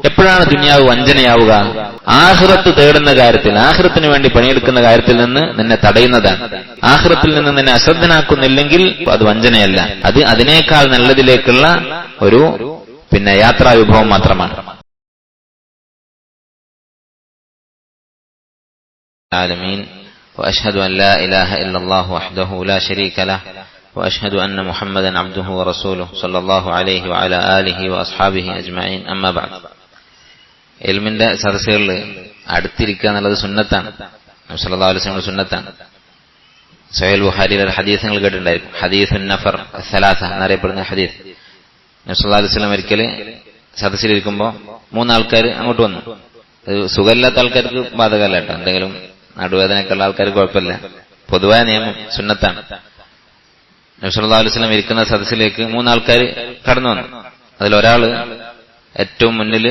എപ്പോഴാണ് ദുനിയാവ് വഞ്ചനയാവുക? ആഖിറത്ത് തേടുന്ന കാര്യത്തിൽ, ആഖിറത്തിന് വേണ്ടി പണിയെടുക്കുന്ന കാര്യത്തിൽ നിന്ന് നിന്നെ തടയുന്നതാണ്. ആഖിറത്തിൽ നിന്ന് നിന്നെ അശ്രദ്ധനാക്കുന്നില്ലെങ്കിൽ അത് വഞ്ചനയല്ല, അത് അതിനേക്കാൾ നല്ലതിലേക്കുള്ള ഒരു യാത്രാ വിഭവം മാത്രമാണ്. ആലമീൻ. وأشهد أن لا إله إلا الله وحده لا شريك له وأشهد أن محمدا عبده ورسوله صلى الله عليه وعلى آله وأصحابه أجمعين. أما بعد. ഇൽമിന്റെ സദസ്സുകളിൽ അടുത്തിരിക്കുക എന്നുള്ളത് സുന്നത്താണ്, നബി സല്ലല്ലാഹു അലൈഹി വസല്ലം സുന്നത്താണ്. സഹീഹ് ബുഖാരിയിലെ ഒരു ഹദീസ് നിങ്ങൾ കേട്ടിട്ടുണ്ടായിരിക്കും, ഹദീസുൻ നഫർ സലാസ എന്നറിയപ്പെടുന്ന ഹദീസ്. നബി സല്ലല്ലാഹു അലൈഹി വസല്ലം ഒരിക്കൽ സദസ്സിലിരിക്കുമ്പോൾ 3 ആൾക്കാർ അങ്ങോട്ട് വന്നു. സുഖമില്ലാത്ത ആൾക്കാർക്ക് ബാധകമല്ല കേട്ടോ, എന്തെങ്കിലും നടുവേദനയൊക്കെയുള്ള ആൾക്കാർക്ക് കുഴപ്പമില്ല, പൊതുവായ നിയമം സുന്നത്താണ്. നബി സല്ലല്ലാഹു അലൈഹി വസല്ലം ഇരിക്കുന്ന സദസ്സിലേക്ക് 3 ആൾക്കാർ കടന്നു വന്നു. അതിലൊരാള് ഏറ്റവും മുന്നിൽ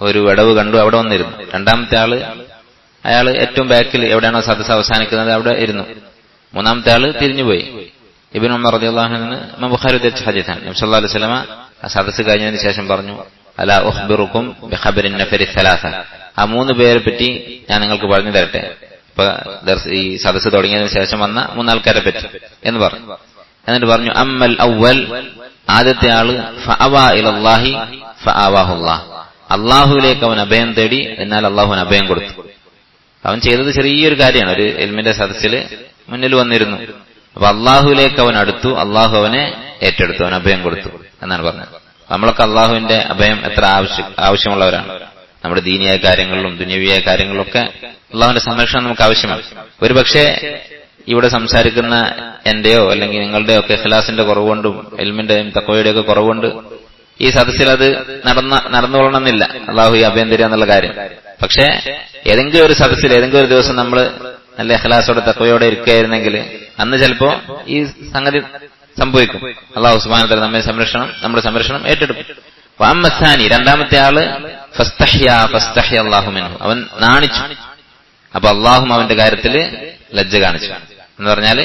ഒരു വിടവ് കണ്ടു, അവിടെ വന്നിരുന്നു. രണ്ടാമത്തെ ആള്, അയാള് ഏറ്റവും ബാക്കിൽ എവിടെയാണോ സദസ്സ് അവസാനിക്കുന്നത് അവിടെ ഇരുന്നു. മൂന്നാമത്തെ ആള് തിരിഞ്ഞുപോയി. ഇബ്നു ഉമർ റളിയല്ലാഹു അൻഹു ഇമാം ബുഖാരി ഉദ്ധരിച്ച ഹദീസാണ്. നബി സല്ലല്ലാഹു അലൈഹി വസല്ലം ആ സദസ്സ് കഴിഞ്ഞതിന് ശേഷം പറഞ്ഞു, അലാ ഉഖ്ബിറുക്കും ബിഖബരിൻ നഫരി സലാസ, ആ 3 പേരെ പറ്റി ഞാൻ നിങ്ങൾക്ക് പറഞ്ഞു തരട്ടെ. ഇപ്പൊ ഈ സദസ്സ് തുടങ്ങിയതിനു ശേഷം വന്ന 3 ആൾക്കാരെ പറ്റി എന്ന് പറഞ്ഞു. എന്നിട്ട് പറഞ്ഞു, അമ്മൽ അവ്വൽ, ആദ്യത്തെ ആള് ഫഅവാ ഇലല്ലാഹി ഫആവാഹുല്ലാഹ്, അള്ളാഹുവിലേക്ക് അവൻ അഭയം തേടി, എന്നാൽ അള്ളാഹുവിന് അഭയം കൊടുത്തു. അവൻ ചെയ്തത് ചെറിയൊരു കാര്യമാണ്, ഒരു ഇൽമിന്റെ സദസ്സിൽ മുന്നിൽ വന്നിരുന്നു. അപ്പൊ അള്ളാഹുവിലേക്ക് അവൻ അടുത്തു, അള്ളാഹു അവനെ ഏറ്റെടുത്തു, അവൻ അഭയം കൊടുത്തു എന്നാണ് പറഞ്ഞത്. നമ്മളൊക്കെ അള്ളാഹുവിന്റെ അഭയം എത്ര ആവശ്യമുള്ളവരാണ്. നമ്മുടെ ദീനിയായ കാര്യങ്ങളിലും ദുനിയവിയായ കാര്യങ്ങളിലൊക്കെ അള്ളാഹുവിന്റെ സംരക്ഷണം നമുക്ക് ആവശ്യമാണ്. ഒരുപക്ഷെ ഇവിടെ സംസാരിക്കുന്ന എന്റെയോ അല്ലെങ്കിൽ നിങ്ങളുടെയോ ഒക്കെ ഇഖ്ലാസിന്റെ കുറവുകൊണ്ടും ഇൽമിന്റെയും തഖ്വയുടെയും ഒക്കെ കുറവുകൊണ്ട് ഈ സദസ്സിൽ അത് നടന്നുകൊള്ളണമെന്നില്ല, അള്ളാഹു ഈ അഭയം തരിക എന്നുള്ള കാര്യം. പക്ഷെ ഏതെങ്കിലും ഒരു സദസ്സിൽ ഏതെങ്കിലും ഒരു ദിവസം നമ്മൾ നല്ല ഇഖ്ലാസോടെ തഖ്വയോടെ ഇരിക്കുകയായിരുന്നെങ്കിൽ അന്ന് ചിലപ്പോ ഈ സംഗതി സംഭവിക്കും. അള്ളാഹു സുബ്ഹാനഹു വ തആല നമ്മുടെ സംരക്ഷണം ഏറ്റെടുക്കും. വഅമ്മസാനി, രണ്ടാമത്തെ ആള് ഫസ്തഹ്യ അല്ലാഹു മിൻഹു, അവൻ നാണിച്ചു. അപ്പൊ അള്ളാഹും അവന്റെ കാര്യത്തിൽ ലജ്ജ കാണിച്ചു എന്ന് പറഞ്ഞാല്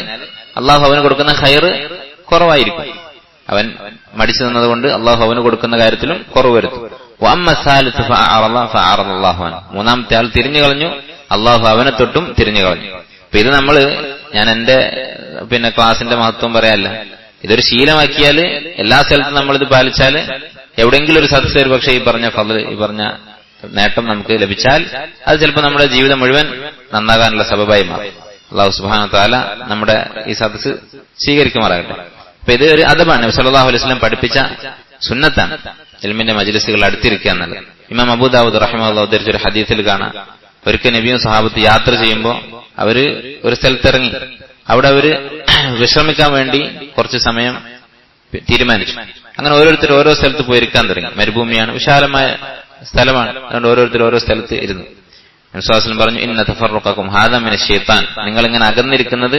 അള്ളാഹു അവന് കൊടുക്കുന്ന ഖൈർ കുറവായിരിക്കും. അവൻ മടിച്ചു നിന്നതുകൊണ്ട് അള്ളാഹു അവന് കൊടുക്കുന്ന കാര്യത്തിലും കുറവ് വരുത്തും. മൂന്നാമത്തെ ആൾ തിരിഞ്ഞു കളഞ്ഞു, അള്ളാഹു അവനെ തൊട്ടും തിരിഞ്ഞു കളഞ്ഞു. അപ്പൊ ഇത് ഞാൻ എന്റെ ക്ലാസിന്റെ മഹത്വം പറയാല്ല, ഇതൊരു ശീലമാക്കിയാല് എല്ലാ സ്ഥലത്തും നമ്മളിത് പാലിച്ചാല് എവിടെയെങ്കിലും ഒരു സദസ്സ് ഒരു പക്ഷേ ഈ പറഞ്ഞ ഫള്, ഈ പറഞ്ഞ നേട്ടം നമുക്ക് ലഭിച്ചാൽ അത് ചിലപ്പോൾ നമ്മുടെ ജീവിതം മുഴുവൻ നന്നാകാനുള്ള സബബായി മാറും. അള്ളാഹു സുബ്ഹാനഹു വ തആല നമ്മുടെ ഈ സദസ്സ് സ്വീകരിക്കുമാറാകട്ടെ. അപ്പൊ ഇത് ഒരു അദബാണ്, നബി സല്ലല്ലാഹു അലൈഹി വസല്ലം പഠിപ്പിച്ച സുന്നത്താണ് ഇൽമിന്റെ മജ്ലിസുകൾ അടുത്തിരിക്കുക എന്നുള്ളത്. ഇമാം അബൂ ദാവൂദ് റഹിമഹുല്ലാഹ് ഉദ്ധരിച്ച ഒരു ഹദീസിൽ കാണാം, ഒരിക്കൽ നബിയും സഹാബത്ത് യാത്ര ചെയ്യുമ്പോൾ അവര് ഒരു സ്ഥലത്തിറങ്ങി. അവിടെ അവര് വിശ്രമിക്കാൻ വേണ്ടി കുറച്ച് സമയം തീരുമാനിച്ചു. അങ്ങനെ ഓരോരുത്തർ ഓരോ സ്ഥലത്ത് പോയിരിക്കാൻ തുടങ്ങി. മരുഭൂമിയാണ്, വിശാലമായ സ്ഥലമാണ്, അതുകൊണ്ട് ഓരോരുത്തർ ഓരോ സ്ഥലത്ത് ഇരുന്നു. നബി സല്ലല്ലാഹു അലൈഹി വസല്ലം പറഞ്ഞു, ഇന്ന തഫറഖക്കും ഹാദാ മിനശ് ശൈത്താൻ, നിങ്ങൾ ഇങ്ങനെ അകന്നിരിക്കുന്നത്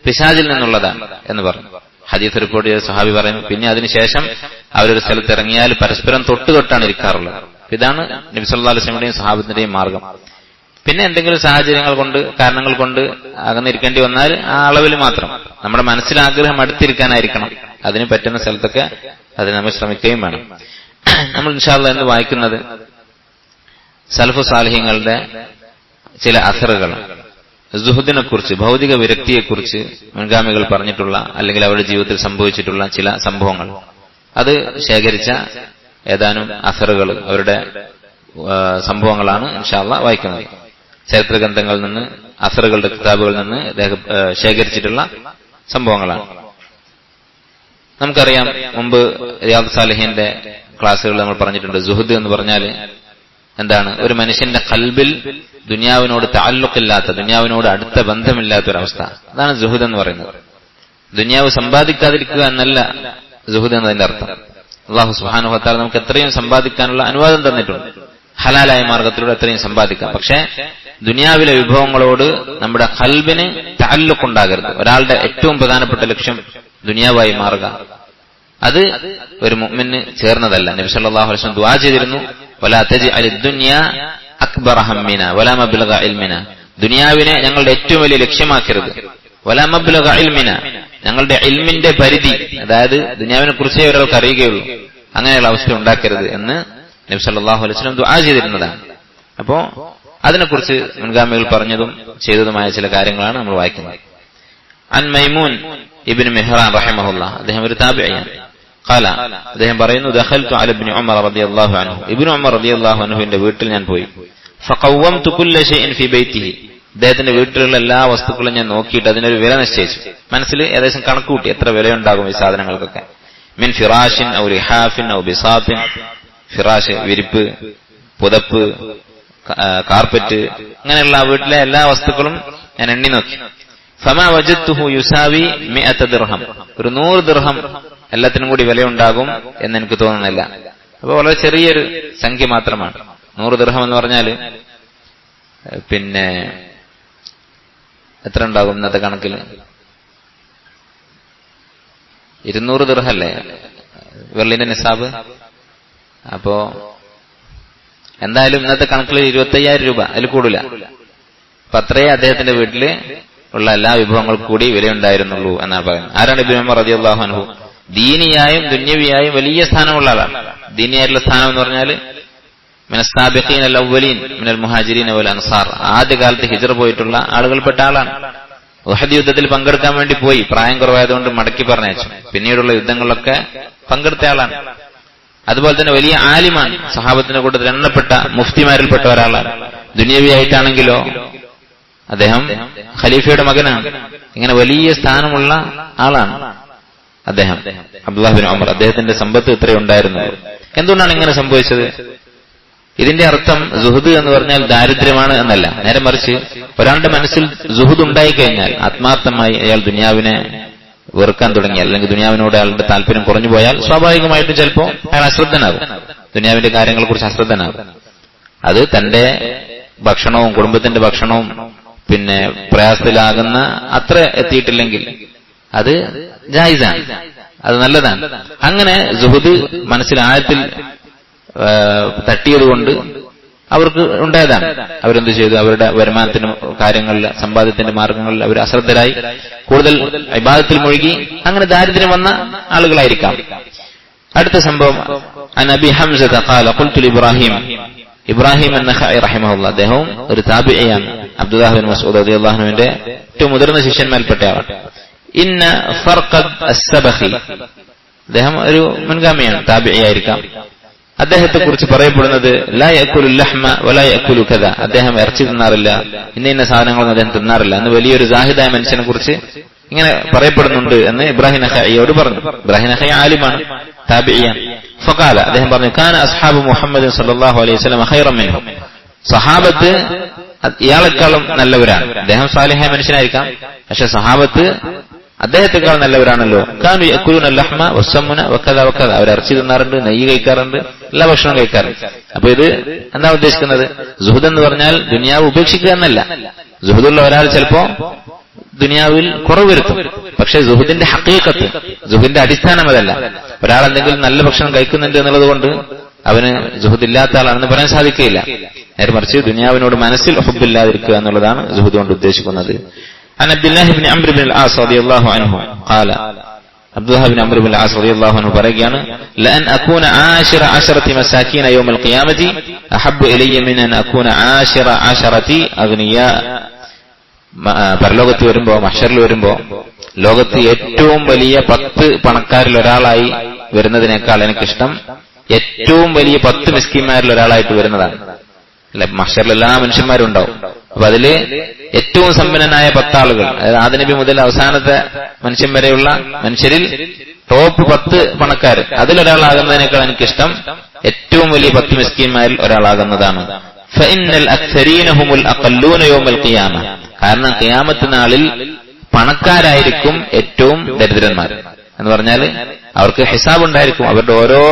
പിശാചിൽ നിന്നുള്ളതാണ് എന്ന് പറഞ്ഞു. ഹദീസ് റിപ്പോർട്ട് ചെയ്ത സഹാബി പറയുന്നു, പിന്നെ അതിനുശേഷം അവരൊരു സ്ഥലത്ത് ഇറങ്ങിയാൽ പരസ്പരം തൊട്ടാണ് ഇരിക്കാറുള്ളത്. ഇതാണ് നബി സല്ലല്ലാഹു അലൈഹി വസല്ലമയുടെയും സഹാബത്തിന്റെയും മാർഗം. പിന്നെ എന്തെങ്കിലും സാഹചര്യങ്ങൾ കൊണ്ട്, കാരണങ്ങൾ കൊണ്ട് അകന്നിരിക്കേണ്ടി വന്നാൽ ആ അളവിൽ മാത്രം. നമ്മുടെ മനസ്സിൽ ആഗ്രഹം അടുത്തിരിക്കാനായിരിക്കണം. അതിന് പറ്റുന്ന സ്ഥലത്തൊക്കെ അതിന് നമ്മൾ ശ്രമിക്കുകയും വേണം. നമ്മൾ ഇൻഷാ അല്ലാഹ് എന്ന് വായിക്കുന്നത് സലഫു സാലിഹ്യങ്ങളുടെ ചില അസറുകൾ, സുഹുദിനെ കുറിച്ച്, ഭൗതിക വിരക്തിയെക്കുറിച്ച് മുൻഗാമികൾ പറഞ്ഞിട്ടുള്ള അല്ലെങ്കിൽ അവരുടെ ജീവിതത്തിൽ സംഭവിച്ചിട്ടുള്ള ചില സംഭവങ്ങൾ, അത് ശേഖരിച്ച ഏതാനും അസറുകൾ, അവരുടെ സംഭവങ്ങളാണ് ഇൻഷാ അല്ലാഹ് വായിക്കുന്നത്. ചരിത്ര ഗ്രന്ഥങ്ങളിൽ നിന്ന്, അസറുകളുടെ കിതാബുകളിൽ നിന്ന് ശേഖരിച്ചിട്ടുള്ള സംഭവങ്ങളാണ്. നമുക്കറിയാം, മുമ്പ് റിയാദ് സാലിഹീന്റെ ക്ലാസ്സുകൾ നമ്മൾ പറഞ്ഞിട്ടുണ്ട്, സുഹുദ് എന്ന് പറഞ്ഞാൽ എന്താണ്? ഒരു മനുഷ്യന്റെ ഖൽബിൽ ദുനിയാവിനോട് തഅല്ലുഖില്ലാത്ത, ദുനിയാവിനോട് അടുത്ത ബന്ധമില്ലാത്തൊരവസ്ഥ, അതാണ് സുഹുദ് എന്ന് പറയുന്നത്. ദുനിയാവ് സമ്പാദിക്കാതിരിക്കുക എന്നല്ല സുഹുദ് എന്നതിന്റെ അർത്ഥം. അല്ലാഹു സുബ്ഹാനഹു വ തആല നമുക്ക് എത്രയും സമ്പാദിക്കാനുള്ള അനുവാദം തന്നിട്ടുണ്ട്. ഹലാലായ മാർഗത്തിലൂടെ എത്രയും സമ്പാദിക്കാം. പക്ഷെ ദുനിയാവിലെ വിഭവങ്ങളോട് നമ്മുടെ ഖൽബിന് തഅല്ലുഖുണ്ടാകരുത്. ഒരാളുടെ ഏറ്റവും പ്രധാനപ്പെട്ട ലക്ഷ്യം ദുനിയാവായി മാറുക, അത് ഒരു മുഅ്മിന് ചേർന്നതല്ല. നബി സല്ലല്ലാഹു അലൈഹി വസല്ലം ദുആ ചെയ്തിരുന്നു, വലാ തജ്അലിദ് ദുനിയ അക്ബറ ഹമ്മിന വലാ മബ്ലഗ ഇൽമിന, ദുനിയാവിനെ ഞങ്ങളുടെ ഏറ്റവും വലിയ ലക്ഷ്യമാക്കരുത്. വലാ മബ്ലഗ ഇൽമിന, ഞങ്ങളുടെ ഇൽമിന്റെ പരിധി, അതായത് ദുനിയാവിനെ കുറിച്ചേ ഒരാൾക്ക് അറിയുകയുള്ളൂ, അങ്ങനെയുള്ള അവസ്ഥ ഉണ്ടാക്കരുത് എന്ന് നബി സല്ലല്ലാഹു അലൈഹി വസല്ലം ദുആ ചെയ്തിരുന്നതാണ്. അപ്പോ അതിനെക്കുറിച്ച് മുൻഗാമികൾ പറഞ്ഞതും ചെയ്തതുമായ ചില കാര്യങ്ങളാണ് നമ്മൾ വായിക്കുന്നത്. അൻ മൈമൂൻ ഇബ്നു മിഹ്റാൻ റഹിമഹുല്ലാഹ്, അദ്ദേഹം ഒരു താബിഈയാണ്. ഖാല, അദ്ദേഹം പറയുന്നു, ദഖൽതു അല ഇബ്നു ഉമർ റളിയല്ലാഹു അൻഹു, ഇബ്നു ഉമർ റളിയല്ലാഹു അൻഹുവിന്റെ വീട്ടിൽ ഞാൻ പോയി. ഫഖവ്വംതു കുല്ല ഷൈഇൻ ഫീ ബൈതിഹി, അദ്ദേഹത്തിന്റെ വീട്ടിലുള്ള എല്ലാ വസ്തുക്കളും ഞാൻ നോക്കിയിട്ട് അതിനൊരു വില നിശ്ചയിച്ചു. മനസ്സിൽ ഏകദേശം കണക്കുകൂട്ടി എത്ര വിലയുണ്ടാകും ഈ സാധനങ്ങൾക്കൊക്കെ. മിൻ ഫിറാഷിൻ ഔ റിഹാഫിൻ ഔ ബിസാത്തിൻ, ഫിറാഷ് വിരിപ്പ്, പുതപ്പ്, കാർപ്പറ്റ്, അങ്ങനെയുള്ള വീട്ടിലെ എല്ലാ വസ്തുക്കളും ഞാൻ എണ്ണി നോക്കി. ഫമാ വജദ്തുഹു യുസാവി 100 ദിർഹം, ഒരു 100 ദിർഹം എല്ലാത്തിനും കൂടി വിലയുണ്ടാകും എന്ന് എനിക്ക് തോന്നുന്നില്ല. അപ്പൊ വളരെ ചെറിയൊരു സംഖ്യ മാത്രമാണ് 100 ദിർഹം എന്ന് പറഞ്ഞാല്. പിന്നെ എത്ര ഉണ്ടാകും ഇന്നത്തെ കണക്കിൽ? 200 ദിർഹല്ലേ വെള്ളിന്റെ നിസാബ്. അപ്പോ എന്തായാലും ഇന്നത്തെ കണക്കിൽ 25,000 രൂപ, അതിൽ കൂടില്ല. അപ്പൊ അത്രയേ അദ്ദേഹത്തിന്റെ വീട്ടില് ഉള്ള എല്ലാ വിഭവങ്ങൾക്കും കൂടി വിലയുണ്ടായിരുന്നുള്ളൂ എന്നാണ് പറയുന്നത്. ആരാണ് ഇബ്നു ഉമർ റളിയല്ലാഹു അൻഹു? ദീനിയായും ദുന്യവിയായും വലിയ സ്ഥാനമുള്ള ആളാണ്. ദീനിയായിട്ടുള്ള സ്ഥാനം എന്ന് പറഞ്ഞാല് മിനസ്സാബിഖീന അൽ അവ്വലീൻ മിനൽ മുഹാജിരീന വൽ അൻസാർ, ആദ്യകാലത്ത് ഹിജ്റ പോയിട്ടുള്ള ആളുകൾപ്പെട്ട ആളാണ്. ഉഹദ് യുദ്ധത്തിൽ പങ്കെടുക്കാൻ വേണ്ടി പോയി, പ്രായം കുറവായതുകൊണ്ട് മടക്കി പറഞ്ഞയച്ചു. പിന്നീടുള്ള യുദ്ധങ്ങളിലൊക്കെ പങ്കെടുത്ത ആളാണ്. അതുപോലെ തന്നെ വലിയ ആലിമാണ്, സഹാബത്തിന്റെ കൂട്ടത്തിൽ എണ്ണപ്പെട്ട മുഫ്തിമാരിൽപ്പെട്ട ഒരാളാണ്. ദുനിയവിയായിട്ടാണെങ്കിലോ അദ്ദേഹം ഖലീഫയുടെ മകനാണ്. ഇങ്ങനെ വലിയ സ്ഥാനമുള്ള ആളാണ് അദ്ദേഹം, അബ്ദുല്ലാഹ് ബിൻ ഉമർ. അദ്ദേഹത്തിന്റെ സമ്പത്ത് ഇത്രയുണ്ടായിരുന്നു. എന്തുകൊണ്ടാണ് ഇങ്ങനെ സംഭവിച്ചത്? ഇതിന്റെ അർത്ഥം സുഹുദ് എന്ന് പറഞ്ഞാൽ ദാരിദ്ര്യമാണ് എന്നല്ല. നേരെ മറിച്ച് ഒരാളുടെ മനസ്സിൽ സുഹുദ് ഉണ്ടായിക്കഴിഞ്ഞാൽ, ആത്മാർത്ഥമായി അയാൾ ദുനിയാവിനെ വെറുക്കാൻ തുടങ്ങിയാൽ, അല്ലെങ്കിൽ ദുനിയാവിനോട് അയാളുടെ താല്പര്യം കുറഞ്ഞു പോയാൽ, സ്വാഭാവികമായിട്ടും ചിലപ്പോൾ അയാൾ അശ്രദ്ധനാകും, ദുനിയാവിന്റെ കാര്യങ്ങളെ കുറിച്ച് അശ്രദ്ധനാകും. അത് തന്റെ ഭക്ഷണവും കുടുംബത്തിന്റെ ഭക്ഷണവും പിന്നെ പ്രയാസത്തിലാകുന്ന അത്ര എത്തിയിട്ടില്ലെങ്കിൽ അത് ജായിസാണ്, അത് നല്ലതാണ്. അങ്ങനെ സുഹുദ് മനസ്സിൽ ആഴത്തിൽ തട്ടിയതുകൊണ്ട് അവർക്ക് ഉണ്ടായതാണ്. അവരെന്ത് ചെയ്തു? അവരുടെ വരുമാനത്തിന് കാര്യങ്ങളിൽ, സമ്പാദ്യത്തിന്റെ മാർഗങ്ങളിൽ അവർ അശ്രദ്ധരായി, കൂടുതൽ ഇബാദത്തിൽ മുഴുകി, അങ്ങനെ ദാരിദ്ര്യം വന്ന ആളുകളായിരിക്കാം. അടുത്ത സംഭവം, അൻ അബി ഹംസത ഖാല ഖുൽതു ഇബ്രാഹിം, ഇബ്രാഹിം അൻ-നഖഈ റഹിമഹുല്ലാഹ്, അദ്ദേഹവും ഒരു താബിഈയാണ്. അബ്ദുല്ലാഹ് ബിൻ മസ്ഊദ് റളിയല്ലാഹു അൻഹുവിന്റെ ഏറ്റവും മുതിർന്ന ശിഷ്യന്മാരിൽപ്പെട്ടയാളാണ്. ഇന്ന ഫർഖദ് അസ്-സബഖി, അദ്ദേഹം ഒരു മുൻഗാമിയാണ്, താബിഈയായിരിക്കാം. അദ്ദേഹത്തെ കുറിച്ച് പറയപ്പെടുന്നത് ലാ യഅകുലു ലഹ്മ വലാ യഅകുലു കദ, അദ്ദേഹം ഇറച്ചി തിന്നാറില്ല, ഇന്ന സാധനങ്ങളൊന്നും അദ്ദേഹം തിന്നാറില്ല എന്ന് വലിയൊരു സാഹിദായ മനുഷ്യനെ കുറിച്ച് ഇങ്ങനെ പറയപ്പെടുന്നുണ്ട് എന്ന് ഇബ്രാഹിം നഖഈയോട് പറഞ്ഞു. ഇബ്രാഹിം നഖഈ ആലിമാണ്, താബിഈയാണ്. ഫഖാല, അദ്ദേഹം പറഞ്ഞു, കാന അസ്ഹാബു മുഹമ്മദ് സല്ലല്ലാഹു അലൈഹി വസല്ലം ഖൈറൻ മിൻഹു, സഹാബത്ത് ഇയാളെക്കാളും നല്ലവരാണ്. അദ്ദേഹം സാലിഹായ മനുഷ്യനായിരിക്കാം, പക്ഷെ സഹാബത്ത് അദ്ദേഹത്തെക്കാൾ നല്ലവരാണല്ലോ. കാനു യഅകുലുന ലഹ്മ വസ്സമുന വകദ വകദ, അവർ ഇറച്ചി തിന്നാറുണ്ട്, നെയ്യ് കഴിക്കാറുണ്ട്, എല്ലാ ഭക്ഷണവും കഴിക്കാറുണ്ട്. അപ്പൊ ഇത് എന്താ ഉദ്ദേശിക്കുന്നത്? സുഹുദ് എന്ന് പറഞ്ഞാൽ ദുനിയാവ് ഉപേക്ഷിക്കുക എന്നല്ല. സുഹുദുള്ള ഒരാൾ ചിലപ്പോ ദുനിയാവിൽ കുറവ് വരുത്തും, പക്ഷെ സുഹുദിന്റെ ഹഖീഖത്ത്, സുഹുദിന്റെ അടിസ്ഥാനം അതല്ല. ഒരാൾ എന്തെങ്കിലും നല്ല ഭക്ഷണം കഴിക്കുന്നുണ്ട് എന്നുള്ളത് കൊണ്ട് അവന് സുഹുദ് ഇല്ലാത്ത ആളാണെന്ന് പറയാൻ സാധിക്കുകയില്ല. നേരെ മറിച്ച് ദുനിയാവിനോട് മനസ്സിൽ ഹുബ്ബില്ലാതിരിക്കുക എന്നുള്ളതാണ് സുഹുദ് കൊണ്ട് ഉദ്ദേശിക്കുന്നത്. عن عبد الله بن عمرو بن العاص رضي الله عنه قال, Abdullah bin Amr bin Aas റളിയല്ലാഹു അൻഹു പറയുകയാണ്, ലഅൻ അകൂന ആശിറ 10 മസാകീന യൗമ القിയാമത്തി അഹബ്ബു ഇലയ്യ മിൻ അൻ അകൂന ആശിറ 10 അഗ്നിയാ. പരലോകത്ത് വരുമ്പോ, മഹ്ശറിൽ വരുമ്പോ, ലോകത്ത് ഏറ്റവും വലിയ 10 പണക്കാരിൽ ഒരാളായി വരുന്നതിനേക്കാൾ എനിക്കിഷ്ടം ഏറ്റവും വലിയ 10 മിസ്കീന്മാരിൽ ഒരാളായിട്ട് വരുന്നതാണ്. അല്ലെ, മഹ്ശറിൽ എല്ലാ മനുഷ്യന്മാരും ഉണ്ടാവും. അപ്പൊ അതില് ഏറ്റവും സമ്പന്നനായ 10 ആളുകൾ, അതായത് ആദിനബി മുതൽ അവസാനത്തെ മനുഷ്യൻ വരെയുള്ള മനുഷ്യരിൽ ടോപ്പ് 10 പണക്കാർ, അതിലൊരാളാകുന്നതിനേക്കാൾ എനിക്കിഷ്ടം ഏറ്റവും വലിയ 10 മിസ്കീന്മാരിൽ ഒരാളാകുന്നതാണ്. ഫഇന്നൽ അക്സരീന ഹുമുൽ അഖല്ലൂന യൗമൽ ഖിയാമ, കാരണം ഖിയാമത്ത് നാളിൽ പണക്കാരായിരിക്കും ഏറ്റവും ദരിദ്രന്മാർ. എന്ന് പറഞ്ഞാൽ അവർക്ക് ഹിസാബ് ഉണ്ടായിരിക്കും, അവരുടെ ഓരോ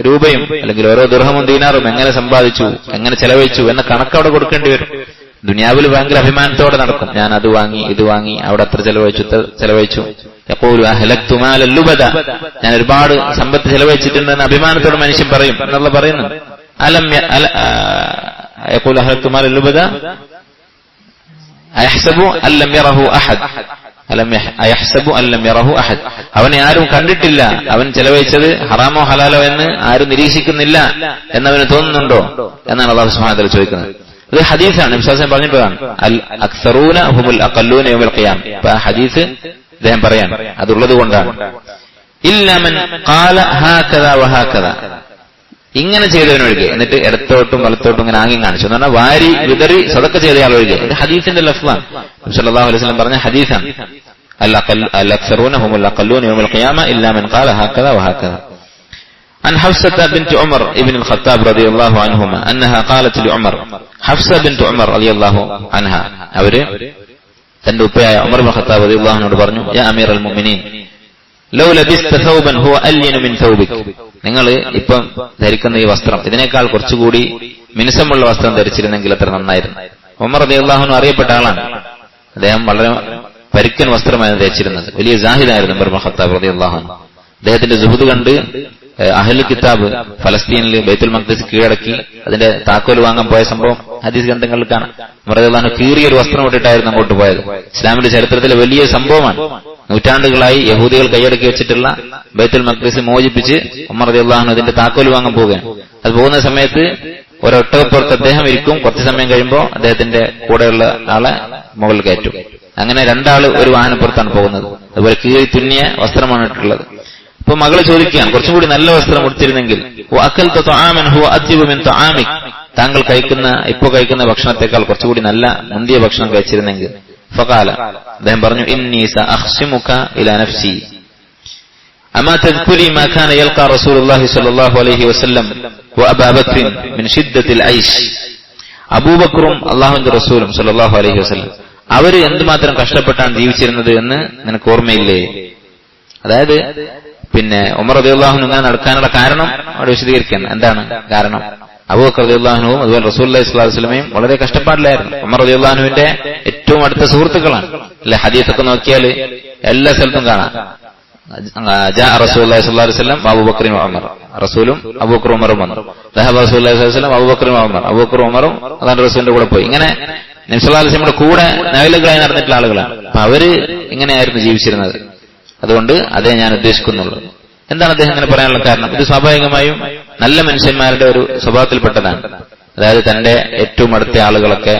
രൂപയും അല്ലെങ്കിൽ ഓരോ ദിർഹമും ദീനാറും എങ്ങനെ സമ്പാദിച്ചു, എങ്ങനെ ചെലവഴിച്ചു എന്ന കണക്ക് അവിടെ കൊടുക്കേണ്ടി വരും. ദുനിയാവിൽ ഭയങ്കര അഭിമാനത്തോടെ നടക്കും, ഞാൻ അത് വാങ്ങി ഇത് വാങ്ങി, അവിടെ അത്ര ചെലവഴിച്ചു. യഖൂലു അഹ്ലക്തു മാലൻ ലുബദ, ഞാൻ ഒരുപാട് സമ്പത്ത് ചെലവഴിച്ചിട്ടുണ്ടെന്ന് അഭിമാനത്തോടെ മനുഷ്യൻ പറയും എന്നുള്ള പറയുന്നു. അലം യഖൂലു അഹ്ലക്തു മാലൻ ലുബദ അയഹ്സബു അല്ലം യറഹു അഹദ്, അയഹ്സബു അല്ലം യറഹു അഹദ്, അവനെ ആരും കണ്ടിട്ടില്ല, അവൻ ചെലവഴിച്ചത് ഹറാമോ ഹലാലോ എന്ന് ആരും നിരീക്ഷിക്കുന്നില്ല എന്നവന് തോന്നുന്നുണ്ടോ എന്നാണ് അല്ലാഹു സുബ്ഹാനഹു വ തആല ചോദിക്കുന്നത്. ഇത് ഹദീസാണ്, വിശ്വാസം പറഞ്ഞിട്ടാണ് അൽ അക്സറൂന ഹുമുൽ അഖല്ലൂന യൗമൽ ഖിയാമ. അപ്പൊ ആ ഹദീസ് അദ്ദേഹം പറയാണ്, അതുള്ളത് കൊണ്ടാണ്. ഇല്ലാ മൻ ഖാല ഹാകദാ വഹാകദാ, ഇങ്ങനെ ചെയ്തവനൊഴികെ, എന്നിട്ട് ഇടത്തോട്ടും വലത്തോട്ടും ഇങ്ങനെ ആംഗ്യം കാണിച്ചു എന്ന് പറഞ്ഞാൽ വാരി വിതറി സദഖ ചെയ്തയാൾ ഒഴികെ. ഇത് ഹദീസിന്റെ ലഫ്ളാണ്, നബി സല്ലല്ലാഹു അലൈഹി വസല്ലം പറഞ്ഞ ഹദീസാണ്. അൽ അക്സറൂന ഹുമുൽ അഖല്ലൂന യൗമൽ ഖിയാമ ഇല്ലാ മൻ ഖാല ഹാകദാ വഹാകദാ. عن حفصة بنت عمر ابن الخطاب رضي الله عنهما أنها قالت لعمر, حفصة بنت عمر رضي الله عنها അവര് തന്റെ ഉപ്പയായ ഉമർ ഇബ്നു ഖത്താബ് റളിയല്ലാഹു അൻഹു പറഞ്ഞു, യാ അമീറൽ മുഅ്മിനീൻ ലൗ ലബിസ്ത തൗബൻ ഹുവ അല്യന മിൻ തൗബിക്, നിങ്ങൾ ഇപ്പം ധരിക്കുന്ന ഈ വസ്ത്രം ഇതിനേക്കാൾ കുറച്ചുകൂടി മിനുസമുള്ള വസ്ത്രം ധരിച്ചിരുന്നെങ്കിൽ അത്ര നന്നായിരുന്നു. ഉമർ റളിയല്ലാഹു അൻഹു അറിയപ്പെട്ട ആളാണ്, അദ്ദേഹം വളരെ പരുക്കൻ വസ്ത്രമായിരുന്നു ധരിച്ചിരുന്നത്. വലിയ സാഹിദായിരുന്നു ഉമർ ഇബ്നു ഖത്താബ് റളിയല്ലാഹു അൻഹു. അദ്ദേഹത്തിന്റെ സുഹൃത്ത് കണ്ട് അഹ്ലുൽ കിതാബ് ഫലസ്തീനിൽ ബൈത്തുൽ മഖ്ദിസ് കീഴടക്കി അതിന്റെ താക്കോൽ വാങ്ങാൻ പോയ സംഭവം ഹദീസ് ഗ്രന്ഥങ്ങളിൽ കാണാം. ഉമർ റളിയല്ലാഹു അൻഹു കീറിയൊരു വസ്ത്രം ഇട്ടിട്ടായിരുന്നു അങ്ങോട്ട് പോയത്. ഇസ്ലാമിന്റെ ചരിത്രത്തിലെ വലിയ സംഭവമാണ്. നൂറ്റാണ്ടുകളായി യഹൂദികൾ കൈയടക്കി വെച്ചിട്ടുള്ള ബൈത്തുൽ മഖ്ദിസ് മോചിപ്പിച്ച് ഉമർ റളിയല്ലാഹു അൻഹു അതിന്റെ താക്കോൽ വാങ്ങാൻ പോവുകയാണ്. അത് പോകുന്ന സമയത്ത് ഒരൊട്ടകപ്പുറത്ത് അദ്ദേഹം ഇരിക്കും, കുറച്ചു സമയം കഴിയുമ്പോൾ അദ്ദേഹത്തിന്റെ കൂടെയുള്ള ആളെ മുകളിൽ കയറ്റും. അങ്ങനെ രണ്ടാള് ഒരു വാഹനപ്പുറത്താണ് പോകുന്നത്. അതുപോലെ കീറി തുന്നിയ വസ്ത്രമാണ് ഇട്ടിട്ടുള്ളത്. ഇപ്പൊ മകള് ചോദിക്കുകയാണ്, കുറച്ചും കൂടി നല്ല വസ്ത്രം ഉടുത്തിരുന്നെങ്കിൽ, താങ്കൾ ഇപ്പൊ കഴിക്കുന്ന ഭക്ഷണത്തെക്കാൾ കുറച്ചുകൂടി നല്ല മുന്തിയ ഭക്ഷണം കഴിച്ചിരുന്നെങ്കിൽ. ഫഖാല, അദ്ദേഹം പറഞ്ഞു, ഇന്നി സഅഖ്സിമുക ഇലാ നഫ്സി അമാ തദ്കുരി മാ കാന യൽഖാ റസൂലുള്ളാഹി സ്വല്ലല്ലാഹു അലൈഹി വസല്ലം വഅബൂ ബക്ർ മിൻ ശിദ്ദത്തിൽ ഐശ്. അബൂബക്കറും അല്ലാഹുവിന്റെ റസൂലും സ്വല്ലല്ലാഹു അലൈഹി വസല്ലം അവര് എന്തുമാത്രം കഷ്ടപ്പെട്ടാണ് ജീവിച്ചിരുന്നത് എന്ന് നിനക്ക് ഓർമ്മയില്ലേ? അതായത് പിന്നെ ഉമർ റളിയല്ലാഹു അൻഹു ഇങ്ങനെ നടക്കാനുള്ള കാരണം അവിടെ വിശദീകരിക്കുകയാണ്. എന്താണ് കാരണം? അബൂബക്കർ റളിയല്ലാഹു അൻഹുവും അതുപോലെ റസൂലുള്ളാഹി സ്വല്ലല്ലാഹു അലൈഹി വസല്ലമയും വളരെ കഷ്ടപ്പാടിലായിരുന്നു. ഉമർ റളിയല്ലാഹു അൻഹുവിന്റെ ഏറ്റവും അടുത്ത സുഹൃത്തുക്കളാണ്. അല്ലെ, ഹദീസൊക്കെ നോക്കിയാൽ എല്ലാ സ്ഥലത്തും കാണാം, ജാ റസൂലുള്ളാഹി സ്വല്ലല്ലാഹു അലൈഹി വസല്ലം അബൂബക്കറും ഉമർ, റസൂലും അബൂബക്കറും ഉമറും വന്നു. ദഹബ റസൂലുള്ളാഹി സ്വല്ലല്ലാഹു അലൈഹി വസല്ലം അബൂബക്കറും ഉമർ, അബൂബക്കറും ഉമറും അതാണ് റസൂലിന്റെ കൂടെ പോയി. ഇങ്ങനെ നബി സല്ലല്ലാഹു അലൈഹി വസല്ലമയുടെ കൂടെ നബികളായി നടന്നിട്ടുള്ള ആളുകളാണ്. അപ്പൊ അവര് ഇങ്ങനെയായിരുന്നു ജീവിച്ചിരുന്നത്. അതുകൊണ്ട് അതേ ഞാൻ ഉദ്ദേശിക്കുന്നുള്ളൂ. എന്താണ് അദ്ദേഹം ഇങ്ങനെ പറയാനുള്ള കാരണം? ഇത് സ്വാഭാവികമായും നല്ല മനുഷ്യന്മാരുടെ ഒരു സ്വഭാവത്തിൽപ്പെട്ടതാണ്. അതായത് തന്റെ ഏറ്റവും അടുത്ത ആളുകളൊക്കെ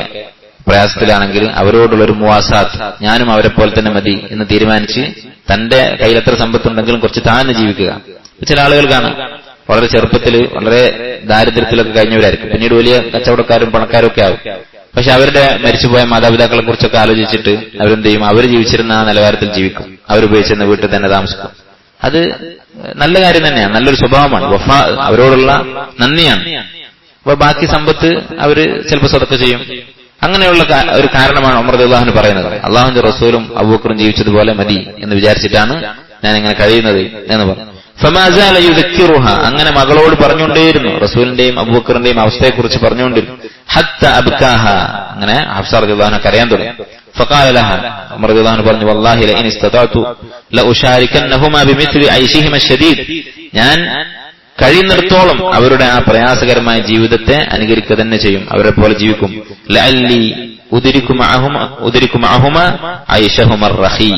പ്രയാസത്തിലാണെങ്കിൽ അവരോടുള്ളൊരു മുവാസാത്ത്, ഞാനും അവരെ പോലെ തന്നെ മതി എന്ന് തീരുമാനിച്ച് തന്റെ കയ്യിൽ എത്ര സമ്പത്തുണ്ടെങ്കിലും കുറച്ച് താഴ്ന്ന് ജീവിക്കുക. ചില ആളുകൾ കാണാം, വളരെ ചെറുപ്പത്തിൽ വളരെ ദാരിദ്ര്യത്തിലൊക്കെ കഴിഞ്ഞവരായിരിക്കും, പിന്നീട് വലിയ കച്ചവടക്കാരും പണക്കാരും ഒക്കെ ആവും. പക്ഷെ അവരുടെ മരിച്ചുപോയ മാതാപിതാക്കളെ കുറിച്ചൊക്കെ ആലോചിച്ചിട്ട് അവരെന്ത് ചെയ്യും? അവർ ജീവിച്ചിരുന്ന ആ നിലവാരത്തിൽ ജീവിക്കും, അവരുപയോഗിച്ചിരുന്ന വീട്ടിൽ തന്നെ താമസിക്കും. അത് നല്ല കാര്യം തന്നെയാണ്, നല്ലൊരു സ്വഭാവമാണ്, വഫാ, അവരോടുള്ള നന്ദിയാണ്. അപ്പൊ ബാക്കി സമ്പത്ത് അവര് ചിലപ്പോൾ സ്വതക്ക ചെയ്യും. അങ്ങനെയുള്ള ഒരു കാരണമാണ് ഉമർ റളിയല്ലാഹു അൻഹു പറയുന്നത്, അല്ലാഹുവിന്റെ റസൂലും അബൂബക്കറും ജീവിച്ചതുപോലെ മതി എന്ന് വിചാരിച്ചിട്ടാണ് ഞാൻ ഇങ്ങനെ കഴിയുന്നത് എന്ന് പറഞ്ഞു. ഫമാസാല യുദക്കിറുഹ, അങ്ങനെ മകളോട് പറഞ്ഞുകൊണ്ടേയിരുന്നു, റസൂലിന്റെയും അബൂബക്കറിന്റെയും അവസ്ഥയെക്കുറിച്ച് പറഞ്ഞുകൊണ്ടിരുന്നു. ഹത്ത അബ്കാഹ, അങ്ങനെ ഹഫ്സ റളിയല്ലാഹു അൻഹ കരയാൻ തുടങ്ങി. ഫഖാല ലഹ, ഉമർ റളിയല്ലാഹു അൻഹു പറഞ്ഞു, വല്ലാഹി ലഇൻ ഇസ്തതഅതു ലഉശാരികന്നഹുമാ ബിമിസ്ലി ഐശിഹിമ ശദീദ്, ഞാൻ കഴിയുന്നിടത്തോളം അവരുടെ ആ പ്രയാസകരമായ ജീവിതത്തെ അനുകരിക്കുക തന്നെ ചെയ്യും, അവരെ പോലെ ജീവിക്കും. ലഅല്ലി ഉദരിക്കു മഅഹുമാ ഐശഹുമർ റഖീ,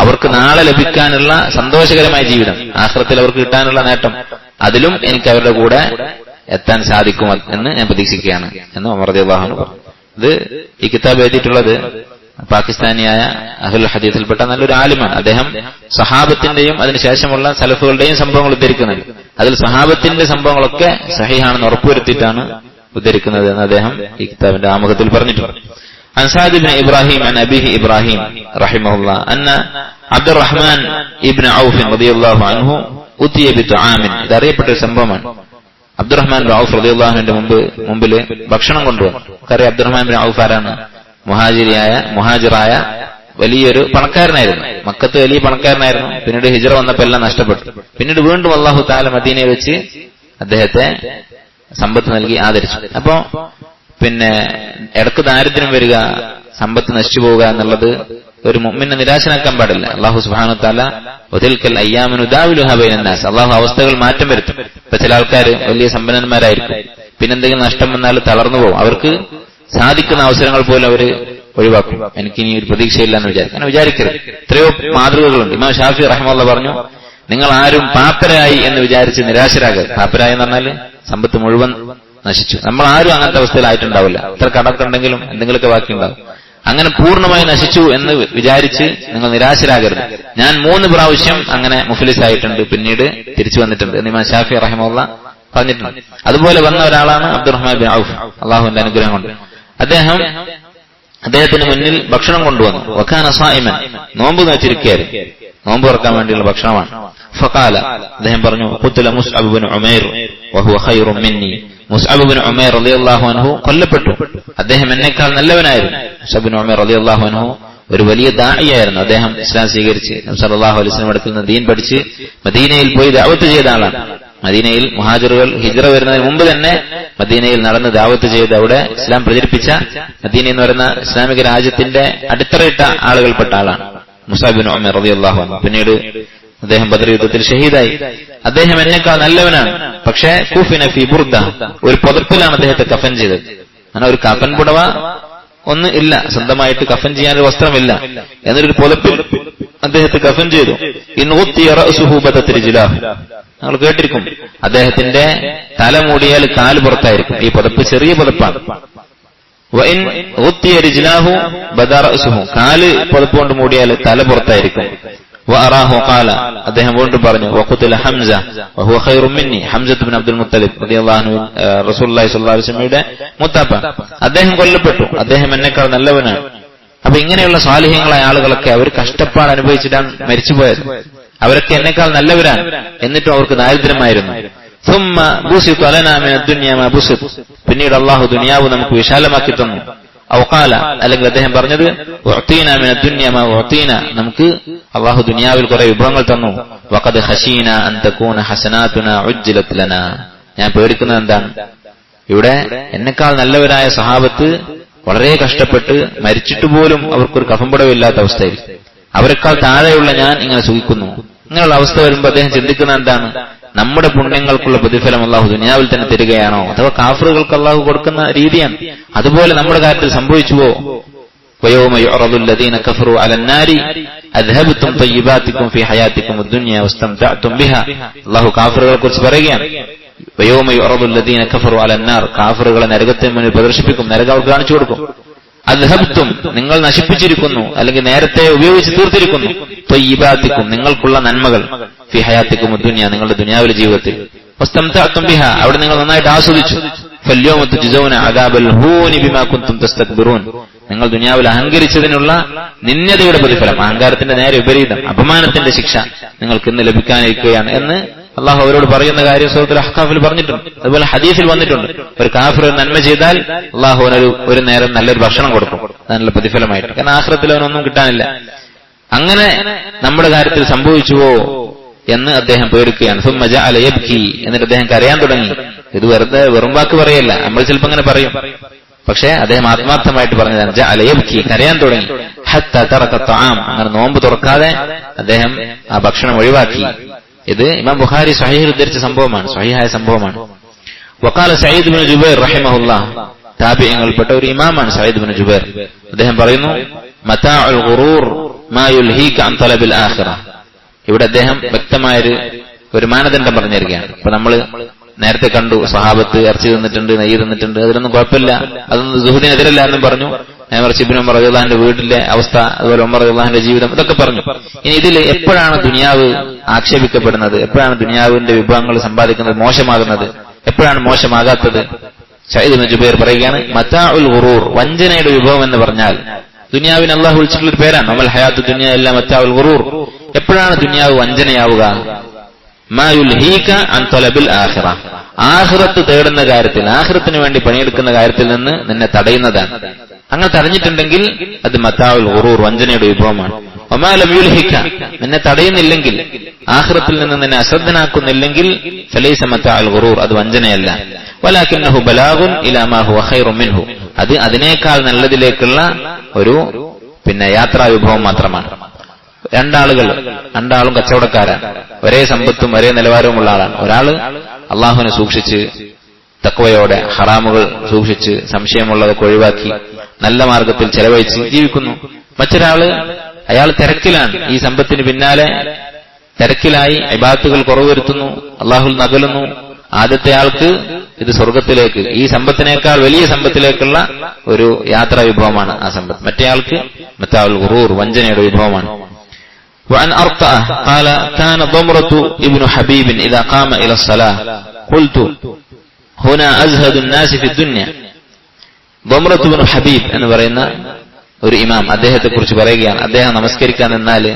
അവർക്ക് നാളെ ലഭിക്കാനുള്ള സന്തോഷകരമായ ജീവിതം, ആഖിറത്തിൽ അവർക്ക് കിട്ടാനുള്ള നേട്ടം, അതിലും എനിക്ക് അവരുടെ കൂടെ എത്താൻ സാധിക്കും എന്ന് ഞാൻ പ്രതീക്ഷിക്കുകയാണ് എന്ന് ഉമർ റളിയല്ലാഹു അൻഹു പറഞ്ഞു. ഇത് ഈ കിതാബ് എഴുതിയിട്ടുള്ളത് പാകിസ്ഥാനിയായ അഹ്ലുൽ ഹദീസിൽപ്പെട്ട നല്ലൊരു ആലിമാണ്. അദ്ദേഹം സഹാബത്തിന്റെയും അതിനുശേഷമുള്ള സലഫുകളുടെയും സംഭവങ്ങൾ ഉദ്ധരിക്കുന്നുണ്ട്. അതിൽ സഹാബത്തിന്റെ സംഭവങ്ങളൊക്കെ സഹീഹാണെന്ന് ഉറപ്പുവരുത്തിയിട്ടാണ് ഉദ്ധരിക്കുന്നത് എന്ന് അദ്ദേഹം ഈ കിതാബിന്റെ ആമുഖത്തിൽ പറഞ്ഞിട്ടുണ്ട്. عن سعد بن إبراهيم عن أبيه إبراهيم رحمه الله أن عبد الرحمن ابن عوف رضي الله عنه أتي بطعام, ഇത് അറിയപ്പെട്ട ഒരു സംഭവമാണ്. അബ്ദുറഹ്മാൻ ബിൻ ഔഫ് റളിയല്ലാഹു അൻഹുവിന്റെ മുമ്പില് ഭക്ഷണം കൊണ്ടുവന്നു. കാരണം അബ്ദുറഹ്മാൻ ബിൻ ഔഫ് ആരാണ്? മുഹാജിറായ വലിയൊരു പണക്കാരനായിരുന്നു. മക്കത്ത് വലിയ പണക്കാരനായിരുന്നു. പിന്നീട് ഹിജ്റ വന്നപ്പോൾ എല്ലാം നഷ്ടപ്പെട്ടു. പിന്നീട് വീണ്ടും അല്ലാഹു തആല മദീനയിൽ വെച്ച് അദ്ദേഹത്തെ സമ്പത്ത് നൽകി ആദരിച്ചു. അപ്പോ പിന്നെ ഇടക്ക് ദാരിദ്ര്യം വരിക, സമ്പത്ത് നശിച്ചു പോവുക എന്നുള്ളത് ഒരു മുഅ്മിനെ നിരാശനാക്കാൻ പാടില്ല. അല്ലാഹു സുബ്ഹാനഹു വ തആല വതിൽക്കൽ അയ്യാമു നുദാവിലുഹാ ബൈനൻ നാസ്, അല്ലാഹു അവസ്ഥകൾ മാറ്റം വരുത്തും. ഇപ്പൊ ചില ആൾക്കാർ വലിയ സമ്പന്നന്മാരായിരിക്കും, പിന്നെന്തെങ്കിലും നഷ്ടം വന്നാൽ തളർന്നു പോകും. അവർക്ക് സാധിക്കുന്ന അവസരങ്ങൾ പോലും അവര് ഒഴിവാക്കും, എനിക്കിനി ഒരു പ്രതീക്ഷയില്ല എന്ന് അങ്ങനെ വിചാരിക്കരുത്. എത്രയോ മാതൃകകളുണ്ട്. ഇമാം ഷാഫി റഹിമഹുല്ലാഹ് പറഞ്ഞു, നിങ്ങൾ ആരും പാപ്പരായി എന്ന് വിചാരിച്ച് നിരാശരാകരുത്. പാപ്പരായി എന്ന് പറഞ്ഞാൽ സമ്പത്ത് മുഴുവൻ നശിച്ചു. നമ്മൾ ആരും അങ്ങനത്തെ അവസ്ഥയിലായിട്ടുണ്ടാവില്ല. എത്ര കടക്കുണ്ടെങ്കിലും എന്തെങ്കിലുമൊക്കെ ബാക്കിയുണ്ടാവും. അങ്ങനെ പൂർണ്ണമായി നശിച്ചു എന്ന് വിചാരിച്ച് നിങ്ങൾ നിരാശരാകരുത്. ഞാൻ 3 പ്രാവശ്യം അങ്ങനെ മുഫ്ലിസായിട്ടുണ്ട്, പിന്നീട് തിരിച്ചു വന്നിട്ടുണ്ട് എന്ന് ഇമാം ഷാഫി റഹിമഹുല്ലാഹ് പറഞ്ഞിട്ടുണ്ട്. അതുപോലെ വന്ന ഒരാളാണ് അബ്ദുറഹ്മാൻ ബിൻ ഔഫ്, അള്ളാഹുവിന്റെ അനുഗ്രഹം കൊണ്ട്. അദ്ദേഹത്തിന് മുന്നിൽ ഭക്ഷണം കൊണ്ടുവന്നു. വകാന സായിമൻ, നോമ്പ് വെച്ചിരിക്കുകയായിരുന്നു. നോമ്പ് തുറക്കാൻ വേണ്ടിയുള്ള ഭക്ഷണമാണ്. ഫഖാല, അദ്ദേഹം പറഞ്ഞു, ഖുത്ല മുസ്അബ് ബിൻ ഉമൈർ വഹുവ ഖൈറും മിന്നി. മുസ്അബ് ബിൻ ഉമൈർ റളിയല്ലാഹു അൻഹു കൊല്ലപ്പെട്ടു. അദ്ദേഹം എന്നെക്കാൾ നല്ലവനായിരുന്നു. മുസ്അബ് ബിൻ ഉമൈർ റളിയല്ലാഹു അൻഹു ഒരു വലിയ ദാഇയായിരുന്നു. അദ്ദേഹം ഇസ്ലാം സ്വീകരിച്ച് നബി സല്ലല്ലാഹു അലൈഹി വസല്ലം അടുക്കൽ നിന്ന് ദീൻ പഠിച്ച് മദീനയിൽ പോയി ദഅവത്ത് ചെയ്ത ആളാണ്. മദീനയിൽ മുഹാജിറുകൾ ഹിജ്റ വരുന്നതിന് മുമ്പ് തന്നെ മദീനയിൽ നടന്ന് ദഅവത്ത് ചെയ്ത് അവിടെ ഇസ്ലാം പ്രചരിപ്പിച്ച, മദീന എന്ന് പറയുന്ന ഇസ്ലാമിക രാജ്യത്തിന്റെ അടിത്തറയിട്ട ആളുകൾപ്പെട്ട ആളാണ് മുസ്അബ് ബിൻ ഉമൈർ റളിയല്ലാഹു അൻഹു. പിന്നീട് അദ്ദേഹം ബദർ യുദ്ധത്തിൽ ഷഹീദായി. അദ്ദേഹം എന്നെക്കാൾ നല്ലവനാണ്. പക്ഷേ കുഫിന ഫീ ബുർദ, ഒരു പുതപ്പിലാണ് അദ്ദേഹത്തെ കഫൻ ചെയ്തത്. അങ്ങനെ ഒരു കഫൻ പുടവ ഒന്നും ഇല്ല, സ്വന്തമായിട്ട് കഫൻ ചെയ്യാനൊരു വസ്ത്രമില്ല. എന്നൊരു പുതപ്പിൽ അദ്ദേഹത്തെ കഫൻ ചെയ്തു. ഇൻ ഉത്തിയ റഅസുഹു ബദത് റിജ്ലാഹു, നിങ്ങൾ കേട്ടിരിക്കും, അദ്ദേഹത്തിന്റെ തല മൂടിയാൽ കാല് പുറത്തായിരിക്കും. ഈ പുതപ്പ് ചെറിയ പുതപ്പാണ്. വഇൻ ഉത്തിയ റിജ്ലാഹു ബദ റഅസുഹു, കാല് പുതപ്പ് കൊണ്ട് മൂടിയാൽ തല പുറത്തായിരിക്കും. വഅറാഹു ഖാല, അദ്ദേഹം വീണ്ടും പറഞ്ഞു, വഖുതില ഹംസ വഹുവ ഖൈറും മിന്നി. ഹംസത്ത് ബിൻ അബ്ദുൽ മുത്തലിബ് റളിയല്ലാഹു അൻഹു, റസൂലുള്ളാഹി സ്വല്ലല്ലാഹു അലൈഹി വസല്ലമയുടെ മുത്താപ്പ, അദ്ദേഹം കൊല്ലപ്പെട്ടു. അദ്ദേഹം എന്നെക്കാൾ നല്ലവനാണ്. അപ്പൊ ഇങ്ങനെയുള്ള സ്വാലിഹ്യങ്ങളായ ആളുകളൊക്കെ അവർ കഷ്ടപ്പാട് അനുഭവിച്ചിട്ടാണ് മരിച്ചുപോയത്. അവരൊക്കെ എന്നെക്കാൾ നല്ലവരാണ്, എന്നിട്ടും അവർക്ക് ദാരിദ്ര്യമായിരുന്നു. ثم بسط لنا من الدنيا ما بسط, പിന്നീട് അല്ലാഹു ദുനിയാവ് നമുക്ക് വിശാലമാക്കി തന്നു. ഔ ഖാല, അല്ലെങ്കിൽ അദ്ദേഹം പറഞ്ഞത്, ഉഅതീന മിന ദുനിയ മാ ഉഅതീന, നമുക്ക് അല്ലാഹു ദുനിയാവിൽ കുറെ വിഭവങ്ങൾ തന്നു. വഖദ് ഖശീന അൻ തകൂന ഹസനാതുന ഉജ്ജിലത് ലനാ, ഞാൻ പേടിക്കുന്നത് എന്താണ്, ഇവിടെ എന്നെക്കാൾ നല്ലവരായ സഹാബത്ത് വളരെ കഷ്ടപ്പെട്ട് മരിച്ചിട്ട് പോലും അവർക്കൊരു കഫംപടവില്ലാത്ത അവസ്ഥയായിരിക്കും. അവരെക്കാൾ താഴെയുള്ള ഞാൻ ഇങ്ങനെ സുഖിക്കുന്നു. ഇങ്ങനെയുള്ള അവസ്ഥ വരുമ്പോൾ അദ്ദേഹം ചിന്തിക്കുന്ന എന്താണ്, നമ്മുടെ പുണ്യങ്ങൾക്കുള്ള പ്രതിഫലം അല്ലാഹു ദുനിയാവിൽ തന്നെ തരികയാണോ, അഥവാ കാഫിറുകൾക്ക് അല്ലാഹു കൊടുക്കുന്ന രീതിയാണ്. അതുപോലെ നമ്മുടെ കാര്യത്തിൽ സംഭവിച്ചുവോ? വയൗമ യുഅറദുൽ ലദീന കഫറു അലൻ നാരി അദ്ഹബതും തയ്യിബാതികും ഫീ ഹയാതികും അദ്ദുനിയ വസ്തംതഅതും ബിഹാ. അല്ലാഹു കാഫിറുകളെ കുറിച്ച് പറയുകയാണ്, വയൗമ യുഅറദുൽ ലദീന കഫറു അലൻ നാർ, കാഫിറുകളെ നരകത്തിന് മുന്നിൽ പ്രദർശിപ്പിക്കും, നരകം അവർക്ക് കാണിച്ചു കൊടുക്കും. അദ്ഹബതും, നിങ്ങൾ നശിപ്പിച്ചിരിക്കുന്നു, അല്ലെങ്കിൽ നേരത്തെ ഉപയോഗിച്ച് തീർത്തിരിക്കുന്നു, തയ്യിബാതികും, നിങ്ങൾക്കുള്ള നന്മകൾ, ഫി ഹയാതികും അദ്ദുനിയ, നിങ്ങളുടെ ദുനിയാവിലെ ജീവിതത്തിൽ, വസ്തംതഅതും ബിഹാ, അവിടെ നിങ്ങൾ നന്നായിട്ട് ആസ്വദിച്ചു. ഫൽയൗമ തുജ്സൗന അദാബൽ ഹൂനി ബിമാ കുൻതും തസ്തക്ബിറൂൻ, നിങ്ങൾ ദുനിയാവിൽ അഹങ്കരിച്ചതിനുള്ള നിന്ദയുടെ പ്രതിഫലം, അഹങ്കാരത്തിന്റെ നേരെ വിപരീതം, അപമാനത്തിന്റെ ശിക്ഷ നിങ്ങൾക്ക് ഇന്ന് ലഭിക്കാനിരിക്കുകയാണ് എന്ന് അള്ളാഹു അവരോട് പറയുന്ന കാര്യം സൂറത്തുൽ അഹ്ഖാഫിൽ പറഞ്ഞിട്ടുണ്ട്. അതുപോലെ ഹദീസിൽ വന്നിട്ടുണ്ട്, ഒരു കാഫിർ നന്മ ചെയ്താൽ അള്ളാഹു ഒരു നേരം നല്ലൊരു ഭക്ഷണം കൊടുക്കും, നല്ല പ്രതിഫലമായിട്ട്. കാരണം ആഖിറത്തിൽ അവനൊന്നും കിട്ടാനില്ല. അങ്ങനെ നമ്മുടെ കാര്യത്തിൽ സംഭവിച്ചുവോ എന്ന് അദ്ദേഹം പേടിക്കുകയാണ്. സുമ്മ ജഅല യബ്കി, എന്നിട്ട് അദ്ദേഹം കരയാൻ തുടങ്ങി. ഇത് വെറുതെ വെറും വാക്ക് പറയല്ല, നമ്മൾ ചിലപ്പോൾ അങ്ങനെ പറയും, പക്ഷേ അദ്ദേഹം ആത്മാർത്ഥമായിട്ട് പറഞ്ഞതാണ്. ജഅല യബ്കി, കരയാൻ തുടങ്ങി. ഹത്താ തറക തആം, അങ്ങനെ നോമ്പ് തുറക്കാതെ അദ്ദേഹം ആ ഭക്ഷണം ഒഴിവാക്കി. ഇത് ഇമാം ബുഖാരി സ്വഹീഹിൽ ഉദ്ധരിച്ച സംഭവമാണ്, സ്വഹീഹായ സംഭവമാണ്. വഖാല സഈദ് ഇബ്നു ജുബൈർ റഹിമഹുല്ലാഹ്, താബിഈങ്ങളിൽപ്പെട്ട ഒരു ഇമാമാണ് സഈദ് ഇബ്നു ജുബൈർ. അദ്ദേഹം പറയുന്നു, മതാഉൽ ഗുറൂർ മാ യുൽഹീക അൻ തലബിൽ ആഖിറ. ഇവിടെ അദ്ദേഹം വ്യക്തമായൊരു മാനദണ്ഡം പറഞ്ഞിരിക്കുകയാണ്. അപ്പൊ നമ്മൾ നേരത്തെ കണ്ടു, സഹാബത്ത് ഇറച്ചി തിന്നിട്ടുണ്ട്, നെയ്യ് തിന്നിട്ടുണ്ട്, അതിലൊന്നും കുഴപ്പമില്ല, അതൊന്നും സുഹൃത്തിനെതിരല്ല എന്നും പറഞ്ഞു. മറിച്ച് ഇബ്നു ഉമർ റളിയല്ലാഹുവിന്റെ വീട്ടിലെ അവസ്ഥ, അതുപോലെ ഉമർ റളിയല്ലാഹുവിന്റെ ജീവിതം, ഇതൊക്കെ പറഞ്ഞു. ഇനി ഇതിൽ എപ്പോഴാണ് ദുനിയാവ് ആക്ഷേപിക്കപ്പെടുന്നത്, എപ്പോഴാണ് ദുനിയാവിന്റെ വിഭവങ്ങൾ സമ്പാദിക്കുന്നത് മോശമാകുന്നത്, എപ്പോഴാണ് മോശമാകാത്തത്? സഈദ് ഇബ്നു ജുബൈർ പറയുകയാണ്, മതാഉൽ ഗുറൂർ, വഞ്ചനയുടെ വിഭവം എന്ന് പറഞ്ഞാൽ ദുനിയാവിന് അല്ലാഹു വിളിച്ചിട്ടുള്ളൊരു പേരാണ്. അമൽ ഹയാത്തു ദുനിയ ഇല്ലാ മതാഉൽ ഗുറൂർ. എപ്പോഴാണ് ദുനിയാവ് വഞ്ചനയാവുക? മാ യുൽഹീക അൻ തലബിൽ ആഖിറ, ആഖിറത്ത് തേടുന്ന കാര്യത്തിൽ, ആഖിറത്തിന് വേണ്ടി പണിയെടുക്കുന്ന കാര്യത്തിൽ നിന്ന് നിന്നെ തടയുന്നതാണ്. അങ്ങനെ തടഞ്ഞിട്ടുണ്ടെങ്കിൽ അത് മതാഉൽ ഗുറൂർ, വഞ്ചനയുടെ വിഭവമാണ്. വമാ ലം യുൽഹിക, നിന്നെ തടയുന്നില്ലെങ്കിൽ, ആഖിറത്തിൽ നിന്ന് നിന്നെ അശ്രദ്ധനാക്കുന്നില്ലെങ്കിൽ, ഫലൈസ മതാഉൽ ഗുറൂർ, അത് വഞ്ചനയല്ല. വലാകിന്നഹു ബലാഗുൻ ഇലാ മാ ഹുവ ഖൈറുൻ മിൻഹു, അത് അതിനേക്കാൾ നല്ലതിലേക്കുള്ള ഒരു യാത്രാ വിഭവം മാത്രമാണ്. രണ്ടാളും കച്ചവടക്കാരാണ്, ഒരേ സമ്പത്തും ഒരേ നിലവാരവുമുള്ള ആളാണ്. ഒരാള് അള്ളാഹുവിനെ സൂക്ഷിച്ച് തഖ്വയോടെ ഹറാമുകൾ സൂക്ഷിച്ച് സംശയമുള്ളതൊക്കെ ഒഴിവാക്കി നല്ല മാർഗത്തിൽ ചെലവഴിച്ച് ജീവിക്കുന്നു. മറ്റൊരാള് അയാൾ തിരക്കിലാണ്, ഈ സമ്പത്തിന് പിന്നാലെ തിരക്കിലായി ഇബാദത്തുകൾ കുറവ് വരുത്തുന്നു, അള്ളാഹുൽ നകലുന്നു. ആദ്യത്തെ ആൾക്ക് ഇത് സ്വർഗത്തിലേക്ക്, ഈ സമ്പത്തിനേക്കാൾ വലിയ സമ്പത്തിലേക്കുള്ള ഒരു യാത്രാ വിഭവമാണ് ആ സമ്പത്ത്. മറ്റേ ആൾക്ക് മത്താഉൽ ഗുറൂർ, വഞ്ചനയുടെ വിഭവമാണ്. وعن أرطأ قال كان ضمرة ابن حبيب إذا قام إلى الصلاة قلت هنا أزهد الناس في الدنيا. ضمرة ابن حبيب എന്ന് പറയുന്ന ഒരു ഇമാം, അദ്ദേഹത്തെ കുറിച്ച് പറയുകയാണ്, അദ്ദേഹം നമസ്കരിക്കാൻ നിന്നാല്,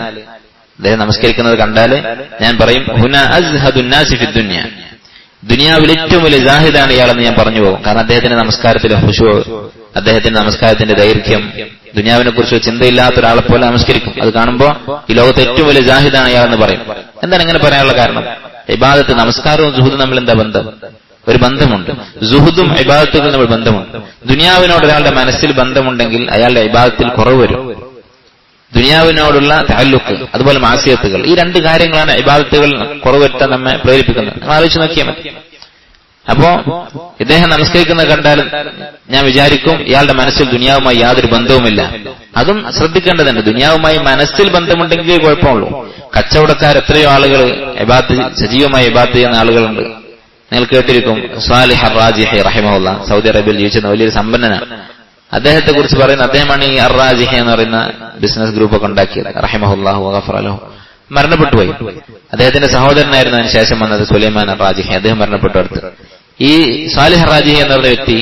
അദ്ദേഹം നമസ്കരിക്കുന്നത് കണ്ടാല് ഞാൻ പറയും ഹുന അസ്ഹദുൻ നാസി ഫി ദുനിയ, ദുനിയാവിൽ ഏറ്റവും വലിയ ജാഹിദാണ് ഇയാളെന്ന് ഞാൻ പറഞ്ഞു പോകും. കാരണം അദ്ദേഹത്തിന്റെ നമസ്കാരത്തിലെ ഖുശൂ, അദ്ദേഹത്തിന്റെ നമസ്കാരത്തിന്റെ ദൈർഘ്യം, ദുനിയാവിനെ കുറിച്ച് ചിന്തയില്ലാത്ത ഒരാളെ പോലെ നമസ്കരിക്കും. അത് കാണുമ്പോൾ ഈ ലോകത്തെ ഏറ്റവും വലിയ ജാഹിദാണ് ഇയാളെന്ന് പറയും. എന്താണ് ഇങ്ങനെ പറയാനുള്ള കാരണം? ഇബാദത്ത്, നമസ്കാരവും സുഹുദും തമ്മിൽ എന്താ ബന്ധം? ഒരു ബന്ധമുണ്ട്. സുഹുദും ഇബാദത്തുകളും തമ്മിൽ ബന്ധമുണ്ട്. ദുനിയാവിനോട് ഒരാളുടെ മനസ്സിൽ ബന്ധമുണ്ടെങ്കിൽ അയാളുടെ ഇബാദത്തിൽ കുറവ് വരും. ദുനിയാവിനോടുള്ള തഅല്ലുഖ്, അതുപോലെ മാസിയത്തുകൾ, ഈ രണ്ട് കാര്യങ്ങളാണ് ഇബാദത്തുകൾ കുറവ് വരുത്താൻ നമ്മെ പ്രേരിപ്പിക്കുന്നത്. നിങ്ങൾ ആലോചിച്ച് നോക്കിയാൽ മതി. അപ്പോ ഇദ്ദേഹം നമസ്കരിക്കുന്നത് കണ്ടാൽ ഞാൻ വിചാരിക്കും ഇയാളുടെ മനസ്സിൽ ദുനിയാവുമായി യാതൊരു ബന്ധവുമില്ല. അതും ശ്രദ്ധിക്കേണ്ടതുണ്ട്. ദുനിയാവുമായി മനസ്സിൽ ബന്ധമുണ്ടെങ്കിൽ കുഴപ്പമുള്ളൂ. കച്ചവടക്കാർ എത്രയോ ആളുകൾ സജീവമായി ഇബാദത്ത് ചെയ്യുന്ന ആളുകളുണ്ട്. നിങ്ങൾ കേട്ടിരിക്കും സ്വാലിഹ് അർ-റാജിഹി റഹിമഹുല്ലാഹ്, സൗദി അറേബ്യയിൽ ജീവിച്ചിരുന്ന വലിയൊരു സമ്പന്നനാണ്. അദ്ദേഹത്തെ കുറിച്ച് പറയുന്ന, അദ്ദേഹമാണ് ഈ അർ-റാജിഹി എന്ന് പറയുന്ന ബിസിനസ് ഗ്രൂപ്പ് ഒക്കെ ഉണ്ടാക്കിയത്. റഹിമഹുല്ലാഹു വഗഫറ ലഹു. മരണപ്പെട്ടുപോയി. അദ്ദേഹത്തിന്റെ സഹോദരനായിരുന്നു അതിന് ശേഷം വന്നത് സുലൈമാൻ അർ-റാജിഹി. അദ്ദേഹം മരണപ്പെട്ടു അടുത്ത്. ഈ സ്വാലിഹ് അർ-റാജിഹി എന്ന് പറയുന്ന വ്യക്തി,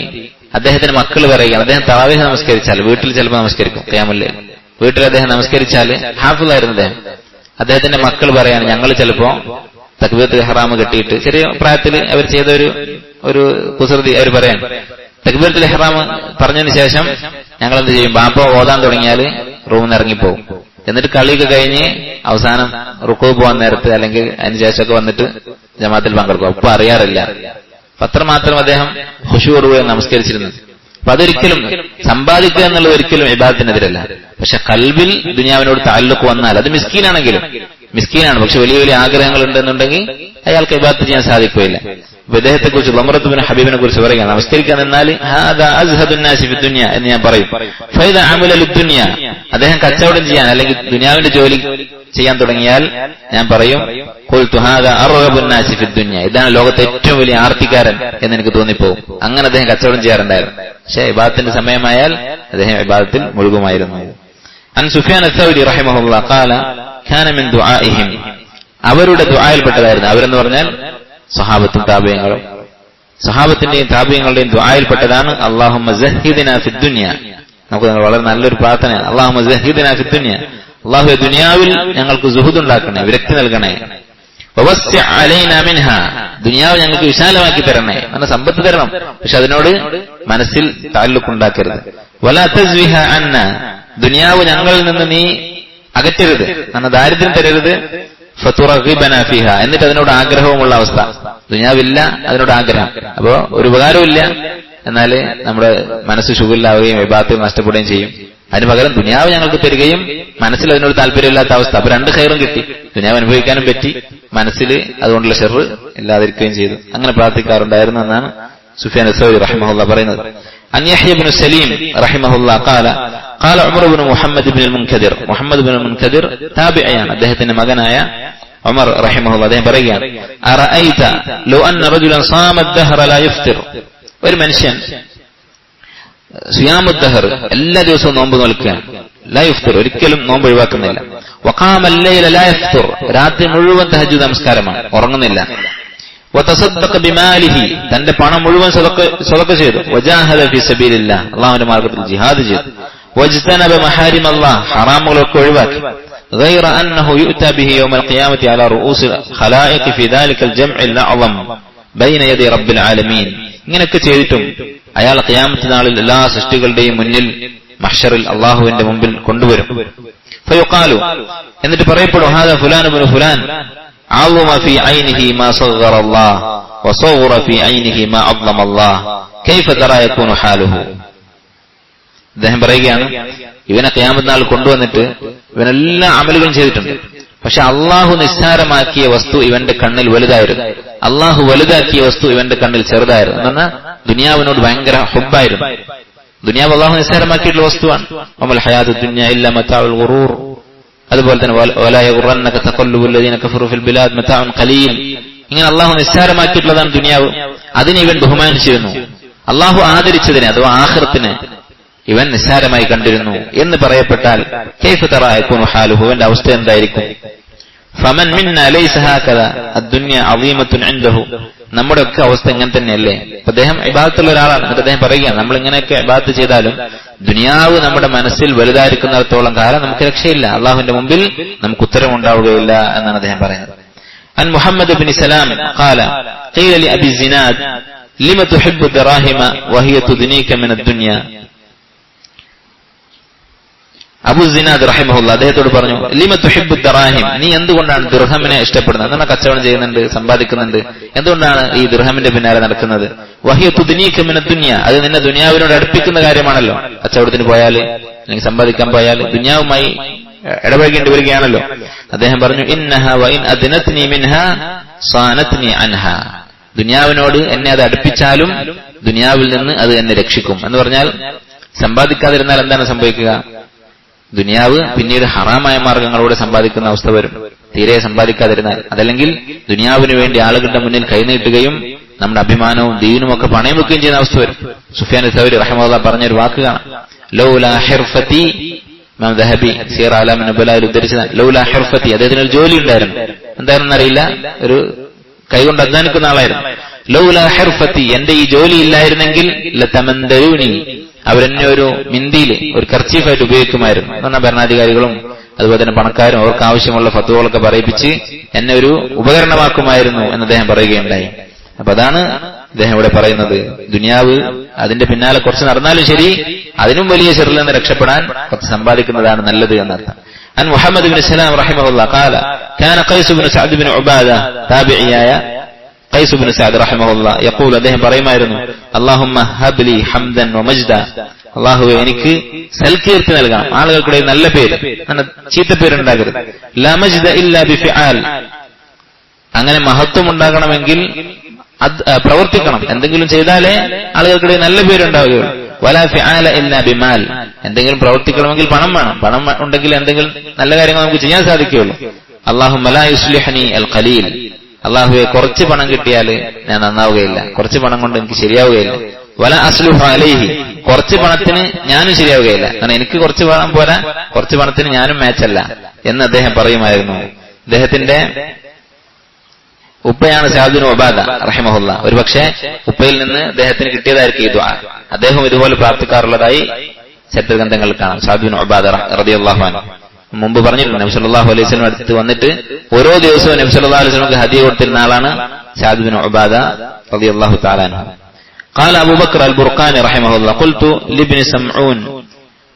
അദ്ദേഹത്തിന്റെ മക്കൾ പറയുകയാണ്, അദ്ദേഹം തറാവീഹ് നമസ്കരിച്ചാൽ, വീട്ടിൽ ചിലപ്പോൾ നമസ്കരിക്കും, ഖിയാമുൽ ലൈൽ വീട്ടിൽ അദ്ദേഹം നമസ്കരിച്ചാൽ, ഹാഫിളായിരുന്നു അദ്ദേഹം. അദ്ദേഹത്തിന്റെ മക്കൾ പറയാണ്, ഞങ്ങൾ ചിലപ്പോ തക്ബീറത്തുൽ ഇഹ്റാം കെട്ടിയിട്ട്, ചെറിയ പ്രായത്തിൽ അവർ ചെയ്ത ഒരു കുസൃതി അവർ പറയാൻ, തക്ബീറത്തുൽ ഇഹ്റാം പറഞ്ഞതിന് ശേഷം ഞങ്ങൾ എന്ത് ചെയ്യും, ബാപ്പ ഓതാൻ തുടങ്ങിയാൽ റൂമിൽ നിന്ന് ഇറങ്ങിപ്പോകും. എന്നിട്ട് കളിയൊക്കെ കഴിഞ്ഞ് അവസാനം റുക്കൂ പോകാൻ നേരത്ത് അല്ലെങ്കിൽ അതിന് ശേഷമൊക്കെ വന്നിട്ട് ജമാഅത്തിൽ പങ്കെടുക്കും. അപ്പൊ അറിയാറില്ല. അത്രമാത്രം അദ്ദേഹം ഖുശൂഅോടുകൂടി നമസ്കരിച്ചിരുന്നത്. അപ്പൊ അതൊരിക്കലും സമ്പാദിക്കുക എന്നുള്ളത് ഒരിക്കലും ഇബാദത്തിനെതിരല്ല. പക്ഷെ കൽബിൽ ദുനിയാവിനോട് തഅല്ലുഖ് വന്നാൽ, അത് മിസ്കീനാണെങ്കിലും, മിസ്കീനാണ് പക്ഷെ വലിയ വലിയ ആഗ്രഹങ്ങൾ ഉണ്ടെന്നുണ്ടെങ്കിൽ അയാൾക്ക് ഇബാദത്ത് ചെയ്യാൻ സാധിക്കുകയില്ല. ഇദ്ദേഹത്തെ കുറിച്ച് ളംറത്ത് ഇബ്നു ഹബീബിനെ കുറിച്ച് പറയുകയാണ്, നമസ്കരിക്കാൻ നിന്നാൽ ഹാദാ അസ്ഹദുൻ നാസി ഫി ദുനിയ എന്ന് ഞാൻ പറയും. ഫൈദ അമല ലിദ്ദുനിയ, അദ്ദേഹം കച്ചവടം ചെയ്യാൻ അല്ലെങ്കിൽ ദുനിയാവിന്റെ ജോലി ചെയ്യാൻ തുടങ്ങിയാൽ ഞാൻ പറയും ഖുൽതു ഹാദാ അർഗബുൻ നാസി ഫി ദുനിയ, ഇതാണ് ലോകത്തെ ഏറ്റവും വലിയ ആർത്തിക്കാരൻ എന്ന് എനിക്ക് തോന്നിപ്പോകും. അങ്ങനെ അദ്ദേഹം കച്ചവടം ചെയ്യാറുണ്ടായിരുന്നു. പക്ഷേ ഇബാദത്തിന്റെ സമയമായാൽ അദ്ദേഹം ഇബാദത്തിൽ മുഴുകുമായിരുന്നു. അൻ സുഫിയാൻ അസ്-സൗരി റഹിമഹുല്ലാഹ് ഖാല കാന മിൻ ദുആഇഹിം, അവരുടെ ദുആയിൽപ്പെട്ടതായിരുന്നു. അവരെന്ന് പറഞ്ഞാൽ സഹാബത്തും താബിഈങ്ങളും, സഹാബത്തിന്റെയും താബിഈങ്ങളുടെയും ദുആയിൽപ്പെട്ടതാണ് അല്ലാഹുമ്മ സഹ്ഹിദ്നാ ഫിദ് ദുനിയ. നമുക്ക് വളരെ നല്ലൊരു പ്രാർത്ഥനയാണ്, അല്ലാഹുമ്മ സഹ്ഹിദ്നാ ഫിദ് ദുനിയ, അല്ലാഹുവേ ദുനിയാവിൽ ഞങ്ങൾക്ക് സുഹുദ് ഉണ്ടാക്കണേ, വിരക്തി നൽകണേ. വവസ്സിഅ അലൈനാ മിൻഹാ, ദുനിയാവ് ഞങ്ങൾക്ക് വിശാലമാക്കി തരണേ, അങ്ങനെ സമ്പത്ത് തരണം, പക്ഷെ അതിനോട് മനസ്സിൽ തഅല്ലുഖ് ഉണ്ടാക്കരുത്. വലാ തസ്വിഹ അന്നാ, ദുനിയാവ് ഞങ്ങളിൽ നിന്ന് നീ അകറ്റരുത്, അങ്ങനെ ദാരിദ്ര്യം തരരുത്. ഫതുറഗിബനാ ഫീഹാ, എന്നിട്ട് അതിനോട് ആഗ്രഹവുമുള്ള അവസ്ഥ. ദുനിയാവില്ല, അതിനോട് ആഗ്രഹം. അപ്പോ ഒരു ഉപകാരമില്ല, എന്നാൽ നമ്മുടെ മനസ്സ് ശുഗില്ലാവുകയും വിഭാഗത്തിൽ നഷ്ടപ്പെടുകയും ചെയ്യും. അതിന് പകരം ദുനിയാവ് ഞങ്ങൾക്ക് തരികയും മനസ്സിൽ അതിനോട് താല്പര്യമില്ലാത്ത അവസ്ഥ. അപ്പൊ രണ്ട് ഖൈറും കിട്ടി, ദുനിയാവ് അനുഭവിക്കാനും പറ്റി, മനസ്സിൽ അതുകൊണ്ടുള്ള ഷർറ് ഇല്ലാതിരിക്കുകയും ചെയ്തു. അങ്ങനെ പ്രാർത്ഥിക്കാറുണ്ടായിരുന്നു എന്നാണ് സുഫിയാൻ അസ്-സൗരി റഹിമഹുല്ലാഹ് പറയുന്നത്. അൻ യഹ്യ ഇബ്നു സലീം റഹിമഹുല്ലാഹ് ഖാല ഉമർ ഇബ്നു മുഹമ്മദ് ഇബ്നുൽ മുൻകദിർ, മുഹമ്മദ് ഇബ്നുൽ മുൻകദിർ താബിഈയാണ്, അദ്ദേഹത്തിന്റെ മകനായ ഉമർ റഹിമഹുല്ലാഹ് അദ്ദേഹം പറയുകയാണ്, അറഅയ്ത ലൗ അന്ന റജുലൻ സാമ അദ്ദഹറ ലാ യഫ്തിർ, ഒരു മനുഷ്യൻ സിയാമുദ്ദഹർ എല്ലാ ദിവസവും നോമ്പ് നോൽക്കുകയാണ്, ലാ യഫ്തിർ ഒരിക്കലും നോമ്പ് ഒഴിവാക്കുന്നില്ല. വഖാമ അൽ-ലൈല ലാ യഫ്തിർ, രാത്രി മുഴുവൻ തഹജ്ജുദ് നമസ്കാരമാണ്, ഉറങ്ങുന്നില്ല. വതസദ്ദഖ ബിമാലിഹി, തന്റെ പണം മുഴുവൻ സദഖ ചെയ്തു. വജാഹദ ഫീ സബീലില്ലാഹ്, അല്ലാഹുവിന്റെ മാർഗ്ഗത്തിൽ ജിഹാദ് ചെയ്തു. വജ്തനബ മഹാരിം അല്ലാഹ്, ഹറാമുകളൊക്കെ ഒഴിവാക്കി. غير أنه يؤتى به يوم القيامة على رؤوس الخلائق في ذلك الجمع الأعظم بين يدي رب العالمين. ഇങ്ങനെയൊക്കെ ചെയ്തിട്ടും അയാൾ ഖിയാമത്ത് നാളിൽ എല്ലാ സൃഷ്ടികളുടെയും മുന്നിൽ മഹ്ശറിൽ അല്ലാഹുവിന്റെ മുമ്പിൽ കൊണ്ടുവരും. ഫയുഖാലു, എന്നിട്ട് പറയപ്പെടും, ഹാദാ ഫുലാൻ ഇബ്നു ഫുലാൻ അഅ്ളമ ഫീ ഐനിഹി മാ സഗ്ഗറ അല്ലാഹ് വസഗ്ഗറ ഫീ ഐനിഹി മാ അഅ്ളമ അല്ലാഹ് കൈഫ തറാ യകൂനു ഹാലുഹു. അദ്ദേഹം പറയുകയാണ്, ഇവനെ ഖിയാമത്ത് നാൾ കൊണ്ടുവന്നിട്ട് ഇവനെല്ലാ അമലുകളും ചെയ്തിട്ടുണ്ട്, പക്ഷെ അള്ളാഹു നിസ്സാരമാക്കിയ വസ്തു ഇവന്റെ കണ്ണിൽ വലുതായിരുന്നു, അള്ളാഹു വലുതാക്കിയ വസ്തു ഇവന്റെ കണ്ണിൽ ചെറുതായിരുന്നു. എന്ന് പറഞ്ഞാൽ ദുനിയാവിനോട് ഭയങ്കര ഹുബ്ബായിരുന്നു. ദുനിയാവ് അല്ലാഹു നിസ്സാരമാക്കിയിട്ടുള്ള വസ്തുവാണ്. വമൽ ഹയാതു ദുനിയ ഇല്ലാ മതാഉൽ ഗുറൂർ. അതുപോലെ തന്നെ വലാ യഗുറന്നക തഖല്ലുബുൽ ലദീന കഫറു ഫിൽ ബിലാദ് മതാഉൻ ഖലീൽ. ഇങ്ങനെ അല്ലാഹു നിസ്സാരമാക്കിയിട്ടുള്ളതാണ് ദുനിയാവ്. അതിനെ ഇവൻ ബഹുമാനിച്ചിരുന്നു. അല്ലാഹു ആദരിച്ചതിനെ അഥവാ ആഖിറത്തിനെ ഇവൻ നിസ്സാരമായി കണ്ടിരുന്നു എന്ന് പറയപ്പെട്ടാൽ കൈഫ തറാ യകൂനു ഹാലുഹു, അവന്റെ അവസ്ഥ എന്തായിരിക്കും? ഫമൻ മിന്നാ ലൈസ ഹാകദാ അദ്ദുനിയ അളീമത്തുൻ ഇൻദഹു. നമ്മുടെ ഒക്കെ അവസ്ഥ ഇങ്ങനെ തന്നെയല്ലേ? അദ്ദേഹം ഇബാദത്തുള്ള ഒരാളാണ്. എന്നിട്ട് അദ്ദേഹം പറയുകയാണ്, നമ്മൾ ഇങ്ങനെയൊക്കെ ഇബാദത്ത് ചെയ്താലും ദുനിയാവ് നമ്മുടെ മനസ്സിൽ വലുതായിരിക്കുന്നിടത്തോളം കാലം നമുക്ക് രക്ഷയില്ല, അള്ളാഹുവിന്റെ മുമ്പിൽ നമുക്ക് ഉത്തരവുണ്ടാവുകയില്ല എന്നാണ് അദ്ദേഹം പറയുന്നത്. അൻ മുഹമ്മദ് ബിൻ സലാം ഖാല ഖീല ലി അബി സിനാദ് ലിമ തുഹിബ്ബു ദറാഹിമ വഹിയ തുദ്നീക മിന ദുനിയ. അബു സിനാദ് റഹിമഹുല്ലാഹ് അദ്ദേഹത്തോട് പറഞ്ഞു, ലിമ തുഹിബ്ബു ദറാഹിം, നീ എന്തുകൊണ്ടാണ് ദിർഹമിനെ ഇഷ്ടപ്പെടുന്നത്? എന്താണ് കച്ചവടം ചെയ്യുന്നുണ്ട്, സമ്പാദിക്കുന്നുണ്ട്, എന്തുകൊണ്ടാണ് ഈ ദിർഹമിന്റെ പിന്നാലെ നടക്കുന്നത്? വഹിയ തുദ്നീക മിന ദുനിയ, അത് നിന്നെ ദുനിയാവിനോട് അടുപ്പിക്കുന്ന കാര്യമാണല്ലോ. കച്ചവടത്തിന് പോയാൽ അല്ലെങ്കിൽ സമ്പാദിക്കാൻ പോയാൽ ദുനിയാവുമായി ഇടപഴകേണ്ടി വരികയാണല്ലോ. അദ്ദേഹം പറഞ്ഞു, ഇന്നഹ വഇൻ അദ്നത്നി മിൻഹാ സാനത്നി അൻഹാ, ദുനിയാവിനോട് എന്നെ അത് അടുപ്പിച്ചാലും ദുനിയാവിൽ നിന്ന് അത് എന്നെ രക്ഷിക്കും. എന്ന് പറഞ്ഞാൽ സമ്പാദിക്കാതിരുന്നാൽ എന്താണ് സംഭവിക്കുക? ദുനിയാവ് പിന്നീട് ഹറാമായ മാർഗങ്ങളിലൂടെ സമ്പാദിക്കുന്ന അവസ്ഥ വരും, തീരെ സമ്പാദിക്കാതിരുന്നാൽ. അതല്ലെങ്കിൽ ദുനിയാവിന് വേണ്ടി ആളുകളുടെ മുന്നിൽ കൈനീട്ടുകയും നമ്മുടെ അഭിമാനവും ദീനും ഒക്കെ പണയം വെക്കുകയും ചെയ്യുന്ന അവസ്ഥ വരും. സുഫിയാൻ സൗരി റഹിമഹുല്ലാഹ് പറഞ്ഞൊരു വാക്ക് കാണാം, ലൗലാ ഹിർഫതി. ഇമാം ദഹബി സീറ അലാമിൻ നുബലായിൽ ഉദ്ധരിച്ചതാണ്, ലൗലാ ഹിർഫതി, അദ്ദേഹത്തിന് ഒരു ജോലി ഉണ്ടായിരുന്നു, എന്താണെന്ന് അറിയില്ല, ഒരു കൈകൊണ്ട് അധ്വാനിക്കുന്ന ആളായിരുന്നു. ലൗലാ ഹിർഫതി, എന്റെ ഈ ജോലി ഇല്ലായിരുന്നെങ്കിൽ ലതമന്ദരൂനി, അവരെന്നെ ഒരു മിന്തിയിൽ ഒരു കർച്ചീഫായിട്ട് ഉപയോഗിക്കുമായിരുന്നു. എന്നാൽ ഭരണാധികാരികളും അതുപോലെ തന്നെ പണക്കാരും അവർക്ക് ആവശ്യമുള്ള ഫത്വകളൊക്കെ പറയിപ്പിച്ച് എന്നെ ഒരു ഉപകരണമാക്കുമായിരുന്നു എന്ന് അദ്ദേഹം പറയുകയുണ്ടായി. അപ്പൊ അതാണ് അദ്ദേഹം ഇവിടെ പറയുന്നത്, ദുനിയാവ് അതിന്റെ പിന്നാലെ കുറച്ച് നടന്നാലും ശരി, അതിനും വലിയ ഷെറിൽ നിന്ന് രക്ഷപ്പെടാൻ കുറച്ച് സമ്പാദിക്കുന്നതാണ് നല്ലത് എന്നർത്ഥം. അൻ മുഹമ്മദ് ബിൻ സലാം റഹിമഹുല്ലാഹ് ഖാല കാന ഖൈസ് ബിൻ സഅദ് ബിൻ ഉബാദ, താബിഇയായ ഖൈസ് ബിൻ സഅദ് റഹിമഹുല്ലാഹ് യഖൂൽ, അദ്ദേഹം പറയുമായിരുന്നു, അല്ലാഹുമ്മ ഹബ്ലി ഹംദൻ വമജ്ദ, അല്ലാഹുവേ എനിക്ക് സൽകീർത്തി നൽകണം, ആളുകൾക്കിടയിൽ നല്ല പേര്, ചീത്ത പേരുണ്ടാകരുത്. ലാ മജ്ദ ഇല്ലാ ബിഫിആൽ, അങ്ങനെ മഹത്വം ഉണ്ടാകണമെങ്കിൽ പ്രവർത്തിക്കണം, എന്തെങ്കിലും ചെയ്താലേ ആളുകൾക്കിടയിൽ നല്ല പേരുണ്ടാവുകയുള്ളൂ. വലാ ഫിആല ഇല്ലാ ബിമാൽ, എന്തെങ്കിലും പ്രവർത്തിക്കണമെങ്കിൽ പണം വേണം, പണം ഉണ്ടെങ്കിൽ എന്തെങ്കിലും നല്ല കാര്യങ്ങൾ നമുക്ക് ചെയ്യാൻ സാധിക്കുകയുള്ളൂ. അല്ലാഹുമ്മ ലാ യുസ്ലിഹനി അൽ ഖലീൽ, അല്ലാഹുവേ കുറച്ച് പണം കിട്ടിയാൽ ഞാൻ നന്നാവുകയില്ല, കുറച്ച് പണം കൊണ്ട് എനിക്ക് ശരിയാവുകയില്ല. വല അസ്ലുഹു അലൈഹി, കുറച്ച് പണത്തിന് ഞാനും ശരിയാവുകയില്ല, കാരണം എനിക്ക് കുറച്ച് പണം പോരാ, കുറച്ച് പണത്തിന് ഞാനും മാച്ചല്ല എന്ന് അദ്ദേഹം പറയുമായിരുന്നു. അദ്ദേഹത്തിന്റെ ഉപ്പയാണ് സഅദ് ബിൻ ഉബാദ റഹിമഹുല്ലാഹ്. ഒരു പക്ഷേ ഉപ്പയിൽ നിന്ന് അദ്ദേഹത്തിന് കിട്ടിയതായിരിക്കും ഈ ദുആ. അദ്ദേഹം ഇതുപോലെ പ്രാർത്ഥിക്കാറുള്ളതായി ചരിത്രഗ്രന്ഥങ്ങളിൽ കാണാം. സഅദ് ബിൻ ഉബാദ റളിയല്ലാഹു അൻഹു മുമ്പ് പറഞ്ഞിട്ടുണ്ട്, നബി സല്ലല്ലാഹു അലൈഹി വസല്ലം അടുത്ത് വന്നിട്ട് ഓരോ ദിവസവും നബി സല്ലല്ലാഹു അലൈഹി വസല്ലം ഹദിയ കൊടുത്തിരുന്ന ആളാണ് സഅദ് ബിൻ ഉബാദ റളിയല്ലാഹു തആല അൻഹു. قال أبو بكر البرقاني رحمه الله قلت لابن سمعون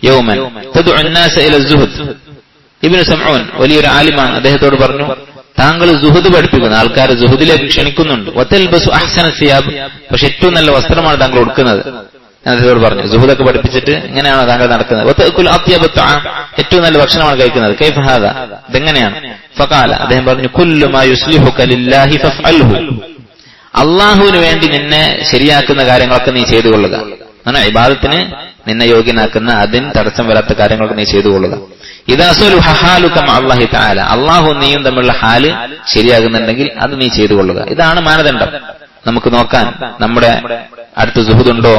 يوما تدعو الناس إلى الزهد. ഇബ്നു സമഊൻ വലിയൊരു ആലിമാണ്, അദ്ദേഹത്തോട് പറഞ്ഞു, താങ്കൾ സുഹുദ് പഠിപ്പിക്കുന്നു, ആൾക്കാർ സുഹുദിലേക്ക് ക്ഷണിക്കുന്നുണ്ട്. വതൽബസു അഹ്സന സിയാബ്, പക്ഷെ ഏറ്റവും നല്ല വസ്ത്രമാണ് താങ്കൾ ഉടുക്കുന്നത്. ഞാൻ അദ്ദേഹത്തോട് പറഞ്ഞു, സുഹുദൊക്കെ പഠിപ്പിച്ചിട്ട് ഇങ്ങനെയാണോ താങ്കൾ നടക്കുന്നത്? വതഅകുൽ അത്യബ തആം, ഏറ്റവും നല്ല ഭക്ഷണമാണ് കഴിക്കുന്നത്. കൈഫ ഹാദാ, ഇതെങ്ങനെയാണ്? ഫഖാല, അദ്ദേഹം പറഞ്ഞു, കുല്ലു മാ യുസ്ലിഹുക ലില്ലാഹി ഫഫ്അൽഹു, അള്ളാഹുവിന് വേണ്ടി നിന്നെ ശരിയാക്കുന്ന കാര്യങ്ങളൊക്കെ നീ ചെയ്തു കൊള്ളുക. അങ്ങനെ ഇബാദത്തിന് നിന്നെ യോഗ്യനാക്കുന്ന, അതിന് തടസ്സം വരാത്ത കാര്യങ്ങളൊക്കെ നീ ചെയ്തു കൊള്ളുക. ഇദാ സലുഹ ഹാലുക മഅല്ലാഹി തആല, അള്ളാഹു നീയും തമ്മിലുള്ള ഹാല് ശരിയാകുന്നുണ്ടെങ്കിൽ അത് നീ ചെയ്തു കൊള്ളുക. ഇതാണ് മാനദണ്ഡം. നമുക്ക് നോക്കാൻ നമ്മുടെ അടുത്ത് സുഹൃത്തുണ്ടോ,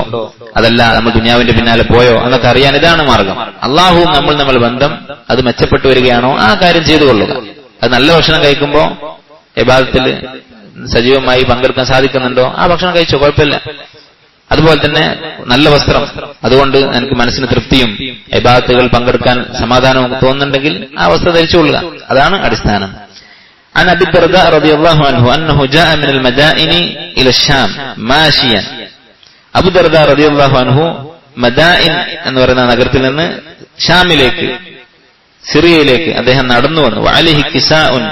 അതല്ല നമ്മൾ ദുനിയാവിന്റെ പിന്നാലെ പോയോ എന്നൊക്കെ അറിയാൻ ഇതാണ് മാർഗം. അള്ളാഹുവും നമ്മൾ ബന്ധം അത് മെച്ചപ്പെട്ടു വരികയാണോ ആ കാര്യം ചെയ്തു കൊള്ളുക. അത് നല്ല ഭക്ഷണം കഴിക്കുമ്പോ ഇബാദത്തിൽ സജീവമായി പങ്കെടുക്കാൻ സാധിക്കുന്നുണ്ടോ ആ ഭക്ഷണം കഴിച്ചോ, കുഴപ്പമില്ല. അതുപോലെ തന്നെ നല്ല വസ്ത്രം, അതുകൊണ്ട് എനിക്ക് മനസ്സിന് തൃപ്തിയും ഇബാദത്തുകൾ പങ്കെടുക്കാൻ സമാധാനവും തോന്നുന്നുണ്ടെങ്കിൽ ആ വസ്ത്രം ധരിച്ചുകൊള്ളുക, അതാണ് അടിസ്ഥാനം. عن أبي الدرداء رضي الله عنه أنه جاء من المدائن إلى الشام ماشيا. അബൂ ദർദാ റളിയല്ലാഹു അൻഹു മദായിൻ എന്ന് പറയുന്ന നഗരത്തിൽ നിന്ന് ഷാമിലേക്ക്, സിറിയയിലേക്ക് അദ്ദേഹം നടന്നു വന്നു. വഅലൈഹി കിസാഉൻ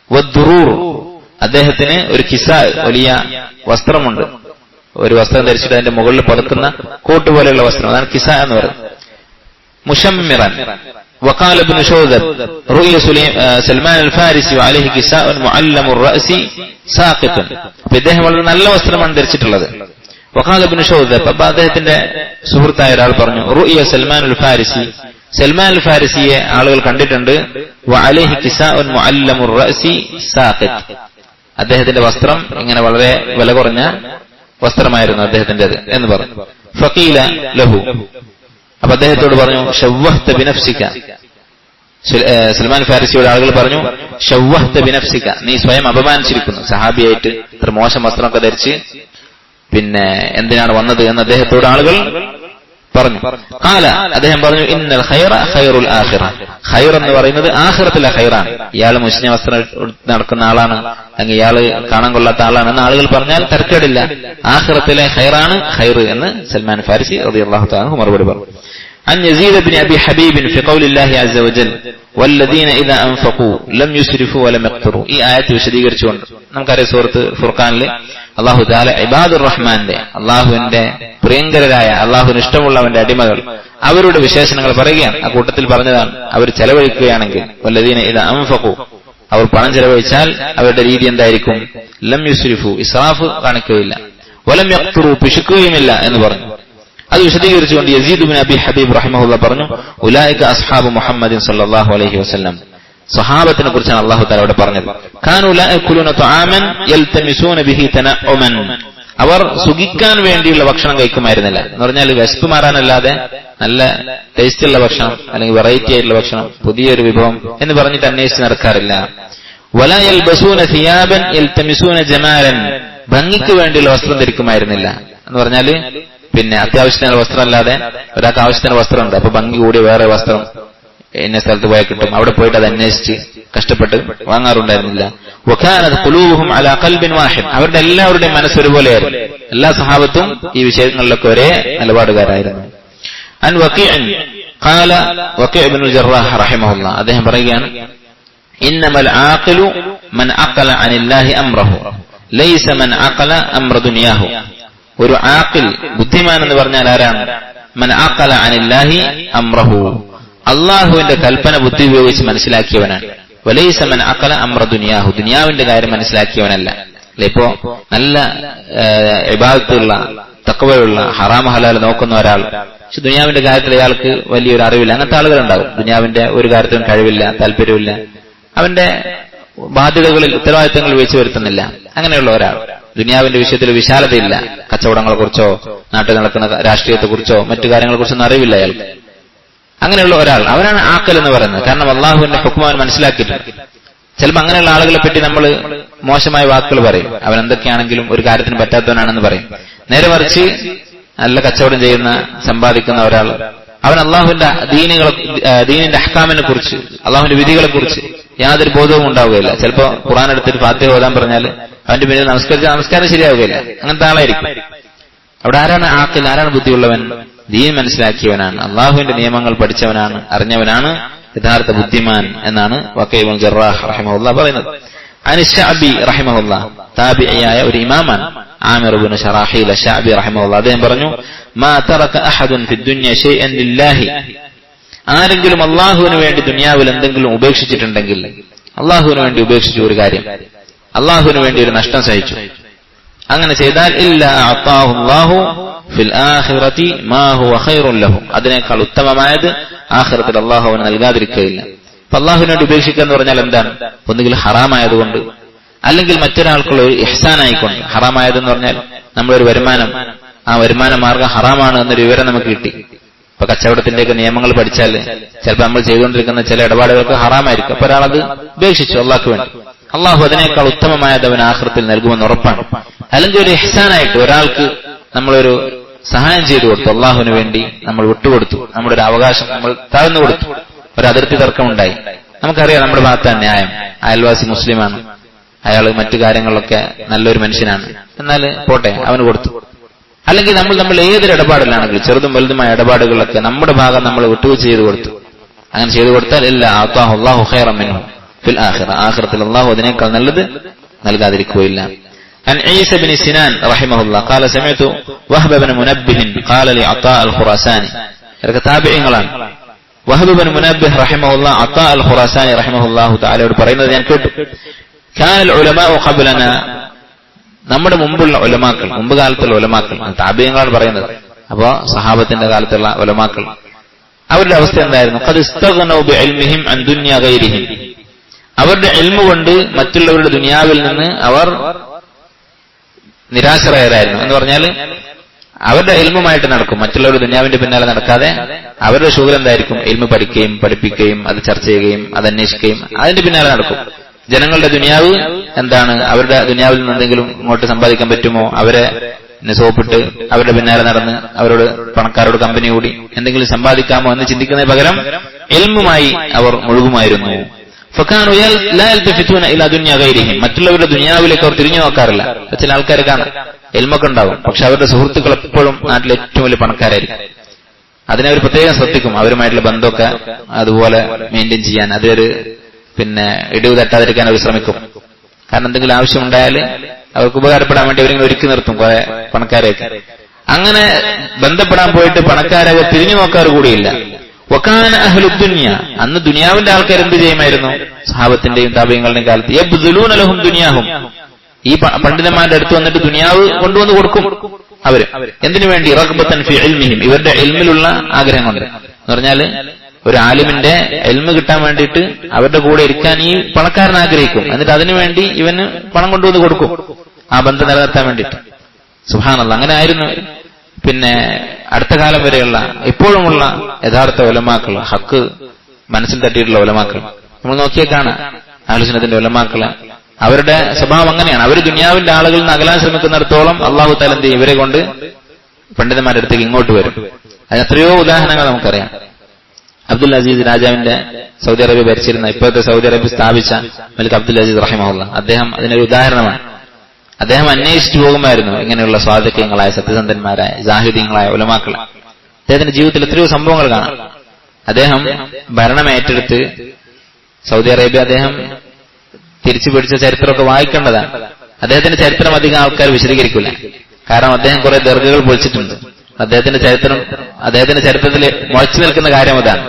വദ്ദുറൂർ, അദ്ദേഹത്തിന് ഒരു കിസാ, വലിയ വസ്ത്രമുണ്ട്. ഒരു വസ്ത്രം ധരിച്ചിട്ട് അതിന്റെ മുകളിൽ പതക്കുന്ന കോട്ട് പോലെയുള്ള വസ്ത്രം, അതാണ് കിസാ എന്ന് പറയുന്നത്. മുഷമ്മിറൻ. وقال ابن شوذب رؤيا سلمان الفارسي وعليه كساء معلم الرأس ساقط. ഇദ്ദേഹം വളരെ നല്ല വസ്ത്രമാണ് ധരിച്ചിട്ടുള്ളത്. വഖാല ഇബ്നു ഷൗദബ്, അപ്പൊ അദ്ദേഹത്തിന്റെ സുഹൃത്തായ ഒരാൾ പറഞ്ഞു, റുഇയ സൽമാനുൽ ഫാരിസി, സൽമാൻ അൽ ഫാരിസിയെ ആളുകൾ കണ്ടിട്ടുണ്ട്. വഅലൈഹി കിസാഉൻ മുഅല്ലമുർ റഅസി സാഖിത്, അദ്ദേഹത്തിന്റെ വസ്ത്രം ഇങ്ങനെ വളരെ വില കുറഞ്ഞ വസ്ത്രമായിരുന്നു അദ്ദേഹത്തിന്റേത് എന്ന് പറഞ്ഞു. ഫഖീല ലഹു, അപ്പൊ അദ്ദേഹത്തോട് പറഞ്ഞു, ശവ്വഹ്ത ബിനഫ്സിക, സൽമാൻ ഫാരിസിയുടെ ആളുകൾ പറഞ്ഞു, ശവ്വഹ്ത ബിനഫ്സിക, നീ സ്വയം അപമാനിച്ചിരിക്കുന്നു, സഹാബിയായിട്ട് ഇത്ര മോശം വസ്ത്രമൊക്കെ ധരിച്ച് പിന്നെ എന്തിനാണ് വന്നത് എന്ന് അദ്ദേഹത്തോട് ആളുകൾ പറഞ്ഞു. ഖാല, അദ്ദേഹം പറഞ്ഞു, ഇന്നൽ ഖൈറ ഖൈറുൽ ആഖിറ, ഖൈർ എന്ന് പറയുന്നത് ആഖിറത്തിലെ ഖൈറാണ്. ഇയാൾ മുസ്ലിം വസ്ത്രം നടക്കുന്ന ആളാണ്, അല്ലെങ്കിൽ ഇയാൾ കാണാൻ കൊള്ളാത്ത ആളാണ് എന്ന് ആളുകൾ പറഞ്ഞാൽ തർക്കേടില്ല. ആഖിറത്തിലെ ഖൈറാണ് ഖൈർ എന്ന് സൽമാൻ ഫാരിസി റളിയല്ലാഹു തആല അൻഹു മറുപടി പറഞ്ഞു. عن يزيد بن أبي حبيب في قول الله عز وجل والذين إذا أنفقوا لم يسرفوا ولم يقتروا, ഈ ആയത്ത് വിശദീകരിച്ചുകൊണ്ട് നമുക്കറിയാം സൂറത്ത് ഫുർഖാനിൽ അല്ലാഹു തആല ഇബാദുർ റഹ്മാന്റെ, അല്ലാഹുവിന്റെ പ്രിയങ്കരായ, അല്ലാഹുവിന് ഇഷ്ടമുള്ളവന്റെ അടിമകൾ, അവരുടെ വിശേഷണങ്ങൾ പറയുകയാണ്. ആ കൂട്ടത്തിൽ പറഞ്ഞതാണ്, അവർ ചെലവഴിക്കുകയാണെങ്കിൽ, വല്ലദീന ഇദാ അൻഫഖു, അവർ പണം ചെലവഴിച്ചാൽ അവരുടെ രീതി എന്തായിരിക്കും, ലം യുസ്രിഫു, ഇസ്രാഫ് കാണിക്കുകയില്ല, വലം യഖ്തുറു, പിശുക്കുകയുമില്ല എന്ന് പറഞ്ഞു. അത് വിശദീകരിച്ചുകൊണ്ട് യസീദ് ബിൻ അബി ഹബീബ് റഹിമഹുല്ലാഹ് പറഞ്ഞു, ഉലൈക അസ്ഹാബു മുഹമ്മദിൻ സല്ലല്ലാഹു അലൈഹി വസല്ലം, സ്വഹാബത്തിനെ കുറിച്ചാണ് അല്ലാഹു തആല അവിടെ പറഞ്ഞത്. കാനു ലാ യഅകുലൂന തുആമൻ യൽതമിസൂന ബിഹി തനഉമൻ, അവർ സുഖിക്കാൻ വേണ്ടിയുള്ള ഭക്ഷണം കഴിക്കുമായിരുന്നില്ല. എന്ന് പറഞ്ഞാൽ വിശപ്പ് മാറാനല്ലാതെ നല്ല ടേസ്റ്റുള്ള ഭക്ഷണം അല്ലെങ്കിൽ വെറൈറ്റി ആയിട്ടുള്ള ഭക്ഷണം, പുതിയൊരു വിഭവം എന്ന് പറഞ്ഞിട്ട് അന്വേഷിച്ച് നടക്കാറില്ല. വലാ യൽബസൂന സിയാബൻ യൽതമിസൂന ജമാലൻ, ഭംഗിക്ക് വേണ്ടിയുള്ള വസ്ത്രം ധരിക്കുമായിരുന്നില്ല. എന്ന് പറഞ്ഞാല് പിന്നെ അത്യാവശ്യത്തിന് വസ്ത്രം അല്ലാതെ ഒരാൾക്ക് ആവശ്യത്തിന് വസ്ത്രമുണ്ട്, അപ്പൊ ഭംഗി കൂടി വേറെ വസ്ത്രം ഇന്ന സ്ഥലത്ത് പോയാൽ കിട്ടും, അവിടെ പോയിട്ട് അത് അന്വേഷിച്ച് കഷ്ടപ്പെട്ട് വാങ്ങാറുണ്ടായിരുന്നില്ല. വകാനത് ഖുലൂബുഹും അലാ ഖൽബിൻ വാഹിദ്, അവരുടെ എല്ലാവരുടെയും മനസ്സ് ഒരുപോലെയായിരുന്നു. എല്ലാ സഹാബത്തും ഈ വിഷയങ്ങളിലൊക്കെ ഒരേ നിലപാടുകാരായിരുന്നു. അൻ വഖീഅൻ ഖാല, വഖീഅ ഇബ്നുൽ ജറാഹ് റഹിമഹുല്ലാഹ് അദ്ദേഹം പറയുകയാണ്, ഇന്നമൽ ആഖിലു മൻ അഖല അനില്ലാഹി അംറഹു ലൈസ മൻ അഖല അംറ ദുനിയാഹു. ഒരു ആഖിൽ, ബുദ്ധിമാൻ എന്ന് പറഞ്ഞാൽ ആരാണ്? മൻ അഖല അനില്ലാഹി അംറഹു, അള്ളാഹുവിന്റെ കൽപ്പന ബുദ്ധി ഉപയോഗിച്ച് മനസ്സിലാക്കിയവനാണ്. വലൈസ മൻ അഖല അംറ ദുനിയാഹു, ദുനിയാവിന്റെ കാര്യം മനസ്സിലാക്കിയവനല്ല. അല്ലെ, ഇപ്പോ നല്ല ഇബാദത്തുള്ള, തഖ്വയുള്ള, ഹറാം ഹലാൽ നോക്കുന്ന ഒരാൾ, പക്ഷെ ദുനിയാവിന്റെ കാര്യത്തിൽ അയാൾക്ക് വലിയൊരു അറിവില്ല. അങ്ങനത്തെ ആളുകളുണ്ടാവും. ദുനിയാവിന്റെ ഒരു കാര്യത്തിലും കഴിവില്ല, താല്പര്യമില്ല, അവന്റെ ബാധ്യതകളിൽ ഉത്തരവാദിത്തങ്ങൾ വെച്ച് വരുത്തുന്നില്ല. അങ്ങനെയുള്ള ഒരാൾ, ദുനിയാവിന്റെ വിഷയത്തിൽ വിശാലതയില്ല, കച്ചവടങ്ങളെ കുറിച്ചോ നാട്ടിൽ നടക്കുന്ന രാഷ്ട്രീയത്തെക്കുറിച്ചോ മറ്റു കാര്യങ്ങളെ കുറിച്ചൊന്നും അറിവില്ല അയാൾക്ക്. അങ്ങനെയുള്ള ഒരാൾ, അവനാണ് ആക്കൽ എന്ന് പറയുന്നത്. കാരണം അള്ളാഹുവിന്റെ ഹുക്മ അവൻ മനസ്സിലാക്കിയിട്ടുണ്ട്. ചിലപ്പോൾ അങ്ങനെയുള്ള ആളുകളെ പറ്റി നമ്മൾ മോശമായ വാക്കുകൾ പറയും, അവൻ എന്തൊക്കെയാണെങ്കിലും ഒരു കാര്യത്തിന് പറ്റാത്തവനാണെന്ന് പറയും. നേരെ മറിച്ച് നല്ല കച്ചവടം ചെയ്യുന്ന, സമ്പാദിക്കുന്ന ഒരാൾ, അവൻ അള്ളാഹുവിന്റെ ദീനിന്റെ അഹ്കാമിനെ കുറിച്ച്, അള്ളാഹുവിന്റെ വിധികളെ കുറിച്ച് യാതൊരു ബോധവും ഉണ്ടാവുകയില്ല. ചിലപ്പോ ഖുർആൻ എടുത്തിട്ട് ഫാത്തിഹ ഓതാൻ പറഞ്ഞാൽ അവന്റെ പിന്നിൽ നമസ്കാരം ശരിയാവുകയില്ല. അങ്ങനത്തെ ആളായിരിക്കും. അവിടെ ആരാണ് ആഖിൽ, ആരാണ് ബുദ്ധിയുള്ളവൻ? ദീൻ മനസ്സിലാക്കിയവനാണ്, അള്ളാഹുവിന്റെ നിയമങ്ങൾ പഠിച്ചവനാണ്, അറിഞ്ഞവനാണ് യഥാർത്ഥ ബുദ്ധിമാൻ എന്നാണ് വഖീഅ ഇബ്നുൽ ജറാഹ് റഹിമഹുല്ലാഹ് പറയുന്നത്. അനിശ്ശഅബി റഹിമഹുല്ലാഹ്, താബിഈയായ ഒരു ഇമാമാണ്, ആമിർ ഇബ്നു ശറാഹീൽ അശ്ശഅബി റഹിമഹുല്ലാഹ്, അദ്ദേഹം പറഞ്ഞു, മാ തറക അഹദുൻ ഫിദ്ദുനിയ ശൈഅൻ ലില്ലാഹി, ആരെങ്കിലും അള്ളാഹുവിന് വേണ്ടി ദുനിയാവിൽ എന്തെങ്കിലും ഉപേക്ഷിച്ചിട്ടുണ്ടെങ്കിൽ, അള്ളാഹുവിന് വേണ്ടി ഉപേക്ഷിച്ചു ഒരു കാര്യം, അള്ളാഹുവിന് വേണ്ടി ഒരു നഷ്ടം സഹിച്ചു, അങ്ങനെ ചെയ്താൽ ഇല്ലാ അഅതാഹു അല്ലാഹു ഫിൽ ആഖിറതി മാ ഹുവ ഖൈറുൻ ലഹു, അതിനേക്കാൾ ഉത്തമമായത് ആഖിറത്തിൽ അള്ളാഹു അവന് നൽകാതിരിക്കുകയില്ല. അപ്പൊ അള്ളാഹുവിന് വേണ്ടി ഉപേക്ഷിക്കുക എന്ന് പറഞ്ഞാൽ എന്താണ്? ഒന്നുകിൽ ഹറാമായതുകൊണ്ട്, അല്ലെങ്കിൽ മറ്റൊരാൾക്കുള്ള ഒരു ഇഹ്സാനായിക്കൊണ്ട്. ഹറാമായതെന്ന് പറഞ്ഞാൽ നമ്മളൊരു വരുമാനം, ആ വരുമാന മാർഗം ഹറാമാണ് എന്നൊരു വിവരം നമുക്ക് കിട്ടി. ഇപ്പൊ കച്ചവടത്തിന്റെയൊക്കെ നിയമങ്ങൾ പഠിച്ചാൽ ചിലപ്പോൾ നമ്മൾ ചെയ്തുകൊണ്ടിരിക്കുന്ന ചില ഇടപാടുകൾക്ക് ഹറാമായിരിക്കും. അപ്പൊ ഒരാളത് ഉപേക്ഷിച്ചു അള്ളാഹ്ക്ക് വേണ്ടി, അള്ളാഹു അതിനേക്കാൾ ഉത്തമമായത് അവൻ ആഖിറത്തിൽ നൽകുമെന്ന് ഉറപ്പാണ്. അല്ലെങ്കിൽ ഒരു ഇഹ്സാനായിട്ട് ഒരാൾക്ക് നമ്മളൊരു സഹായം ചെയ്തു കൊടുത്തു, അള്ളാഹുവിന് വേണ്ടി നമ്മൾ വിട്ടുകൊടുത്തു, നമ്മുടെ ഒരു അവകാശം നമ്മൾ താഴ്ന്നു കൊടുത്തു, ഒരു അതിർത്തി തർക്കമുണ്ടായി. നമുക്കറിയാം നമ്മുടെ ഭാഗത്താണ് ന്യായം, അയൽവാസി മുസ്ലിമാണ്, അയാൾ മറ്റു കാര്യങ്ങളിലൊക്കെ നല്ലൊരു മനുഷ്യനാണ്, എന്നാൽ പോട്ടെ അവന് കൊടുത്തു. അല്ലെങ്കിൽ നമ്മൾ ഏതൊരു ഇടപാടിലാണെങ്കിലും ചെറുതും വലുതുമായ ഇടപാടുകളിലൊക്കെ നമ്മുടെ ഭാഗം നമ്മൾ വിട്ടുവീഴ്ച ചെയ്തു കൊടുത്തു. അങ്ങനെ ചെയ്തു കൊടുത്താൽ ഇല്ല അഅതാഹു അല്ലാഹു ഖൈറൻ മിൻഹു ഫിൽ ആഖിറ, ആഖിറത്തിൽ അല്ലാഹു അതിനേക്കാൾ നല്ലത് നൽകാതിരിക്കുകയില്ല. عن عيسى بن سنان رحمه الله قال سمعت وهب بن منبه قال لعطاء الخراساني, ഇതൊക്കെ താബിഈങ്ങളാണ്. വഹബ് ബിൻ മുനബ്ബിഹ് റഹിമഹുല്ലാഹ് അത്താ അൽ ഖുറാസാനി റഹിമഹുല്ലാഹു തആലയോട് പറയുന്നത് ഞാൻ കേട്ടു, كان العلماء قبلنا, നമ്മുടെ മുമ്പുള്ള ഉലമാക്കൾ, മുമ്പ് കാലത്തുള്ള ഉലമാക്കൾ, താബിഈങ്ങളാണ് പറയുന്നത്. അപ്പോ സഹാബത്തിന്റെ കാലത്തുള്ള ഉലമാക്കൾ അവരുടെ അവസ്ഥ എന്തായിരുന്നു? ഖദ് ഇസ്തഗ്നൗ ബിഇൽമിഹിം അൻ ദുനിയ ഗൈരിഹിം. അവരുടെ ഇൽമു കൊണ്ട് മറ്റുള്ളവരുടെ ദുനിയാവിൽ നിന്ന് അവർ നിരാശ്രയരായിരുന്നു. എന്ന് പറഞ്ഞാൽ അവരുടെ ഇൽമുമായിട്ട് നടക്കും, മറ്റുള്ളവരുടെ ദുനിയാവിന്റെ പിന്നാലെ നടക്കാതെ അവരുടെ ശുഗൽ എന്തായിരിക്കും? ഇൽമു പഠിക്കുകയും പഠിപ്പിക്കുകയും അത് ചർച്ച ചെയ്യുകയും അത് അന്വേഷിക്കുകയും അതിന്റെ പിന്നാലെ നടക്കും. ജനങ്ങളുടെ ദുനിയാവ് എന്താണ്? അവരുടെ ദുനിയാവിൽ നിന്ന് എന്തെങ്കിലും ഇങ്ങോട്ട് സമ്പാദിക്കാൻ പറ്റുമോ, അവരെ സോപ്പിട്ട് അവരുടെ പിന്നാലെ നടന്ന് അവരോട് പണക്കാരോട് കമ്പനി കൂടി എന്തെങ്കിലും സമ്പാദിക്കാമോ എന്ന് ചിന്തിക്കുന്നതിന് പകരം ഇൽമുമായി അവർ മുഴുകുമായിരുന്നു. ഫകാനു ലാ യൽതഫിതൂന ഇലാ ദുനിയ ഗൈരിഹിം. മറ്റുള്ളവരുടെ ദുനിയാവിലേക്ക് അവർ തിരിഞ്ഞു നോക്കാറില്ല. ചില ആൾക്കാർ കാണാം ഇൽമൊക്കെ ഉണ്ടാവും, പക്ഷെ അവരുടെ സുഹൃത്തുക്കൾ എപ്പോഴും നാട്ടിലെ ഏറ്റവും വലിയ പണക്കാരായിരിക്കും. അതിനെ അവർ പ്രത്യേകം ശ്രദ്ധിക്കും. അവരുമായിട്ടുള്ള ബന്ധമൊക്കെ അതുപോലെ മെയിൻറ്റെയിൻ ചെയ്യാൻ, അതൊരു ഇടിവ് തട്ടാതിരിക്കാൻ അവർ ശ്രമിക്കും. കാരണം എന്തെങ്കിലും ആവശ്യമുണ്ടായാൽ അവർക്ക് ഉപകാരപ്പെടാൻ വേണ്ടി അവരിങ്ങനെ ഒരുക്കി നിർത്തും കുറെ പണക്കാരെയൊക്കെ. അങ്ങനെ ബന്ധപ്പെടാൻ പോയിട്ട് പണക്കാരെ തിരിഞ്ഞു നോക്കാറ് കൂടിയില്ല. വകാന അഹ്ലുദ് ദുനിയ, അന്ന് ദുനിയാവിന്റെ ആൾക്കാർ എന്ത് ചെയ്യുമായിരുന്നു? സഹാബത്തിന്റെയും താബിഈങ്ങളുടെയും കാലത്ത് യബ്ദുലൂന ലഹും ദുനിയാഹും, ഈ പണ്ഡിതന്മാരുടെ അടുത്ത് വന്നിട്ട് ദുനിയാവ് കൊണ്ടുവന്ന് കൊടുക്കും അവര്. എന്തിനു വേണ്ടി? റഗ്ബത്തൻ ഫി ഇൽമിഹിം, ഇവരുടെ ഇൽമിലുള്ള ആഗ്രഹം കൊണ്ട്. എന്ന് പറഞ്ഞാല് ഒരു ആലിമിന്റെ ഇൽമ് കിട്ടാൻ വേണ്ടിയിട്ട് അവരുടെ കൂടെ ഇരിക്കാൻ ഈ പണക്കാരൻ ആഗ്രഹിക്കും. എന്നിട്ട് അതിനുവേണ്ടി ഇവന് പണം കൊണ്ടുവന്ന് കൊടുക്കും, ആ ബന്ധം നിലനിർത്താൻ വേണ്ടിയിട്ട്. സുബ്ഹാനല്ലാഹ്, അങ്ങനെ ആയിരുന്നു അടുത്ത കാലം വരെയുള്ള ഇപ്പോഴുമുള്ള യഥാർത്ഥ ഉലമാക്കൾ, ഹക്ക് മനസ്സിൽ തട്ടിയിട്ടുള്ള ഉലമാക്കൾ. നമ്മൾ നോക്കിയാൽ കാണാം അഹ്ലുസുന്നത്തിന്റെ ഉലമാക്കളെ, അവരുടെ സ്വഭാവം അങ്ങനെയാണ്. അവർ ദുനിയാവിന്റെ ആളുകളിൽ നിന്ന് അകലാൻ ശ്രമിക്കുന്നിടത്തോളം അള്ളാഹു തആല എന്ത് ചെയ്യും? ഇവരെ കൊണ്ട് പണ്ഡിതന്മാരുടെ അടുത്തേക്ക് ഇങ്ങോട്ട് വരും. അതിന് എത്രയോ ഉദാഹരണങ്ങൾ നമുക്കറിയാം. അബ്ദുൽ അസീസ് രാജാവിന്റെ സൗദി അറേബ്യ ഭരിച്ചിരുന്ന, ഇപ്പോഴത്തെ സൗദി അറേബ്യ സ്ഥാപിച്ച മലിക് അബ്ദുൽ അസീസ് റഹിമഹുല്ലാഹ്, അദ്ദേഹം അതിനൊരു ഉദാഹരണമാണ്. അദ്ദേഹം അന്വേഷിച്ചു പോകുമായിരുന്നു ഇങ്ങനെയുള്ള സ്വാദിഖ്യങ്ങളായ സത്യസന്ധന്മാരായ സാഹിദീങ്ങളായ ഉലമാക്കൾ. അദ്ദേഹത്തിന്റെ ജീവിതത്തിൽ എത്രയോ സംഭവങ്ങൾ കാണാം. അദ്ദേഹം ഭരണം ഏറ്റെടുത്ത് സൗദി അറേബ്യ അദ്ദേഹം തിരിച്ചു പിടിച്ച ചരിത്രമൊക്കെ വായിക്കേണ്ടതാണ്. അദ്ദേഹത്തിന്റെ ചരിത്രം അധികം ആൾക്കാർ വിശദീകരിക്കില്ല. കാരണം അദ്ദേഹം കുറെ ദർഗകൾ പൊളിച്ചിട്ടുണ്ട്. അദ്ദേഹത്തിന്റെ ചരിത്രത്തിൽ മുളച്ചു നിൽക്കുന്ന കാര്യം അതാണ്.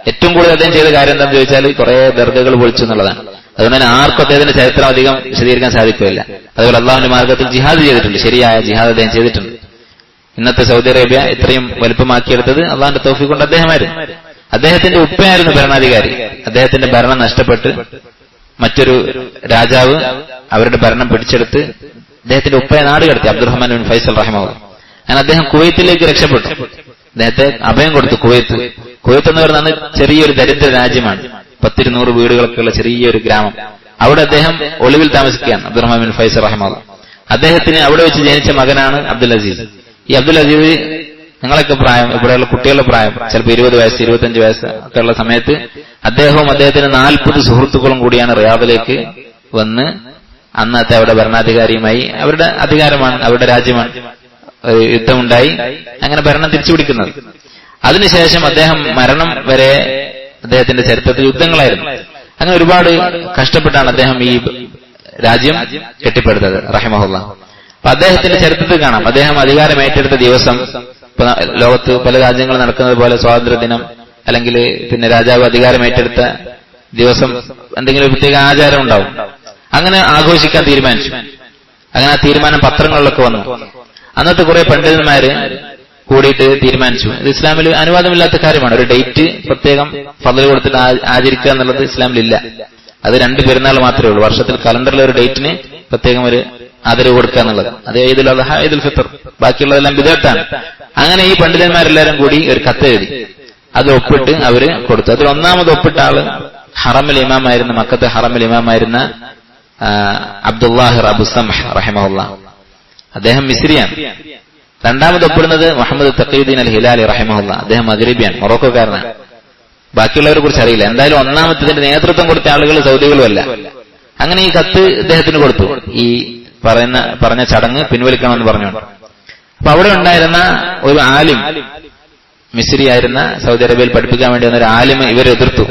ഏറ്റവും കൂടുതൽ അദ്ദേഹം ചെയ്ത കാര്യം എന്താണെന്ന് ചോദിച്ചാൽ കുറെ ദർഗകൾ പൊളിച്ചു എന്നുള്ളതാണ്. അതുകൊണ്ട് തന്നെ ആർക്കും അദ്ദേഹത്തിന്റെ ചരിത്രം അധികം വിശദീകരിക്കാൻ സാധിക്കില്ല. അതുപോലെ അള്ളാഹുവിന്റെ മാർഗത്തിൽ ജിഹാദ് ചെയ്തിട്ടുണ്ട്, ശരിയായ ജിഹാദ് അദ്ദേഹം ചെയ്തിട്ടുണ്ട്. ഇന്നത്തെ സൗദി അറേബ്യ ഇത്രയും വലുപ്പമാക്കിയെടുത്തത് അള്ളാഹിന്റെ തൗഫീഖ് കൊണ്ട് അദ്ദേഹമായിരുന്നു. അദ്ദേഹത്തിന്റെ ഉപ്പയായിരുന്നു ഭരണാധികാരി. അദ്ദേഹത്തിന്റെ ഭരണം നഷ്ടപ്പെട്ട് മറ്റൊരു രാജാവ് അവരുടെ ഭരണം പിടിച്ചെടുത്ത് അദ്ദേഹത്തിന്റെ ഉപ്പയെ നാട് കടത്തി, അബ്ദുറഹ്മാൻ ബിൻ ഫൈസൽ റഹിമഹുല്ലാഹ്. അങ്ങനെ അദ്ദേഹം കുവൈത്തിലേക്ക് രക്ഷപ്പെട്ടു. അദ്ദേഹത്തെ അഭയം കൊടുത്തു. കുവൈത്ത് എന്ന് പറയുന്നത് ചെറിയൊരു ദരിദ്ര രാജ്യമാണ്. 100-200 വീടുകളൊക്കെയുള്ള ചെറിയൊരു ഗ്രാമം. അവിടെ അദ്ദേഹം ഒളിവിൽ താമസിക്കുകയാണ്, അബ്ദുറഹ്മാൻ ബിൻ ഫൈസൽ റഹിമഹുല്ലാഹ്. അദ്ദേഹത്തിന് അവിടെ വെച്ച് ജനിച്ച മകനാണ് അബ്ദുൽ അസീസ്. ഈ അബ്ദുൽ അസീസ് നിങ്ങളൊക്കെ പ്രായം, ഇവിടെയുള്ള കുട്ടികളുടെ പ്രായം ചിലപ്പോൾ 20 വയസ്സ് 25 വയസ്സ് ഒക്കെ ഉള്ള സമയത്ത് അദ്ദേഹവും അദ്ദേഹത്തിന് 40 സുഹൃത്തുക്കളും കൂടിയാണ് റിയാദിലേക്ക് വന്ന് അന്നത്തെ അവിടെ ഭരണാധികാരിയുമായി, അവരുടെ അധികാരമാണ്, അവരുടെ രാജ്യമാണ്, യുദ്ധമുണ്ടായി അങ്ങനെ ഭരണം തിരിച്ചുപിടിക്കുന്നത്. അതിനുശേഷം അദ്ദേഹം മരണം വരെ അദ്ദേഹത്തിന്റെ ചരിത്രത്തിൽ യുദ്ധങ്ങളായിരുന്നു. അങ്ങനെ ഒരുപാട് കഷ്ടപ്പെട്ടാണ് അദ്ദേഹം ഈ രാജ്യം കെട്ടിപ്പടുത്തത് റഹിമഹുല്ലാഹ്. അപ്പൊ അദ്ദേഹത്തിന്റെ ചരിത്രത്തിൽ കാണാം, അദ്ദേഹം അധികാരം ഏറ്റെടുത്ത ദിവസം, ഇപ്പൊ ലോകത്ത് പല രാജ്യങ്ങൾ നടക്കുന്നത് പോലെ സ്വാതന്ത്ര്യദിനം അല്ലെങ്കിൽ രാജാവ് അധികാരം ഏറ്റെടുത്ത ദിവസം എന്തെങ്കിലും ഒരു പ്രത്യേക ആചാരം ഉണ്ടാവും. അങ്ങനെ ആഘോഷിക്കാൻ തീരുമാനിച്ചു. അങ്ങനെ ആ തീരുമാനം പത്രങ്ങളിലൊക്കെ വന്നു. അന്നത്തെ കുറെ പണ്ഡിതന്മാര് കൂടിയിട്ട് തീരുമാനിച്ചു, ഇത് ഇസ്ലാമിൽ അനുവാദമില്ലാത്ത കാര്യമാണ്. ഒരു ഡേറ്റ് പ്രത്യേകം ഫضل കൊടുത്തിട്ട് ആചരിക്കുക എന്നുള്ളത് ഇസ്ലാമിലില്ല. അത് 2 പെരുന്നാൾ മാത്രമേ ഉള്ളൂ. വർഷത്തിൽ കലണ്ടറിലെ ഒരു ഡേറ്റിന് പ്രത്യേകം ഒരു ആദരവ് കൊടുക്കുക എന്നുള്ളത്. അത് ഈദുൽ അദ്ഹ, ഈദുൽ ഫിത്ർ, ബാക്കിയുള്ളതെല്ലാം ബിദ്അത്താണ്. അങ്ങനെ ഈ പണ്ഡിതന്മാരെല്ലാരും കൂടി ഒരു കത്ത് എഴുതി, അത് ഒപ്പിട്ട് അവര് കൊടുത്തു. അതിൽ ഒന്നാമത് ഒപ്പിട്ട ആള് ഹറമിൽ ഇമാമായിരുന്ന, മക്കത്തെ ഹറമിൽ ഇമാമായിരുന്ന അബ്ദുല്ലാഹിർ അബു സംഹ് റഹിമഹുല്ലാഹ്. അദ്ദേഹം മിസ്രിയാണ്. രണ്ടാമത് ഒപ്പിടുന്നത് മുഹമ്മദ് തഖീദ്ദീൻ അൽ ഹിലാലി റഹിമഹുല്ലാഹ്. അദ്ദേഹം മഗ്രിബിയാണ്, മൊറോക്കോക്കാരനാണ്. ബാക്കിയുള്ളവരെ കുറിച്ച് അറിയില്ല. എന്തായാലും ഒന്നാമത്തതിന്റെ നേതൃത്വം കൊടുത്ത ആളുകൾ സൗദികളുമല്ല. അങ്ങനെ ഈ കത്ത് ഇദ്ദേഹത്തിന് കൊടുത്തു, ഈ പറഞ്ഞ ചടങ്ങ് പിൻവലിക്കണമെന്ന് പറഞ്ഞുകൊണ്ട്. അപ്പൊ അവിടെ ഉണ്ടായിരുന്ന ഒരു ആലിം, മിസ്രിയായിരുന്ന, സൗദി അറേബ്യയിൽ പഠിപ്പിക്കാൻ വേണ്ടി വന്ന ഒരു ആലിം ഇവരെ എതിർത്തു,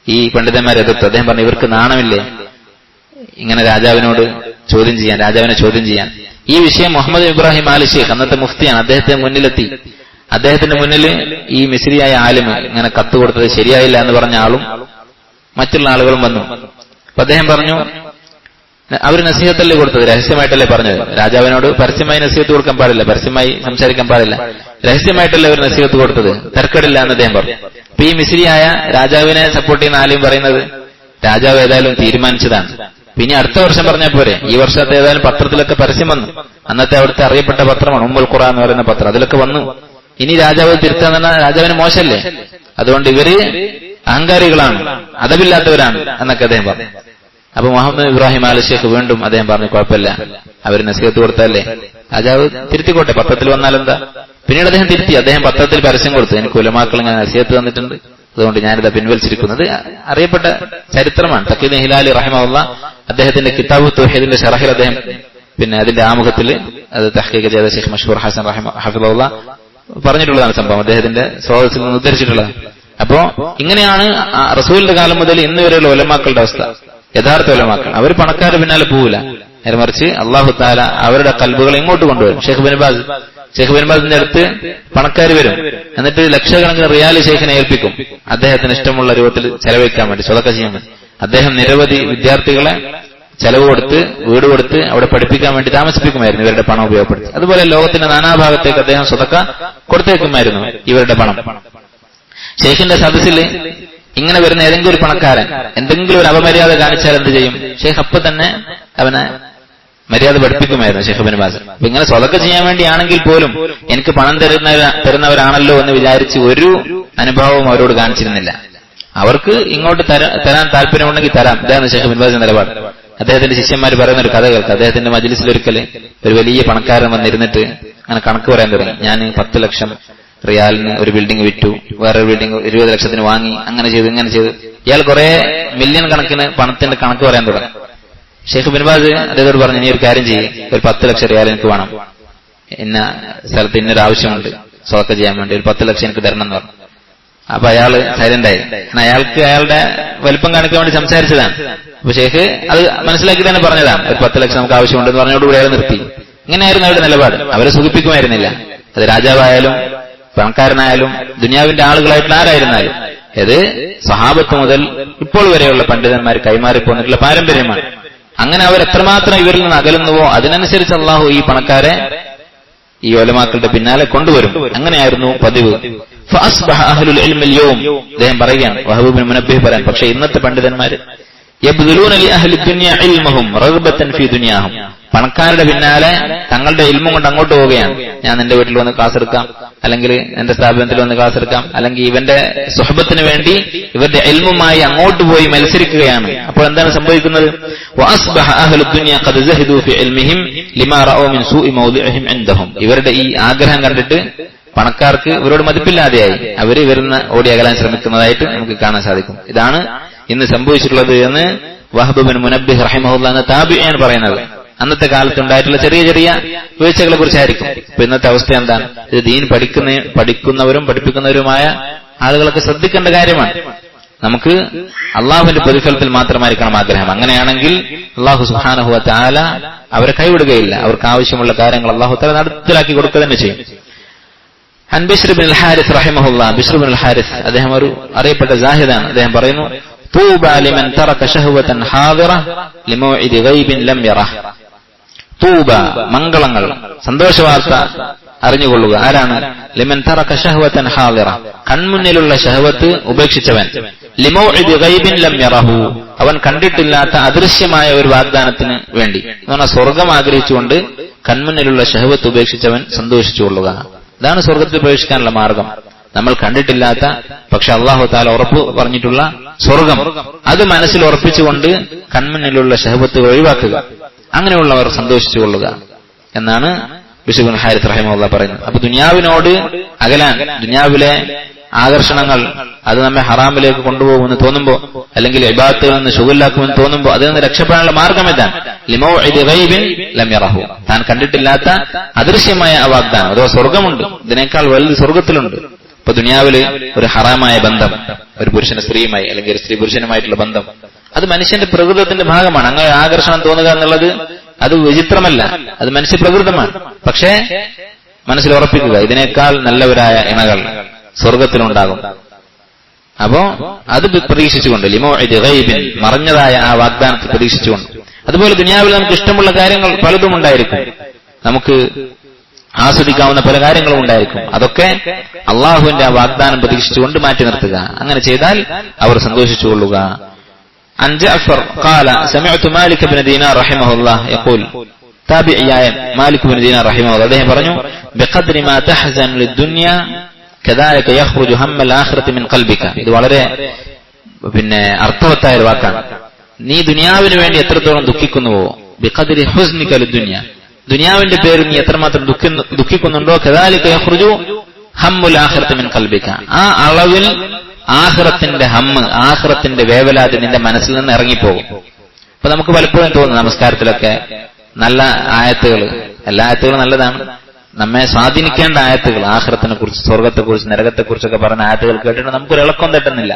ഈ പണ്ഡിതന്മാരെ എതിർത്തു. അദ്ദേഹം പറഞ്ഞു, ഇവർക്ക് നാണമില്ലേ ഇങ്ങനെ രാജാവിനെ ചോദ്യം ചെയ്യാൻ. ഈ വിഷയം മുഹമ്മദ് ഇബ്രാഹിം ആൽ ഷെയ്ഖ്, അന്നത്തെ മുഫ്തിയാണ്, അദ്ദേഹത്തെ മുന്നിലെത്തി. അദ്ദേഹത്തിന്റെ മുന്നിൽ ഈ മിസ്രിയായ ആലിം ഇങ്ങനെ കത്ത് കൊടുത്തത് ശരിയായില്ല എന്ന് പറഞ്ഞ ആളും മറ്റുള്ള ആളുകളും വന്നു. അപ്പൊ അദ്ദേഹം പറഞ്ഞു, അവർ നസീഹത്തല്ലേ കൊടുത്തത്, രഹസ്യമായിട്ടല്ലേ പറഞ്ഞത്. രാജാവിനോട് പരസ്യമായി നസീഹത്ത് കൊടുക്കാൻ പാടില്ല, പരസ്യമായി സംസാരിക്കാൻ പാടില്ല, രഹസ്യമായിട്ടല്ലേ അവർ നസീഹത്ത് കൊടുത്തത്. തർക്കടില്ല എന്ന് അദ്ദേഹം പറഞ്ഞു. അപ്പൊ ഈ മിസ്രിയായ രാജാവിനെ സപ്പോർട്ട് ചെയ്യുന്ന ആലയും പറയുന്നത് രാജാവ് ഏതായാലും തീരുമാനിച്ചതാണ്, പിന്നെ അടുത്ത വർഷം പറഞ്ഞാൽ പോരെ. ഈ വർഷത്തെ ഏതായാലും പത്രത്തിലൊക്കെ പരസ്യം വന്നു. അന്നത്തെ അവിടുത്തെ അറിയപ്പെട്ട പത്രമാണ് ഉമ്മുൽ ഖുറ എന്ന് പറയുന്ന പത്രം, അതിലൊക്കെ വന്നു. ഇനി രാജാവ് തിരുത്താന്ന് പറഞ്ഞാൽ രാജാവിന് മോശമല്ലേ. അതുകൊണ്ട് ഇവര് അഹങ്കാരികളാണ്, അതവില്ലാത്തവരാണ് എന്നൊക്കെ അദ്ദേഹം പറഞ്ഞു. അപ്പൊ മുഹമ്മദ് ഇബ്രാഹിം ആൽ ഷേഖ് വീണ്ടും അദ്ദേഹം പറഞ്ഞു, കുഴപ്പമില്ല, അവര് നസീഹത്ത് കൊടുത്തല്ലേ, രാജാവ് തിരുത്തിക്കോട്ടെ, പത്രത്തിൽ വന്നാലെന്താ. പിന്നീട് അദ്ദേഹം തിരുത്തി. അദ്ദേഹം പത്രത്തിൽ പരസ്യം കൊടുത്തു, എനിക്ക് ഉലമാക്കൾ ഇങ്ങനെ നസീഹത്ത് തന്നിട്ടുണ്ട്, അതുകൊണ്ട് ഞാനിത് പിൻവലിച്ചിരിക്കുന്നത്. അറിയപ്പെട്ട ചരിത്രമാണ്. തഖീദ് ഹിലാലി റഹിമഹുല്ലാഹ് അദ്ദേഹത്തിന്റെ കിതാബ് തൗഹീദിന്റെ ശറഹിൽ അദ്ദേഹം പിന്നെ അതിന്റെ ആമുഖത്തിൽ അത് തഹ്ഖീഖ് ചെയ്ത ഷെയ്ഖ് മഷ്ഹൂർ ഹസൻ ഹഫിളഹുല്ലാഹ് പറഞ്ഞിട്ടുള്ളതാണ് സംഭവം, അദ്ദേഹത്തിന്റെ സ്രോതസ്സിൽ നിന്ന് ഉദ്ധരിച്ചിട്ടുള്ളതാണ്. അപ്പോ ഇങ്ങനെയാണ് റസൂലിന്റെ കാലം മുതൽ ഇന്ന് വരെയുള്ള ഉലമാക്കളുടെ അവസ്ഥ. യഥാർത്ഥ ഉലമാക്കൾ അവർ പണക്കാരുടെ പിന്നാലെ പോവില്ല, നേരെ മറിച്ച് അല്ലാഹു തആല അവരുടെ ഖൽബുകളെ ഇങ്ങോട്ട് കൊണ്ടുവരും. ഷെയ്ഖ് ബിൻ ബാസിന്റെ അടുത്ത് പണക്കാർ വരും, എന്നിട്ട് ലക്ഷക്കണക്കിന് റിയാൽ ഷെയ്ഖിനെ ഏൽപ്പിക്കും, അദ്ദേഹത്തിന് ഇഷ്ടമുള്ള രൂപത്തിൽ ചെലവഴിക്കാൻ വേണ്ടി, സ്വതക്ക ചെയ്യാൻ വേണ്ടി. അദ്ദേഹം നിരവധി വിദ്യാർത്ഥികളെ ചെലവ് കൊടുത്ത്, വീട് കൊടുത്ത് അവിടെ പഠിപ്പിക്കാൻ വേണ്ടി താമസിപ്പിക്കുമായിരുന്നു ഇവരുടെ പണം ഉപയോഗപ്പെടുത്തി. അതുപോലെ ലോകത്തിന്റെ നാനാഭാഗത്തേക്ക് അദ്ദേഹം സ്വതക്ക കൊടുത്തേക്കുമായിരുന്നു ഇവരുടെ പണം. ഷെയ്ഖിന്റെ സദസ്സിൽ ഇങ്ങനെ വരുന്ന ഏതെങ്കിലും ഒരു പണക്കാരൻ എന്തെങ്കിലും ഒരു അപമര്യാദ കാണിച്ചാൽ എന്ത് ചെയ്യും? ഷെയ്ഖ് അപ്പൊ തന്നെ അവനെ മര്യാദ പഠിപ്പിക്കുമായിരുന്നു ഷെയ്ഖ് ബിൻ ബാസ്. അപ്പൊ ഇങ്ങനെ സ്വതക്ക ചെയ്യാൻ വേണ്ടിയാണെങ്കിൽ പോലും എനിക്ക് പണം തരുന്നവരാണല്ലോ എന്ന് വിചാരിച്ച് ഒരു അനുഭവവും അവരോട് കാണിച്ചിരുന്നില്ല. അവർക്ക് ഇങ്ങോട്ട് തരാൻ താല്പര്യമുണ്ടെങ്കിൽ തരാം, ഇതാണ് ഷെയ്ഖ് ബിൻ ബാസിന്റെ നിലപാട്. അദ്ദേഹത്തിന്റെ ശിഷ്യന്മാർ പറയുന്ന ഒരു കഥ കേൾക്കാം. അദ്ദേഹത്തിന്റെ മജ്ലിസിലൊരിക്കല് ഒരു വലിയ പണക്കാരൻ വന്നിരുന്നിട്ട് അങ്ങനെ കണക്ക് പറയാൻ തുടങ്ങി. ഞാൻ 10 ലക്ഷം റിയാലിന് ഒരു ബിൽഡിംഗ് വിറ്റു, വേറൊരു ബിൽഡിംഗ് 20 ലക്ഷത്തിന് വാങ്ങി, അങ്ങനെ ചെയ്തു ഇങ്ങനെ ചെയ്തു. ഇയാൾ കുറെ മില്യൺ കണക്കിന് പണത്തിന്റെ കണക്ക് പറയാൻ തുടങ്ങി. ഷെയ്ഖ് ബിൻ ബാസ് അദ്ദേഹത്തോട് പറഞ്ഞു, നീ ഒരു കാര്യം ചെയ്യും, ഒരു 10 ലക്ഷം റിയാൽ എനിക്ക് വേണം, ഇന്ന സ്ഥലത്ത് ഇന്നൊരു ആവശ്യമുണ്ട്, സ്വതക്ക ചെയ്യാൻ വേണ്ടി ഒരു 10 ലക്ഷം എനിക്ക് തരണം എന്ന് പറഞ്ഞു. അപ്പൊ അയാള് സൈലന്റ് ആയി. കാരണം അയാൾക്ക് അയാളുടെ വലിപ്പം കാണിക്കാൻ വേണ്ടി സംസാരിച്ചതാണ്. അപ്പൊ ഷെയ്ഖ് അത് മനസ്സിലാക്കി തന്നെ പറഞ്ഞതാണ്, ഒരു 10 ലക്ഷം നമുക്ക് ആവശ്യമുണ്ടെന്ന് പറഞ്ഞോടുകൂടി അയാൾ നിർത്തി. ഇങ്ങനെയായിരുന്നു അവരുടെ നിലപാട്. അവരെ സുഖിപ്പിക്കുമായിരുന്നില്ല. അത് രാജാവായാലും പണക്കാരനായാലും ദുനിയാവിന്റെ ആളുകളായിട്ടുള്ള ആരായിരുന്നാലും. ഇത് സ്വഹാബത്ത് മുതൽ ഇപ്പോൾ വരെയുള്ള പണ്ഡിതന്മാർ കൈമാറിപ്പോന്നിട്ടുള്ള പാരമ്പര്യമാണ്. അങ്ങനെ അവർ എത്രമാത്രം ഇവരിൽ നിന്ന് അകലുന്നുവോ അതിനനുസരിച്ച് അള്ളാഹു ഈ പണക്കാരെ ഈ ഉലമാക്കളുടെ പിന്നാലെ കൊണ്ടുവരും. അങ്ങനെയായിരുന്നു പതിവ്. അദ്ദേഹം പറയുകയാണ്, വഹബ് ബിൻ മുനബ്ബിഹ് പറയാൻ, പക്ഷെ ഇന്നത്തെ പണ്ഡിതന്മാര് പണക്കാരുടെ പിന്നാലെ തങ്ങളുടെ ഇൽമും കൊണ്ട് അങ്ങോട്ട് പോവുകയാണ്. ഞാൻ നിന്റെ വീട്ടിൽ വന്ന് ക്ലാസ് എടുക്കാം, അല്ലെങ്കിൽ എന്റെ സ്ഥാപനത്തിൽ വന്ന് ക്ലാസ് എടുക്കാം, അല്ലെങ്കിൽ ഇവന്റെ സുഹബത്തിന് വേണ്ടി ഇവരുടെ ഇൽമുമായി അങ്ങോട്ട് പോയി മത്സരിക്കുകയാണ്. അപ്പോൾ എന്താണ് സംഭവിക്കുന്നത്? ഇവരുടെ ഈ ആഗ്രഹം കണ്ടിട്ട് പണക്കാർക്ക് ഇവരോട് മതിപ്പില്ലാതെയായി. അവർ ഇവരുന്ന് ഓടി അകലാൻ ശ്രമിക്കുന്നതായിട്ട് നമുക്ക് കാണാൻ സാധിക്കും. ഇതാണ് ഇന്ന് സംഭവിച്ചിട്ടുള്ളത് എന്ന് വഹബ് ബിൻ മുനബ്ബിഹ് റഹിമഹുല്ലാഹ് എന്ന താബിഈൻ പറയുന്നത്. അന്നത്തെ കാലത്ത് ഉണ്ടായിട്ടുള്ള ചെറിയ ചെറിയ വീഴ്ചകളെ കുറിച്ചായിരിക്കും. ഇപ്പൊ ഇന്നത്തെ അവസ്ഥ എന്താണ്? ഇത് ദീൻ പഠിക്കുന്നവരും പഠിപ്പിക്കുന്നവരുമായ ആളുകളൊക്കെ ശ്രദ്ധിക്കേണ്ട കാര്യമാണ്. നമുക്ക് അള്ളാഹുവിന്റെ പ്രതിഫലത്തിൽ മാത്രമായിരിക്കണം ആഗ്രഹം. അങ്ങനെയാണെങ്കിൽ അള്ളാഹു സുബ്ഹാനഹു വ തആല അവരെ കൈവിടുകയില്ല. അവർക്ക് ആവശ്യമുള്ള കാര്യങ്ങൾ അള്ളാഹു തആല നടപ്പിലാക്കി കൊടുക്കുക തന്നെ ചെയ്യും. അൻ ബിശ്ർ ബിൻ ഹാരിസ് റഹിമഹുല്ലാഹ്, ബിശ്ർ ബിൻ ഹാരിസ് അദ്ദേഹം ഒരു അറിയപ്പെട്ട സാഹിദാണ്. അദ്ദേഹം പറയുന്നു, طوبى لمن ترك شهوة حاضرة لموعد غيب لم يره. തൂബ, മംഗളങ്ങൾ, സന്തോഷവാർത്ത അറിഞ്ഞുകൊള്ളുക. ആരാണ്? ലിമൻ തറക ശഹവതൻ ഹാദിറ, കൺമുന്നിലുള്ള ശഹവത്ത് ഉപേക്ഷിച്ചവൻ. ലിമൗഇദി ഗൈബിൻ ലം യറഹു, അവൻ കണ്ടിട്ടില്ലാത്ത അദൃശ്യമായ ഒരു വാഗ്ദാനത്തിന് വേണ്ടി. എന്ന് പറഞ്ഞാൽ സ്വർഗം ആഗ്രഹിച്ചുകൊണ്ട് കൺമുന്നിലുള്ള ശഹവത്ത് ഉപേക്ഷിച്ചവൻ സന്തോഷിച്ചുകൊള്ളുക. ഇതാണ് സ്വർഗത്തിൽ പ്രവേശിക്കാനുള്ള മാർഗം. നമ്മൾ കണ്ടിട്ടില്ലാത്ത പക്ഷെ അല്ലാഹു തആല ഉറപ്പ് പറഞ്ഞിട്ടുള്ള സ്വർഗം, അത് മനസ്സിൽ ഉറപ്പിച്ചുകൊണ്ട് കൺമുന്നിലുള്ള ശഹവത്ത് ഒഴിവാക്കുക. അങ്ങനെയുള്ളവർ സന്തോഷിച്ചുകൊള്ളുക എന്നാണ് ബിശ്ർ ബിൻ ഹാരിസ് റഹിമഹുല്ലാഹ് പറയുന്നത്. അപ്പൊ ദുനിയാവിനോട് അകലാൻ, ദുനിയാവിലെ ആകർഷണങ്ങൾ അത് നമ്മെ ഹറാമിലേക്ക് കൊണ്ടുപോകുമെന്ന് തോന്നുമ്പോ, അല്ലെങ്കിൽ ഇബാദത്തുകളിൽ നിന്ന് ശുഗലാക്കുമെന്ന് തോന്നുമ്പോ അതിൽ നിന്ന് രക്ഷപ്പെടാനുള്ള മാർഗം എന്താണ്? ലിമൗഇദി ഗൈബിൻ ലം യറഹു, താൻ കണ്ടിട്ടില്ലാത്ത അദൃശ്യമായ ആ വാഗ്ദാനം അഥവാ സ്വർഗമുണ്ട്. ഇതിനേക്കാൾ വലുത് സ്വർഗത്തിലുണ്ട്. ഇപ്പൊ ദുനിയാവില് ഒരു ഹറാമായ ബന്ധം, ഒരു പുരുഷന് സ്ത്രീയുമായി അല്ലെങ്കിൽ ഒരു സ്ത്രീ പുരുഷനുമായിട്ടുള്ള ബന്ധം, അത് മനുഷ്യന്റെ പ്രകൃതത്തിന്റെ ഭാഗമാണ്. അങ്ങനെ ആകർഷണം തോന്നുക എന്നുള്ളത് അത് വിചിത്രമല്ല, അത് മനുഷ്യപ്രകൃതമാണ്. പക്ഷേ മനസ്സിൽ ഉറപ്പിക്കുക, ഇതിനേക്കാൾ നല്ലവരായ ഇണകൾ സ്വർഗത്തിലുണ്ടാകും. അപ്പോ അത് പ്രതീക്ഷിച്ചുകൊണ്ട്, ലിമൗഇദി ഗൈബിൻ, മറഞ്ഞതായ ആ വാഗ്ദാനത്തെ പ്രതീക്ഷിച്ചുകൊണ്ട്, അതുപോലെ ദുനിയാവിൽ നമുക്ക് ഇഷ്ടമുള്ള കാര്യങ്ങൾ പലതും ഉണ്ടായിരിക്കും, നമുക്ക് ആസ്വദിക്കാവുന്ന പല കാര്യങ്ങളും ഉണ്ടായിരിക്കും. അതൊക്കെ അള്ളാഹുവിന്റെ ആ വാഗ്ദാനം പ്രതീക്ഷിച്ചുകൊണ്ട് മാറ്റി നിർത്തുക. അങ്ങനെ ചെയ്താൽ അവർ സന്തോഷിച്ചുകൊള്ളുക. عن جعفر قال سمعت مالك بن دينار رحمه الله يقول താബിഈയായ മാലിക് ബിൻ ദീനാർ റഹിമഹുല്ലാഹ് അദ്ദേഹം പറഞ്ഞു, ബിഖദ്രി മാ തഹ്സൻ ലിദ്ദുനിയ കദാലിക യഖ്റുജു ഹമ്മൽ ആഖിറതി മിൻ ഖൽബിക. ഇത് വളരെ അർത്ഥവത്തായ ഒരു വാക്കാണ്. നീ ദുനിയാവിന് വേണ്ടി എത്രത്തോളം ദുഃഖിക്കുന്നുവോ, ബിഖദ്രി ഹുസ്നിക ലിദ്ദുനിയ, ദുനിയാവിന്റെ പേരിൽ നീ എത്രമാത്രം ദുഃഖിക്കുന്നുണ്ടോ, കദാലിക യഖ്റുജു ഹമ്മുൽ ആഖിറതി മിൻ ഖൽബിക, ആ അളവിൽ ആഖിറത്തിന്റെ ഹമ്മ്, ആഖിറത്തിന്റെ വേവലാതി നിന്റെ മനസ്സിൽ നിന്ന് ഇറങ്ങിപ്പോകും. അപ്പൊ നമുക്ക് പലപ്പോഴും തോന്നുന്നു നമസ്കാരത്തിലൊക്കെ നല്ല ആയത്തുകൾ, എല്ലാ ആയത്തുകളും നല്ലതാണ്, നമ്മെ സ്വാധീനിക്കേണ്ട ആയത്തുകൾ, ആഖിറത്തിനെ കുറിച്ച്, സ്വർഗത്തെക്കുറിച്ച്, നരകത്തെക്കുറിച്ചൊക്കെ പറഞ്ഞ ആയത്തുകൾ കേട്ടിട്ട് നമുക്കൊരു ഇളക്കം തട്ടുന്നില്ല.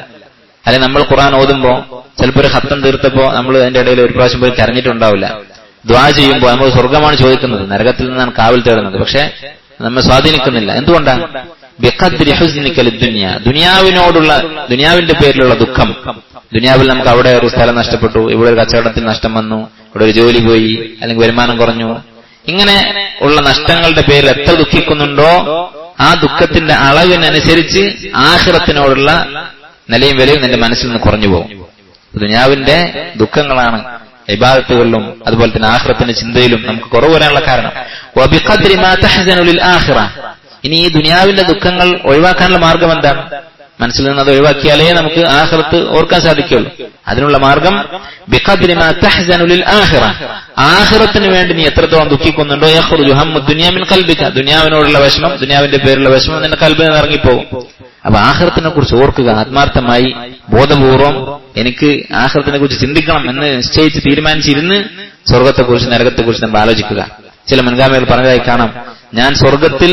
അല്ലെങ്കിൽ നമ്മൾ ഖുർആൻ ഓതുമ്പോ ചിലപ്പോൾ ഒരു ഖത്തം തീർത്തപ്പോ നമ്മൾ അതിന്റെ ഇടയിൽ ഒരു പ്രാവശ്യം പോയി കരഞ്ഞിട്ടുണ്ടാവില്ല. ദുആ ചെയ്യുമ്പോൾ നമ്മൾ സ്വർഗമാണ് ചോദിക്കുന്നത്, നരകത്തിൽ നിന്നാണ് കാവൽ തേടുന്നത്, പക്ഷെ നമ്മെ സ്വാധീനിക്കുന്നില്ല. എന്തുകൊണ്ടാണ്? ബിഖദ്രി ഹുസ്നിക ലിദ്ദുനിയ, ദുനിയാവിനോടുള്ള, ദുനിയാവിന്റെ പേരിലുള്ള ദുഃഖം. ദുനിയാവിൽ നമുക്ക് അവിടെ ഒരു സ്ഥലം നഷ്ടപ്പെട്ടു, ഇവിടെ ഒരു കച്ചവടത്തിൽ നഷ്ടം വന്നു, ഇവിടെ ഒരു ജോലി പോയി, അല്ലെങ്കിൽ വരുമാനം കുറഞ്ഞു, ഇങ്ങനെ ഉള്ള നഷ്ടങ്ങളുടെ പേരിൽ എത്ര ദുഃഖിക്കുന്നുണ്ടോ ആ ദുഃഖത്തിന്റെ അളവിനനുസരിച്ച് ആഖിറത്തിനോടുള്ള നിലയും വിലയും നിന്റെ മനസ്സിൽ നിന്ന് കുറഞ്ഞു പോകും. ദുനിയാവിന്റെ ദുഃഖങ്ങളാണ് ഇബാദത്തുകളിലും അതുപോലെ തന്നെ ആഖിറത്തിന്റെ ചിന്തയിലും നമുക്ക് കുറവ് വരാനുള്ള കാരണം. വബിഖദ്രി മാ തഹ്സനു ലിൽ ആഖിറ, ഇനി ഈ ദുനിയാവിന്റെ ദുഃഖങ്ങൾ ഒഴിവാക്കാനുള്ള മാർഗം എന്താണ്? മനസ്സിൽ നിന്ന് അത് ഒഴിവാക്കിയാലേ നമുക്ക് ആഖിറത്ത് ഓർക്കാൻ സാധിക്കുള്ളൂ. അതിനുള്ള മാർഗം ബിഖദ്രി മാ തഹ്സനു ലിൽ ആഖിറ, ആഖിറത്തിന് വേണ്ടി നീ എത്രത്തോളം ദുഃഖിക്കുന്നുണ്ടോ, യഖ്റുജു ഹമ്മു ദുനിയ മിൻ ഖൽബിക, ദുനിയാവിനോടുള്ള വിഷമം, ദുനിയാവിന്റെ പേരിലുള്ള വിഷമം നിന്റെ കൽബിൽ നിന്ന് ഇറങ്ങിപ്പോകും. അപ്പൊ ആഖിറത്തിനെ കുറിച്ച് ഓർക്കുക, ആത്മാർത്ഥമായി ബോധപൂർവം എനിക്ക് ആഖിറത്തിനെ കുറിച്ച് ചിന്തിക്കണം എന്ന് നിശ്ചയിച്ച് തീരുമാനിച്ചിരുന്ന് സ്വർഗത്തെക്കുറിച്ച്, നരകത്തെക്കുറിച്ച് നമ്മൾ ആലോചിക്കുക. ചില മുൻഗാമികൾ പറഞ്ഞതായി കാണാം, ഞാൻ സ്വർഗത്തിൽ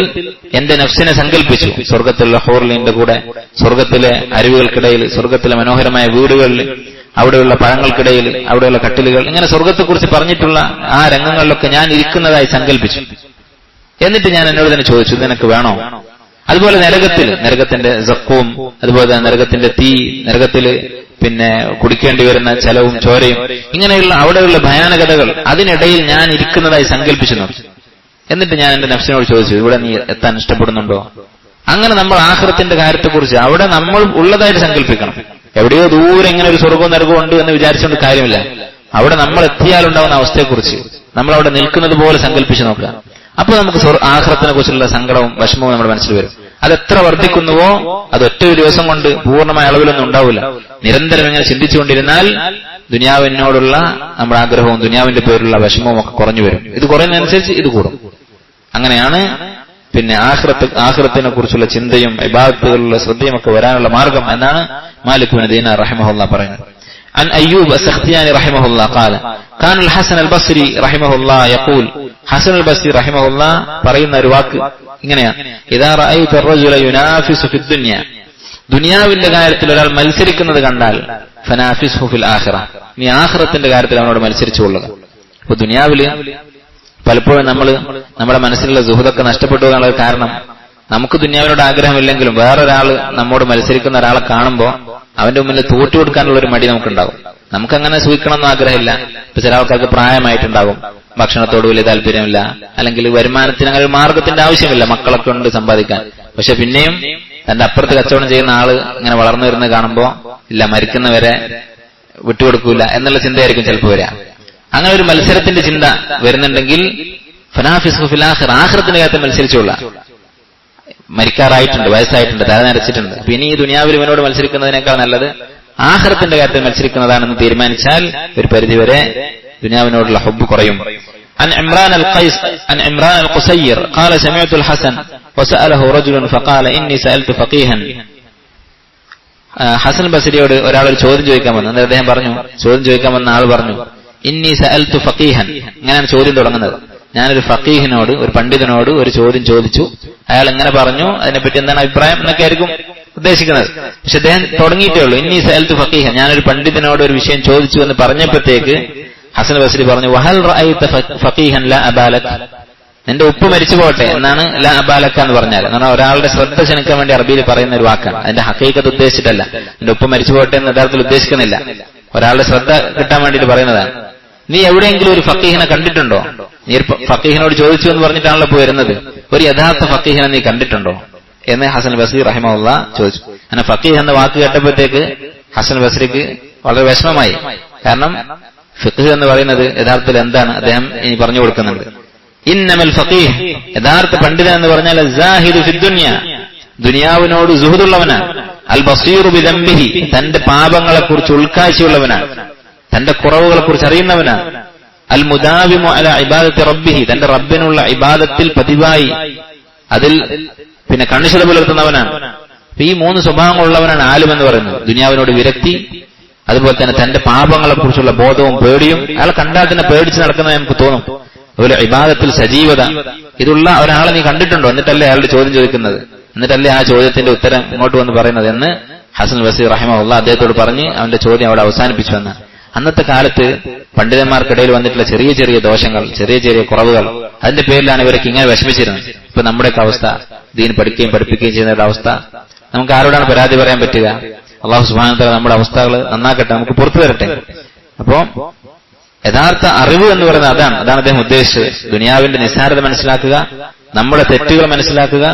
എന്റെ നഫ്സിനെ സങ്കല്പിച്ചു, സ്വർഗത്തിലുള്ള ഹൂറിലിന്റെ കൂടെ, സ്വർഗത്തിലെ അരുവികൾക്കിടയിൽ, സ്വർഗത്തിലെ മനോഹരമായ വീടുകളിൽ, അവിടെയുള്ള പഴങ്ങൾക്കിടയിൽ, അവിടെയുള്ള കട്ടിലുകൾ, ഇങ്ങനെ സ്വർഗത്തെക്കുറിച്ച് പറഞ്ഞിട്ടുള്ള ആ രംഗങ്ങളിലൊക്കെ ഞാൻ ഇരിക്കുന്നതായി സങ്കല്പിച്ചു. എന്നിട്ട് ഞാൻ എന്നോട് തന്നെ ചോദിച്ചു, നിനക്ക് വേണോ? അതുപോലെ നരകത്തിന്റെ സഖൂം, അതുപോലെ തന്നെ നരകത്തിന്റെ തീ, നരകത്തില് കുടിക്കേണ്ടി വരുന്ന ചെലവും ചോരയും, ഇങ്ങനെയുള്ള അവിടെയുള്ള ഭയാനകതകൾ, അതിനിടയിൽ ഞാൻ ഇരിക്കുന്നതായി സങ്കല്പിച്ചു നോക്കി. എന്നിട്ട് ഞാൻ എന്റെ നഫ്സിനോട് ചോദിച്ചു, ഇവിടെ നീ എത്താൻ ഇഷ്ടപ്പെടുന്നുണ്ടോ? അങ്ങനെ നമ്മൾ ആഖിറത്തിന്റെ കാര്യത്തെക്കുറിച്ച് അവിടെ നമ്മൾ ഉള്ളതായിട്ട് സങ്കല്പിക്കണം. എവിടെയോ ദൂരെ ഇങ്ങനെ ഒരു സ്വർഗവും നരകവും ഉണ്ട് എന്ന് വിചാരിച്ചുകൊണ്ട് കാര്യമില്ല. അവിടെ നമ്മൾ എത്തിയാലുണ്ടാവുന്ന അവസ്ഥയെക്കുറിച്ച് നമ്മൾ അവിടെ നിൽക്കുന്നത് പോലെ സങ്കല്പിച്ചു നോക്കുക. അപ്പൊ നമുക്ക് ആഖിറത്തിനെ കുറിച്ചുള്ള സങ്കടവും വിഷമവും നമ്മുടെ മനസ്സിൽ വരും. അതെത്ര വർദ്ധിക്കുന്നുവോ അത് ഒറ്റ ഒരു ദിവസം കൊണ്ട് പൂർണ്ണമായ അളവിലൊന്നും ഉണ്ടാവില്ല. നിരന്തരം ഇങ്ങനെ ചിന്തിച്ചുകൊണ്ടിരുന്നാൽ ദുനിയാവിനോടുള്ള നമ്മുടെ ആഗ്രഹവും ദുനിയാവിന്റെ പേരിലുള്ള വിഷമവും ഒക്കെ കുറഞ്ഞു വരും. ഇത് കുറയുന്നതനുസരിച്ച് ഇത് കൂടും. അങ്ങനെയാണ് ആഖിറത്തിനെ കുറിച്ചുള്ള ചിന്തയും ഇബാദത്തുകളിലുള്ള ശ്രദ്ധയും ഒക്കെ വരാനുള്ള മാർഗം എന്നാണ് മാലിക് ബിൻ ദീനാർ റഹിമഹുല്ലാഹ് പറയുന്നത്. عن أيوب السختياني رحمه الله قال كان الحسن البصري رحمه الله يقول, ഹസൻ അൽ ബസ്രി റഹിമഹുല്ലാഹ് പറയുന്ന ഒരു വാക്ക് ഇങ്ങനെയാണ്, ഇദാ റഅയ്ത الرجل ينافس في الدنيا, ദുനിയാവിന്റെ കാര്യത്തിൽ ഒരാൾ മത്സരിക്കുന്നത് കണ്ടാൽ ഫനാഫിസ്ഹു ഫിൽ ആഖിറ, നീ ആഖിറത്തിന്റെ കാര്യത്തിൽ അവനോട് മത്സരിച്ചുകൊള്ളുക. അപ്പൊ ദുനിയാവില് പലപ്പോഴും നമ്മുടെ മനസ്സിലുള്ള സുഹൃത്തൊക്കെ നഷ്ടപ്പെട്ടു പോകാനുള്ള കാരണം, നമുക്ക് ദുനിയാവിനോട് ആഗ്രഹമില്ലെങ്കിലും വേറൊരാള് നമ്മോട് മത്സരിക്കുന്ന ഒരാളെ കാണുമ്പോൾ അവന്റെ മുന്നിൽ തോറ്റു കൊടുക്കാനുള്ള ഒരു മടി നമുക്കുണ്ടാവും. നമുക്കങ്ങനെ സൂക്ഷിക്കണമെന്നും ആഗ്രഹമില്ല. ഇപ്പൊ ചില ആൾക്കാർക്ക് പ്രായമായിട്ടുണ്ടാകും, ഭക്ഷണത്തോട് വലിയ താല്പര്യമില്ല, അല്ലെങ്കിൽ വരുമാനത്തിന് അങ്ങനെ ഒരു മാർഗത്തിന്റെ ആവശ്യമില്ല, മക്കളൊക്കെ ഉണ്ട് സമ്പാദിക്കാൻ. പക്ഷെ പിന്നെയും തന്റെ അപ്പുറത്ത് കച്ചവടം ചെയ്യുന്ന ആള് ഇങ്ങനെ വളർന്നു വരുന്നത് കാണുമ്പോ ഇല്ല, മരിക്കുന്നവരെ വിട്ടുകൊടുക്കൂല എന്നുള്ള ചിന്തയായിരിക്കും ചിലപ്പോൾ വരിക. അങ്ങനെ ഒരു മത്സരത്തിന്റെ ചിന്ത വരുന്നുണ്ടെങ്കിൽ ഫനാഫിസ്ഹു ഫിൽ ആഖിറ, ആഖിറത്തിന്റെ കാര്യത്തിൽ മത്സരിച്ചുള്ള, മരിക്കാറായിട്ടുണ്ട്, വയസ്സായിട്ടുണ്ട്, തല നരച്ചിട്ടുണ്ട്, പിന്നെ ഈ ദുനിയാവിൽ ഇവനോട് മത്സരിക്കുന്നതിനേക്കാൾ നല്ലത് ആഖിറത്തിന്റെ കാര്യത്തിൽ മത്സരിക്കുന്നതാണെന്ന് തീരുമാനിച്ചാൽ ഒരു പരിധിവരെ ദുനിയാവിനോടുള്ള ഹുബ്ബ് കുറയും. عن عمران القصير قال سمعت الحسن وسأله رجل فقال إني سألت فقيها. ഹസൻ ബസ്രിയോട് ഒരാൾ ഒരു ചോദ്യം ചോദിക്കാൻ വന്നു. എന്നിട്ട് അദ്ദേഹം പറഞ്ഞു, ചോദ്യം ചോദിക്കാൻ വന്ന ആൾ പറഞ്ഞു, ഇന്നി സഅൽതു ഫഖീഹൻ, ഇങ്ങനെയാണ് ചോദ്യം തുടങ്ങുന്നത്. ഞാനൊരു ഫഖീഹിനോട്, ഒരു പണ്ഡിതനോട് ഒരു ചോദ്യം ചോദിച്ചു, അയാൾ എങ്ങനെ പറഞ്ഞു, അതിനെപ്പറ്റി എന്താണ് അഭിപ്രായം എന്നൊക്കെ ആയിരിക്കും ഉദ്ദേശിക്കുന്നത്. പക്ഷെ അദ്ദേഹം തുടങ്ങിയിട്ടേ ഉള്ളൂ, ഇന്നി സഅൽതു ഫഖീഹൻ, ഞാനൊരു പണ്ഡിതനോട് ഒരു വിഷയം ചോദിച്ചു എന്ന് പറഞ്ഞപ്പോഴത്തേക്ക് ഹസൻ ബസ്രി പറഞ്ഞു, വഹൽ റഅയ്ത ഫഖീഹൻ ലാ അബാലക, നിന്റെ ഉപ്പ് മരിച്ചു പോട്ടെ എന്നാണ് ലാ അബാലക എന്ന് പറഞ്ഞാൽ. എന്നാൽ ഒരാളുടെ ശ്രദ്ധ ക്ഷണിക്കാൻ വേണ്ടി അറബിയിൽ പറയുന്ന ഒരു വാക്കാണ്. അതിന്റെ ഹഖീഖത്ത് ഉദ്ദേശിച്ചിട്ടല്ല, നിന്റെ ഉപ്പ് മരിച്ചു പോട്ടെ എന്ന് യഥാർത്ഥത്തിൽ ഉദ്ദേശിക്കുന്നില്ല, ഒരാളുടെ ശ്രദ്ധ കിട്ടാൻ വേണ്ടിയിട്ട് പറയുന്നതാണ്. നീ എവിടെയെങ്കിലും ഒരു ഫക്കീഹിനെ കണ്ടിട്ടുണ്ടോ? നീ ഒരു ഫക്കീഹിനോട് ചോദിച്ചു എന്ന് പറഞ്ഞിട്ടാണല്ലോ പോയി വരുന്നത്. ഒരു യഥാർത്ഥ ഫക്കീഹിനെ നീ കണ്ടിട്ടുണ്ടോ എന്ന് ഹസൻ ബസ്രി റഹിമഹുല്ലാ ചോദിച്ചു. അങ്ങനെ ഫക്കീഹ് എന്ന വാക്ക് കേട്ടപ്പോഴത്തേക്ക് ഹസൻ ബസ്രിക്ക് വളരെ വിഷമമായി. കാരണം ഫിഖ് എന്ന് പറയുന്നത് യഥാർത്ഥത്തിൽ എന്താണ് അദ്ദേഹം ഇനി പറഞ്ഞു കൊടുക്കുന്നുണ്ട്. ഇന്നമൽ ഫഖീഹ്, യഥാർത്ഥ പണ്ഡിതൻ എന്ന് പറഞ്ഞാൽ സാഹിദു ഫിദ്ദുനിയ, ദുനിയാവിനോട് സുഹൃത്തുള്ളവനാണ്. അൽ ബസീറു ബിദംബിഹി, തന്റെ പാപങ്ങളെക്കുറിച്ച് ഉൾക്കാഴ്ചയുള്ളവനാണ്, തന്റെ കുറവുകളെക്കുറിച്ച് അറിയുന്നവനാണ്. അൽ മുദാവിമു അല ഇബാദത്തി റബ്ബിഹി, തന്റെ റബ്ബിനുള്ള ഇബാദത്തിൽ പതിവായി അതിൽ പിന്നെ കണ്ണിശത പുലർത്തുന്നവനാണ്. ഈ 3 സ്വഭാവങ്ങളുള്ളവനാണ് ആലിം എന്ന് പറയുന്നത്. ദുനിയാവിനോട് വിരക്തി, അതുപോലെ തന്നെ തന്റെ പാപങ്ങളെക്കുറിച്ചുള്ള ബോധവും പേടിയും. അയാളെ കണ്ടാൽ തന്നെ പേടിച്ച് നടക്കുന്നത് നമുക്ക് തോന്നും. അതുപോലെ ഇബാദത്തിൽ സജീവത, ഇതുള്ള ഒരാളെ നീ കണ്ടിട്ടുണ്ടോ? എന്നിട്ടല്ലേ അയാളുടെ ചോദ്യം ചോദിക്കുന്നത്, എന്നിട്ടല്ലേ ആ ചോദ്യത്തിന്റെ ഉത്തരം ഇങ്ങോട്ട് വന്ന് പറയുന്നത് എന്ന് ഹസൻ ബസ്രി റഹിമഹുല്ലാ അദ്ദേഹത്തോട് പറഞ്ഞ് അവന്റെ ചോദ്യം അവിടെ അവസാനിപ്പിച്ചു എന്ന്. അന്നത്തെ കാലത്ത് പണ്ഡിതന്മാർക്കിടയിൽ വന്നിട്ടുള്ള ചെറിയ ചെറിയ ദോഷങ്ങൾ, ചെറിയ ചെറിയ കുറവുകൾ, അതിന്റെ പേരിലാണ് ഇവരൊക്കെ ഇങ്ങനെ വിഷമിച്ചിരുന്നത്. ഇപ്പൊ നമ്മുടെയൊക്കെ അവസ്ഥ, ദീൻ പഠിക്കുകയും പഠിപ്പിക്കുകയും ചെയ്യുന്ന അവസ്ഥ, നമുക്ക് ആരോടാണ് പരാതി പറയാൻ പറ്റുക? അള്ളാഹു സുബ്ഹാനഹു വ തആല നമ്മുടെ അവസ്ഥകൾ നന്നാക്കട്ടെ, നമുക്ക് പുറത്തു തരട്ടെ. അപ്പോ യഥാർത്ഥ അറിവ് എന്ന് പറയുന്നത് അതാണ് അദ്ദേഹം ഉദ്ദേശിച്ചത്. ദുനിയാവിന്റെ നിസ്സാരത മനസ്സിലാക്കുക, നമ്മുടെ തെറ്റുകൾ മനസ്സിലാക്കുക.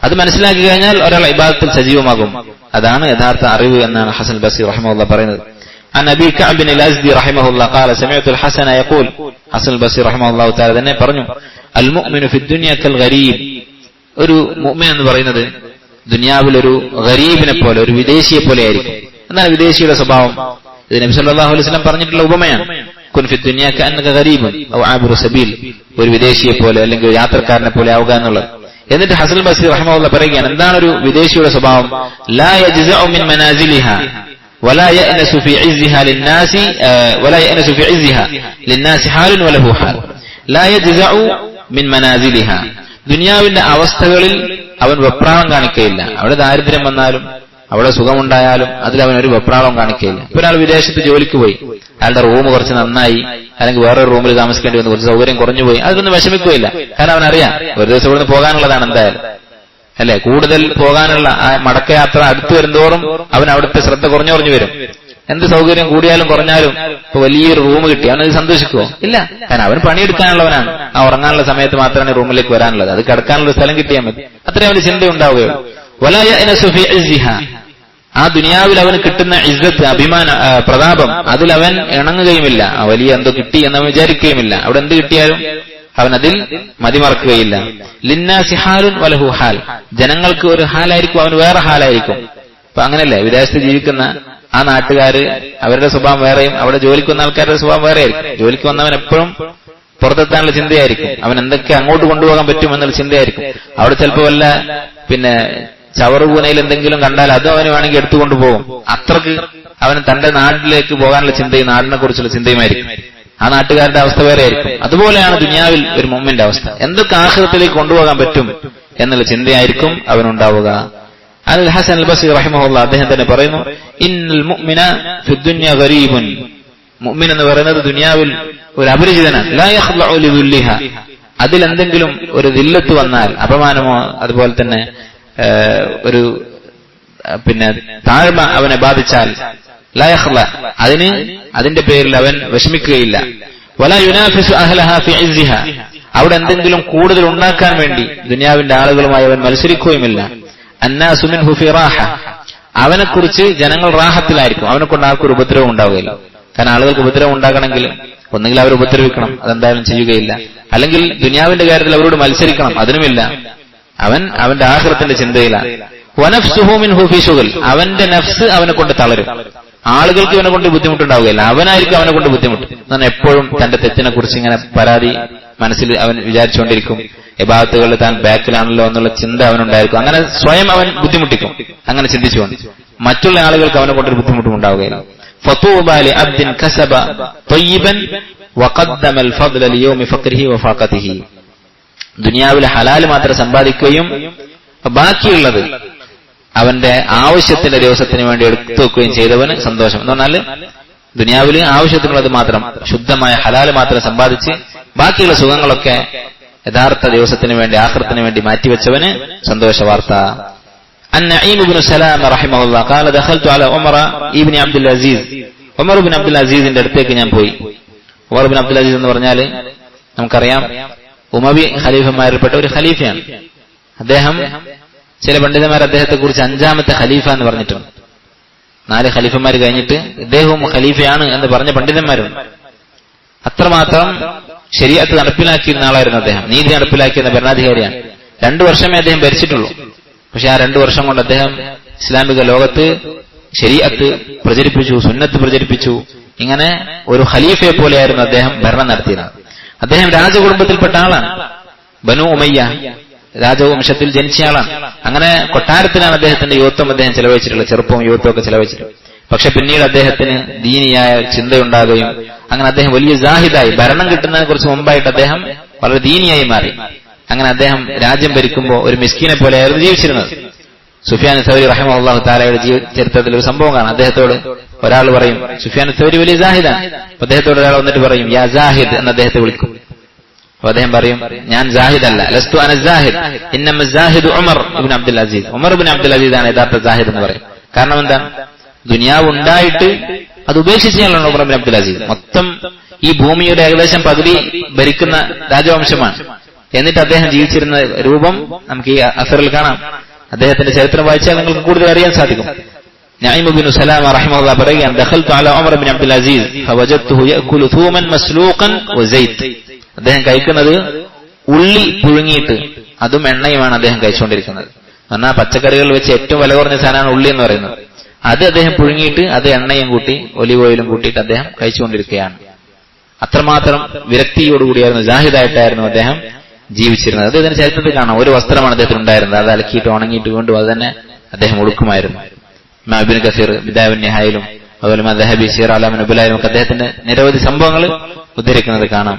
അത് മനസ്സിലാക്കി കഴിഞ്ഞാൽ ഒരാൾ ഇബാദത്തിൽ സജീവമാകും. അതാണ് യഥാർത്ഥ അറിവ് എന്നാണ് ഹസൻ ബസ്രി റഹിമഹുല്ലാ പറയുന്നത്. عن أبي كعب الأزدي رحمه الله قال سمعت الحسن يقول, ഹസൻ ബസ്രി റഹിമഹുല്ലാഹു തആല തന്നെ പറഞ്ഞു, അൽ മുഅ്മിനു ഫി ദുനിയ കൽ ഗരീബ്, ഒരു മുഅ്മിൻ എന്ന് പറയുന്നത് ദുനിയാവിൽ ഒരു ഗരീബിനെ പോലെ, ഒരു വിദേശിയെ പോലെ ആയിരിക്കും. എന്നാൽ വിദേശിയുടെ സ്വഭാവം ഇത് നബി സല്ലല്ലാഹു അലൈഹി വസല്ലം പറഞ്ഞിട്ടുള്ള ഉപമയാണ്. കുൻ ഫി ദുനിയ കഅന്നക ഗരീബുൻ ഔ ആബിറു സബീൽ, ഒരു വിദേശിയെ പോലെ അല്ലെങ്കിൽ ഒരു യാത്രക്കാരനെ പോലെ ആവുക എന്നുള്ളത്. എന്നിട്ട് ഹസൻ ബസ്രി റഹിമഹുല്ലാഹ് പറയുകയാണ്, എന്താണ് ഒരു വിദേശിയുടെ സ്വഭാവം? ലാ യജ്സഉ മിൻ മനാസിലിഹാ വലാ യഅനസു ഫി ഇസ്സിഹാ ലിന്നാസി വലാ യഅനസു ഫി ഇസ്സിഹാ ലിന്നാസി ഹാലുൻ വലഹു ഹാൽ. ലാ യജ്സഉ മിൻ മനാസിലിഹാ, ദുനിയാവിന്റെ അവസ്ഥകളിൽ അവൻ വെപ്രാളം കാണിക്കുകയില്ല. അവിടെ ദാരിദ്ര്യം വന്നാലും അവിടെ സുഖമുണ്ടായാലും അതിൽ അവൻ ഒരു വെപ്രാളവും കാണിക്കുകയില്ല. ഇപ്പൊ ഒരാൾ വിദേശത്ത് ജോലിക്ക് പോയി, അയാളുടെ റൂം കുറച്ച് നന്നായി, അല്ലെങ്കിൽ വേറൊരു റൂമിൽ താമസിക്കേണ്ടി വന്നു, കുറച്ച് സൗകര്യം കുറഞ്ഞുപോയി, അതൊന്നും വിഷമിക്കുകയില്ല. കാരണം അവനറിയാം ഒരു ദിവസം ഇവിടുന്ന് പോകാനുള്ളതാണ് എന്തായാലും, അല്ലെ? കൂടുതൽ പോകാനുള്ള ആ മടക്കയാത്ര അടുത്തു വരുന്തോറും അവൻ അവിടുത്തെ ശ്രദ്ധ കുറഞ്ഞു വരും. എന്ത് സൗകര്യം കൂടിയാലും കുറഞ്ഞാലും ഇപ്പൊ വലിയൊരു റൂം കിട്ടി, അവനത് സന്തോഷിക്കുമോ? ഇല്ല. കാരണം അവൻ പണിയെടുക്കാനുള്ളവനാണ്. ആ ഉറങ്ങാനുള്ള സമയത്ത് മാത്രമാണ് റൂമിലേക്ക് വരാനുള്ളത്. അത് കിടക്കാനുള്ള സ്ഥലം കിട്ടിയാൽ മതി, അത്രയും അവന് ചിന്ത ഉണ്ടാവുകയുള്ളൂ. വലാ യഅനസു ഫി ഇസ്സിഹാ, ആ ദുനിയാവിൽ അവന് കിട്ടുന്ന ഇസ്സത്ത്, അഭിമാന, പ്രതാപം, അതിൽ അവൻ ഇണങ്ങുകയുമില്ല. വലിയ എന്തോ കിട്ടി എന്നവൻ വിചാരിക്കുകയുമില്ല. അവിടെ എന്ത് കിട്ടിയാലും അവൻ അതിൽ മതിമറക്കുകയില്ല. ലിന്നാസി ഹാലുൻ വലഹു ഹാൽ, ജനങ്ങൾക്ക് ഒരു ഹാലായിരിക്കും, അവന് വേറെ ഹാലായിരിക്കും. അപ്പൊ അങ്ങനെയല്ലേ വിദേശത്ത് ജീവിക്കുന്ന ആ നാട്ടുകാര്, അവരുടെ സ്വഭാവം വേറെയും അവിടെ ജോലിക്ക് വന്ന ആൾക്കാരുടെ സ്വഭാവം വേറെ ആയിരിക്കും. ജോലിക്ക് വന്നവൻ എപ്പോഴും പുറത്തെത്താനുള്ള ചിന്തയായിരിക്കും, അവൻ എന്തൊക്കെ അങ്ങോട്ട് കൊണ്ടുപോകാൻ പറ്റും എന്നുള്ള ചിന്തയായിരിക്കും. അവിടെ ചിലപ്പോൾ വല്ല പിന്നെ ചവറുപൂനയിൽ എന്തെങ്കിലും കണ്ടാൽ അത് അവന് വേണമെങ്കിൽ എടുത്തുകൊണ്ടുപോകും. അത്രക്ക് അവന് തന്റെ നാട്ടിലേക്ക് പോകാനുള്ള ചിന്തയും നാടിനെ കുറിച്ചുള്ള ചിന്തയുമായിരിക്കും. ആ നാട്ടുകാരുടെ അവസ്ഥ വേറെ ആയിരിക്കും. അതുപോലെയാണ് ദുനിയാവിൽ ഒരു മുഅ്മിന്റെ അവസ്ഥ. എന്തൊക്കെ ആഖിറത്തിലേക്ക് കൊണ്ടുപോകാൻ പറ്റും എന്നുള്ള ചിന്തയായിരിക്കും അവനുണ്ടാവുക. അൽ ഹസൻ അൽ ബസ്രി റഹിമഹുല്ലാഹ് അദ്ദേഹം തന്നെ പറയുന്നു, ഇന്നൽ മുഅ്മിന ഫി ദുനിയ ഗരീബുൻ, മുഅ്മിൻ എന്ന് പറയുന്നത് ദുനിയാവിൽ ഒരു അപരിചിതനാണ്. ലാ യഖ്ലഉ ലിദുല്ലിഹ, അതിലെന്തെങ്കിലും ഒരു ദില്ലത്ത് വന്നാൽ, അപമാനമോ അതുപോലെ തന്നെ ഒരു പിന്നെ താഴ്മ അവനെ ബാധിച്ചാൽ, ലാ യഖ്ല, അതിന്റെ പേരിൽ അവൻ വിഷമിക്കുകയില്ല. വലാ യുനാഫിസു അഹ്ലഹാ ഫി ഇസ്സിഹ, അവിടെ എന്തെങ്കിലും കൂടുതൽ ഉണ്ടാക്കാൻ വേണ്ടി ദുനിയാവിന്റെ ആളുകളുമായി അവൻ മത്സരിക്കുകയുമില്ല. അന്നാസു മിൻഹു ഫി റാഹ, അവനെക്കുറിച്ച് ജനങ്ങൾ റാഹത്തിലായിരിക്കും, അവനെ കൊണ്ട് ആർക്കും ഒരു ഉപദ്രവം ഉണ്ടാവുകയില്ല. കാരണം ആളുകൾക്ക് ഉപദ്രവം ഉണ്ടാകണമെങ്കിൽ ഒന്നുകിൽ അവർ ഉപദ്രവിക്കണം, അതെന്തായാലും ചെയ്യുകയില്ല. അല്ലെങ്കിൽ ദുനിയാവിന്റെ കാര്യത്തിൽ അവരോട് മത്സരിക്കണം, അതിനുമില്ല. അവന്റെ ആഖിറത്തിന്റെ ചിന്തയിലാണ്. വനഫ്സുഹു മിൻഹു ഫി ശുഗൽ, അവന്റെ നഫ്സ് അവനെ കൊണ്ട് തളരും. ആളുകൾക്ക് ഇവനെ കൊണ്ട് ബുദ്ധിമുട്ടുണ്ടാവുകയില്ല, അവനായിരിക്കും അവനെ കൊണ്ട് ബുദ്ധിമുട്ട്. എന്നാൽ എപ്പോഴും തന്റെ തെറ്റിനെ കുറിച്ച് ഇങ്ങനെ പരാതി മനസ്സിൽ അവൻ വിചാരിച്ചുകൊണ്ടിരിക്കും. ഇബാദത്തുകളിൽ താൻ ബാക്കിലാണല്ലോ എന്നുള്ള ചിന്ത അവനുണ്ടായിരിക്കും. അങ്ങനെ സ്വയം അവൻ ബുദ്ധിമുട്ടിക്കും, അങ്ങനെ ചിന്തിച്ചുകൊണ്ട്. മറ്റുള്ള ആളുകൾക്ക് അവനെ കൊണ്ടൊരു ബുദ്ധിമുട്ടും ഉണ്ടാവുകയില്ല. ഫതൂബാ ലിഅബ്ദിൻ കസബ ത്വയ്യിബൻ വഖദ്ദമ അൽ ഫദ്ല ലിയൗമി ഫഖ്രിഹി വഫാഖതിഹി, ദുനിയാവിലെ ഹലാൽ മാത്രം സമ്പാദിക്കുകയും ബാക്കിയുള്ളത് അവന്റെ ആവശ്യത്തിന്റെ ദിവസത്തിന് വേണ്ടി എടുത്തു വെക്കുകയും ചെയ്തവന് സന്തോഷം. എന്ന് പറഞ്ഞാൽ ദുനിയാവിൽ ആവശ്യത്തിനുള്ളത് മാത്രം, ശുദ്ധമായ ഹലാൽ മാത്രം സമ്പാദിച്ച് ബാക്കിയുള്ള സുഖങ്ങളൊക്കെ യഥാർത്ഥ ദിവസത്തിന് വേണ്ടി, ആഖിറത്തിന് വേണ്ടി മാറ്റിവെച്ചവന് സന്തോഷ വാർത്ത. النعيم بن سلام رحمه الله قال دخلت على عمر ابن عبد العزيز, ഉമർ ഇബ്നു അബ്ദുൽ അസീസിന്റെ അടുത്തേക്ക് ഞാൻ പോയി. ഉമർ ബിൻ അബ്ദുൽ അസീസ് എന്ന് പറഞ്ഞാൽ നമുക്കറിയാം ഉമവി ഖലീഫന്മാരിൽപ്പെട്ട ഒരു ഖലീഫയാണ്. അദ്ദേഹം ചില പണ്ഡിതന്മാർ അദ്ദേഹത്തെ കുറിച്ച് 5ാമത്തെ ഖലീഫ എന്ന് പറഞ്ഞിട്ടുണ്ട്. 4 ഖലീഫന്മാർ കഴിഞ്ഞിട്ട് ഇദ്ദേഹവും ഖലീഫയാണ് എന്ന് പറഞ്ഞ പണ്ഡിതന്മാരുണ്ട്. അത്രമാത്രം ശരീഅത്ത് നടപ്പിലാക്കിയിരുന്ന ആളായിരുന്നു അദ്ദേഹം. നീതി നടപ്പിലാക്കിയിരുന്ന ഭരണാധികാരിയാണ്. 2 വർഷമേ അദ്ദേഹം ഭരിച്ചിട്ടുള്ളൂ. പക്ഷെ ആ 2 വർഷം കൊണ്ട് അദ്ദേഹം ഇസ്ലാമിക ലോകത്ത് ശരീഅത്ത് പ്രചരിപ്പിച്ചു, സുന്നത്ത് പ്രചരിപ്പിച്ചു. ഇങ്ങനെ ഒരു ഖലീഫയെ പോലെയായിരുന്നു അദ്ദേഹം ഭരണം നടത്തിയിരുന്നത്. അദ്ദേഹം രാജകുടുംബത്തിൽപ്പെട്ട ആളാണ്. ബനു ഉമയ്യ രാജവംശത്തിൽ ജനിച്ചയാളാണ്. അങ്ങനെ കൊട്ടാരത്തിലാണ് അദ്ദേഹത്തിന്റെ യുവത്വം അദ്ദേഹം ചെലവഴിച്ചിട്ടുള്ളത്, ചെറുപ്പവും യുവത്വവും ഒക്കെ ചെലവഴിച്ചിട്ടുള്ളത്. പക്ഷെ പിന്നീട് അദ്ദേഹത്തിന് ദീനിയായ ചിന്തയുണ്ടാകുകയും അങ്ങനെ അദ്ദേഹം വലിയ സാഹിദായി, ഭരണം കിട്ടുന്നതിനെ കുറിച്ച് മുമ്പായിട്ട് അദ്ദേഹം വളരെ ദീനിയായി മാറി. അങ്ങനെ അദ്ദേഹം രാജ്യം ഭരിക്കുമ്പോൾ ഒരു മിസ്കീനെ പോലെയായിരുന്നു ജീവിച്ചിരുന്നത്. സുഫിയാൻ സൗരി റഹിമഹുല്ലാഹു തആലയുടെ ചരിത്രത്തിൽ ഒരു സംഭവം കാണാം. അദ്ദേഹത്തോട് ഒരാൾ പറയും, സുഫിയാൻ സൗരി വലിയ സാഹിദാണ്. അദ്ദേഹത്തോട് ഒരാൾ വന്നിട്ട് പറയും, യാ സാഹിദ് എന്ന് അദ്ദേഹത്തെ വിളിക്കും. അപ്പൊ അദ്ദേഹം പറയും, ഞാൻ സാഹിദ് അല്ല, ലസ്തു അന സാഹിദ്, ഇന്നമ സാഹിദ് ഉമർ ഇബ്നു അബ്ദുൽ അസീസ്. ഉമർ ഇബ്നു അബ്ദുൽ അസീസ് ആണ് യഥാർത്ഥ സാഹിദ് എന്ന് പറയും. കാരണം എന്താ? ദുനിയാവ് ഉണ്ടായിട്ട് അത് ഉപേക്ഷിച്ചാണ് ഉമർ ഇബ്നു അബ്ദുൽ അസീസ്. മൊത്തം ഈ ഭൂമിയുടെ ഏകദേശം പകുതി ഭരിക്കുന്ന രാജവംശമാണ്. എന്നിട്ട് അദ്ദേഹം ജീവിച്ചിരുന്ന രൂപം നമുക്ക് ഈ അസറിൽ കാണാം. അദ്ദേഹത്തിന്റെ ചരിത്രം വായിച്ചാൽ നിങ്ങൾക്ക് കൂടുതൽ അറിയാൻ സാധിക്കും. നഈം ഇബ്നു സലാമ റഹിമഹുല്ലാഹ് പറയുകയാണ്, ദഖൽതു അലാ ഉമർ ഇബ്നു അബ്ദുൽ അസീസ് ഫവജദ്തുഹു യഅകുലു തൂമൻ മസ്ലൂഖൻ വസൈത്ത്. അദ്ദേഹം കഴിക്കുന്നത് ഉള്ളി പുഴുങ്ങിയിട്ട് അതും എണ്ണയുമാണ് അദ്ദേഹം കഴിച്ചുകൊണ്ടിരിക്കുന്നത്. എന്നാൽ പച്ചക്കറികളിൽ വെച്ച് ഏറ്റവും വില കുറഞ്ഞ സാധനമാണ് ഉള്ളി എന്ന് പറയുന്നത്. അത് അദ്ദേഹം പുഴുങ്ങിയിട്ട് അത് എണ്ണയും കൂട്ടി ഒലിവ് ഓയിലും കൂട്ടിയിട്ട് അദ്ദേഹം കഴിച്ചുകൊണ്ടിരിക്കുകയാണ്. അത്രമാത്രം വിരക്തിയോടുകൂടിയായിരുന്നു, ജാഹിദായിട്ടായിരുന്നു അദ്ദേഹം ജീവിച്ചിരുന്നത്. അത് ഇതിന്റെ ചരിത്രത്തിൽ കാണാം. ഒരു വസ്ത്രമാണ് അദ്ദേഹത്തിന് ഉണ്ടായിരുന്നത്. അത് അലക്കിയിട്ട് ഉണങ്ങിയിട്ട് വീണ്ടും അത് തന്നെ അദ്ദേഹം ഉടുക്കുമായിരുന്നു. ഇബ്നു കസീർ ബിദായ വന്നിഹായിലും അതുപോലെ ദഹബി സിയർ അലാമിൻ നുബലായിലും ഒക്കെ അദ്ദേഹത്തിന്റെ നിരവധി സംഭവങ്ങൾ ഉദ്ധരിക്കുന്നത് കാണാം.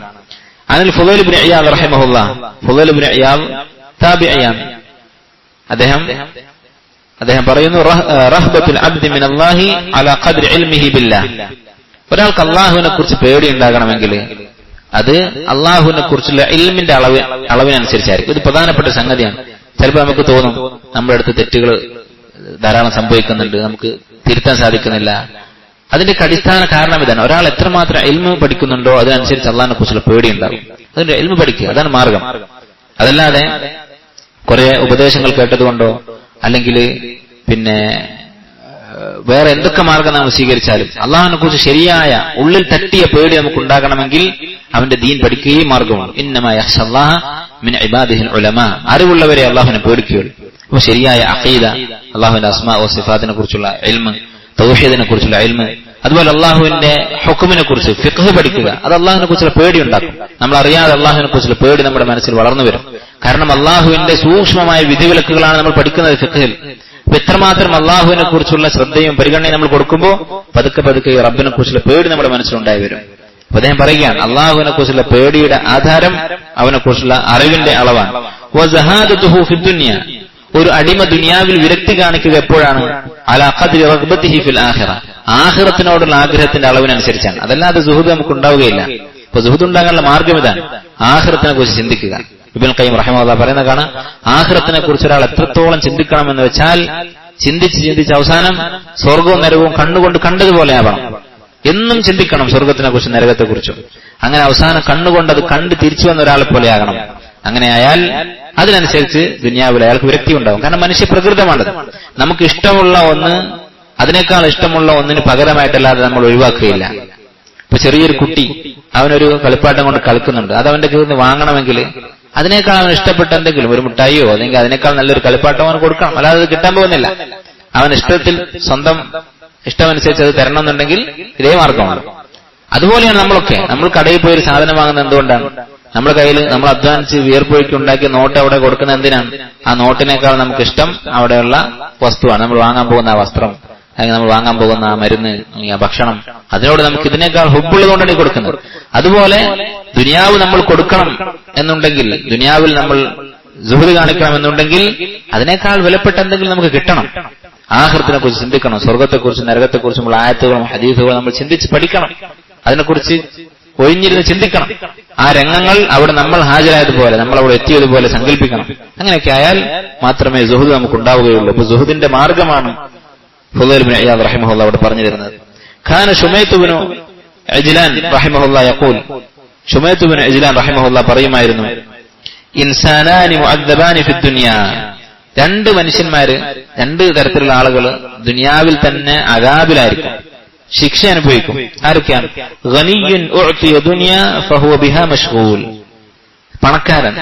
അനിൽ ഫുദൈൽ ഇബ്നു ഇയാദ് റഹിമഹുല്ലാഹ്, ഫുദൈൽ ഇബ്നു ഇയാദ് താബിഇയാണ്. അദ്ദേഹം പറയുന്നു, റഹ്ബത്തുൽ അബ്ദി മിനല്ലാഹി അലാ ഖദ്രി ഇൽമിഹി ബില്ലാഹ്. ഒരാൾക്ക് അല്ലാഹുവിനെ കുറിച്ച് പേടി ഉണ്ടാകണമെങ്കിൽ അത് അല്ലാഹുവിനെ കുറിച്ചുള്ള ഇൽമിന്റെ അളവിനനുസരിച്ചായിരിക്കും. ഇത് പ്രധാനപ്പെട്ട സംഗതിയാണ്. ചിലപ്പോൾ നമുക്ക് തോന്നും നമ്മുടെ അടുത്ത് തെറ്റുകൾ ധാരാളം സംഭവിക്കുന്നുണ്ട്, നമുക്ക് തിരുത്താൻ സാധിക്കുന്നില്ല. അതിന്റെ അടിസ്ഥാന കാരണം ഇതാണ്. ഒരാൾ എത്രമാത്രം ഇൽമ് പഠിക്കുന്നുണ്ടോ അതിനനുസരിച്ച് അള്ളാഹിനെ കുറിച്ചുള്ള പേടി ഉണ്ടാകും. അതിന്റെ ഇൽമ് പഠിക്കുക, അതാണ് മാർഗം. അതല്ലാതെ കുറെ ഉപദേശങ്ങൾ കേട്ടതുകൊണ്ടോ അല്ലെങ്കിൽ പിന്നെ വേറെ എന്തൊക്കെ മാർഗം നാം സ്വീകരിച്ചാലും അള്ളാഹിനെ കുറിച്ച് ശരിയായ ഉള്ളിൽ തട്ടിയ പേടി നമുക്ക് ഉണ്ടാകണമെങ്കിൽ അവന്റെ ദീൻ പഠിക്കുകയും മാർഗമാണ്. ഇന്നമാ യഖ്ശല്ലാഹ മിൻ ഇബാദിഹിൽ ഉലമാ. അറിവുള്ളവരെ അള്ളാഹുവിനെ പേടിക്കുകയുള്ളൂ. അപ്പൊ ശരിയായ അഖീദ, അള്ളാഹുവിന്റെ അസ്മാ വ സിഫാത്തിനെ കുറിച്ചുള്ള ഇൽമ്, തൗഹീദിനെ കുറിച്ചുള്ള ഇൽമ്, അതുപോലെ അള്ളാഹുവിന്റെ ഹുക്മിനെ കുറിച്ച് ഫിഖ്ഹ് പഠിക്കുക, അത് അള്ളാഹുവിനെ കുറിച്ചുള്ള പേടി ഉണ്ടാക്കും. നമ്മൾ അറിയാതെ അള്ളാഹുവിനെ കുറിച്ചുള്ള പേടി നമ്മുടെ മനസ്സിൽ വളർന്നു വരും. കാരണം അള്ളാഹുവിന്റെ സൂക്ഷ്മമായ വിധിവിലക്കുകളാണ് നമ്മൾ പഠിക്കുന്നത് ഫിഖ്ഹിൽ. അപ്പൊ എത്രമാത്രം അള്ളാഹുവിനെ കുറിച്ചുള്ള ശ്രദ്ധയും പരിഗണനയും നമ്മൾ കൊടുക്കുമ്പോൾ പതുക്കെ പതുക്കെ ഈ റബ്ബിനെ കുറിച്ചുള്ള പേടി നമ്മുടെ മനസ്സിലുണ്ടായി വരും. അപ്പൊ അദ്ദേഹം പറയുകയാണ്, അള്ളാഹുവിനെ കുറിച്ചുള്ള പേടിയുടെ ആധാരം അവനെ കുറിച്ചുള്ള അറിവിന്റെ അളവാണ്. വസഹാദതുഹു ഫിദ്ദുനിയ. ഒരു അടിമ ദുനിയാവിൽ വിരക്തി കാണിക്കുക എപ്പോഴാണ്? അലാ ഖദ്രി റഗ്ബതിഹി ഫിൽ ആഖിറ. ആഖിറത്തിനോടുള്ള ആഗ്രഹത്തിന്റെ അളവിനനുസരിച്ചാണ്. അതല്ലാതെ സുഹൃദ് നമുക്ക് ഉണ്ടാവുകയില്ല. അപ്പൊ സുഹൃദ് ഉണ്ടാകാനുള്ള മാർഗം ഇതാണ്, ആഖിറത്തിനെ കുറിച്ച് ചിന്തിക്കുക. ഇബ്നുൽ ഖയ്യിം റഹിമഹുല്ലാഹ് പറയുന്ന കാണാം, ആഖിറത്തിനെ കുറിച്ച് ഒരാൾ എത്രത്തോളം ചിന്തിക്കണമെന്ന് വെച്ചാൽ ചിന്തിച്ച് അവസാനം സ്വർഗവും നരകവും കണ്ണുകൊണ്ട് കണ്ടതുപോലെ ആവണം. എന്നും ചിന്തിക്കണം സ്വർഗത്തിനെ കുറിച്ചും നരകത്തെ കുറിച്ചും. അങ്ങനെ അവസാനം കണ്ണുകൊണ്ട് അത് കണ്ട് തിരിച്ചു വന്ന ഒരാളെ പോലെ ആകണം. അങ്ങനെ ആയാൽ അതിനനുസരിച്ച് ദുനിയാവിൽ അയാൾക്ക് വിരക്തി ഉണ്ടാവും. കാരണം മനുഷ്യ പ്രകൃതമാണത്. നമുക്ക് ഇഷ്ടമുള്ള ഒന്ന് അതിനേക്കാൾ ഇഷ്ടമുള്ള ഒന്നിന് പകരമായിട്ടല്ലാതെ നമ്മൾ ഒഴിവാക്കുകയില്ല. ഇപ്പൊ ചെറിയൊരു കുട്ടി അവനൊരു കളിപ്പാട്ടം കൊണ്ട് കളിക്കുന്നുണ്ട്, അത് അവന്റെ കയ്യിൽ നിന്ന് വാങ്ങണമെങ്കിൽ അതിനേക്കാൾ അവൻ ഇഷ്ടപ്പെട്ട എന്തെങ്കിലും ഒരു മുട്ടായിയോ അല്ലെങ്കിൽ അതിനേക്കാൾ നല്ലൊരു കളിപ്പാട്ടം അവൻ കൊടുക്കണം. അല്ലാതെ അത് കിട്ടാൻ പോകുന്നില്ല. അവൻ ഇഷ്ടത്തിൽ സ്വന്തം ഇഷ്ടമനുസരിച്ച് അത് തരണമെന്നുണ്ടെങ്കിൽ ഇതേ മാർഗമാണ്. അതുപോലെയാണ് നമ്മളൊക്കെ. നമ്മൾ കടയിൽ പോയി ഒരു സാധനം വാങ്ങുന്നത് എന്തുകൊണ്ടാണ്? നമ്മുടെ കയ്യിൽ നമ്മൾ അധ്വാനിച്ച് വിയർപ്പൊഴുക്കി ഉണ്ടാക്കിയ നോട്ട് അവിടെ കൊടുക്കുന്ന എന്തിനാണ്? ആ നോട്ടിനേക്കാൾ നമുക്ക് ഇഷ്ടം അവിടെയുള്ള വസ്തുവാണ്. നമ്മൾ വാങ്ങാൻ പോകുന്ന ആ വസ്ത്രം, അല്ലെങ്കിൽ നമ്മൾ വാങ്ങാൻ പോകുന്ന ആ മരുന്ന്, ആ ഭക്ഷണം, അതിനോട് നമുക്ക് ഇതിനേക്കാൾ ഹുബ്ബുള്ളതുകൊണ്ടാണ് ഈ കൊടുക്കുന്നത്. അതുപോലെ ദുനിയാവ് നമ്മൾ കൊടുക്കണം എന്നുണ്ടെങ്കിൽ, ദുനിയാവിൽ നമ്മൾ സുഹൃദ് കാണിക്കണം എന്നുണ്ടെങ്കിൽ അതിനേക്കാൾ വിലപ്പെട്ട എന്തെങ്കിലും നമുക്ക് കിട്ടണം. ആഖിറത്തിനെ കുറിച്ച് ചിന്തിക്കണം. സ്വർഗത്തെക്കുറിച്ചും നരകത്തെക്കുറിച്ചുമുള്ള ആയത്തുകളും ഹദീസുകളും നമ്മൾ ചിന്തിച്ച് പഠിക്കണം. അതിനെക്കുറിച്ച് ഒഴിഞ്ഞിരുന്ന് ചിന്തിക്കണം. ആ രംഗങ്ങൾ അവിടെ നമ്മൾ ഹാജരായതുപോലെ, നമ്മൾ അവിടെ എത്തിയതുപോലെ സങ്കല്പിക്കണം. അങ്ങനെയൊക്കെ ആയാൽ മാത്രമേ സുഹൃദ് നമുക്ക് ഉണ്ടാവുകയുള്ളൂ. അപ്പൊ സുഹൃദിന്റെ മാർഗമാണ് ഫുദൈൽ ഇബ്നു ഇയാദ് റഹിമഹുല്ലാഹ് അവിടെ പറഞ്ഞു തരുന്നത്. ഖാന ശുമൈത്ത് ഇബ്നു ഇജ്ലാൻ റഹിമഹുല്ലാ യഖൂൽ, ശുമൈത്ത് ഇബ്നു ഇജ്ലാൻ റഹിമഹുല്ലാ പറയുമായിരുന്നു, ഇൻസാനാനി മുഅദ്ദബാനി ഫി ദുനിയാ, രണ്ട് മനുഷ്യന്മാര്, രണ്ട് തരത്തിലുള്ള ആളുകൾ ദുനിയാവിൽ തന്നെ അദാബിലായിരിക്കും, ശിക്ഷ അനുഭവിക്കും. ആരൊക്കെയാണ്? ഗനിയ്യുൻ ഉഅ്തിയ ദുനിയാ ഫഹുവ ബിഹാ മശ്ഗൂൽ, പണക്കാരൻ,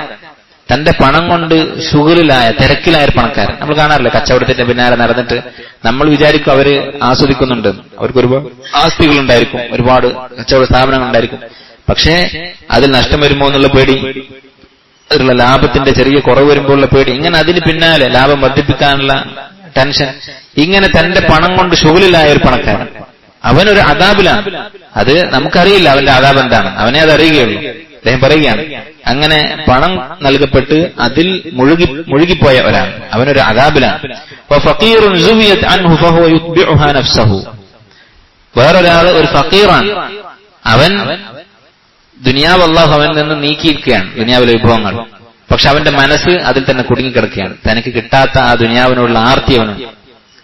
തന്റെ പണം കൊണ്ട് ശുഗലിലായ തിരക്കിലായ ഒരു പണക്കാരൻ. നമ്മൾ കാണാറില്ല, കച്ചവടത്തിന്റെ പിന്നാലെ നടന്നിട്ട് നമ്മൾ വിചാരിക്കും അവര് ആസ്വദിക്കുന്നുണ്ട്, അവർക്ക് ഒരുപാട് ആസ്തികളുണ്ടായിരിക്കും, ഒരുപാട് കച്ചവട സ്ഥാപനങ്ങൾ ഉണ്ടായിരിക്കും. പക്ഷേ അതിൽ നഷ്ടം വരുമോ എന്നുള്ള പേടി, അതിലുള്ള ലാഭത്തിന്റെ ചെറിയ കുറവ് വരുമ്പോഴുള്ള പേടി, ഇങ്ങനെ അതിന് പിന്നാലെ ലാഭം വർദ്ധിപ്പിക്കാനുള്ള ടെൻഷൻ, ഇങ്ങനെ തന്റെ പണം കൊണ്ട് ശുഗലിലായ ഒരു പണക്കാരൻ, അവനൊരു അദാബിലാണ്. അത് നമുക്കറിയില്ല അവന്റെ അദാബ് എന്താണ്, അവനെ അത് അറിയുകയുള്ളൂ. അദ്ദേഹം പറയുകയാണ്, അങ്ങനെ പണം നൽകപ്പെട്ട് അതിൽ മുഴുകിപ്പോയ ഒരാൾ, അവനൊരു അദാബിലാണ്. വേറൊരാൾ ഒരു ഫക്കീറാണ്, അവൻ ദുനിയാവ് അല്ലാഹു അവനിൽ നിന്ന് നീക്കിയിരിക്കുകയാണ്, ദുനിയാവിലെ വിഭവങ്ങൾ. പക്ഷെ അവന്റെ മനസ്സ് അതിൽ തന്നെ കുടുങ്ങിക്കിടക്കുകയാണ്, തനിക്ക് കിട്ടാത്ത ആ ദുനിയാവിനുള്ള ആർത്തി അവനും.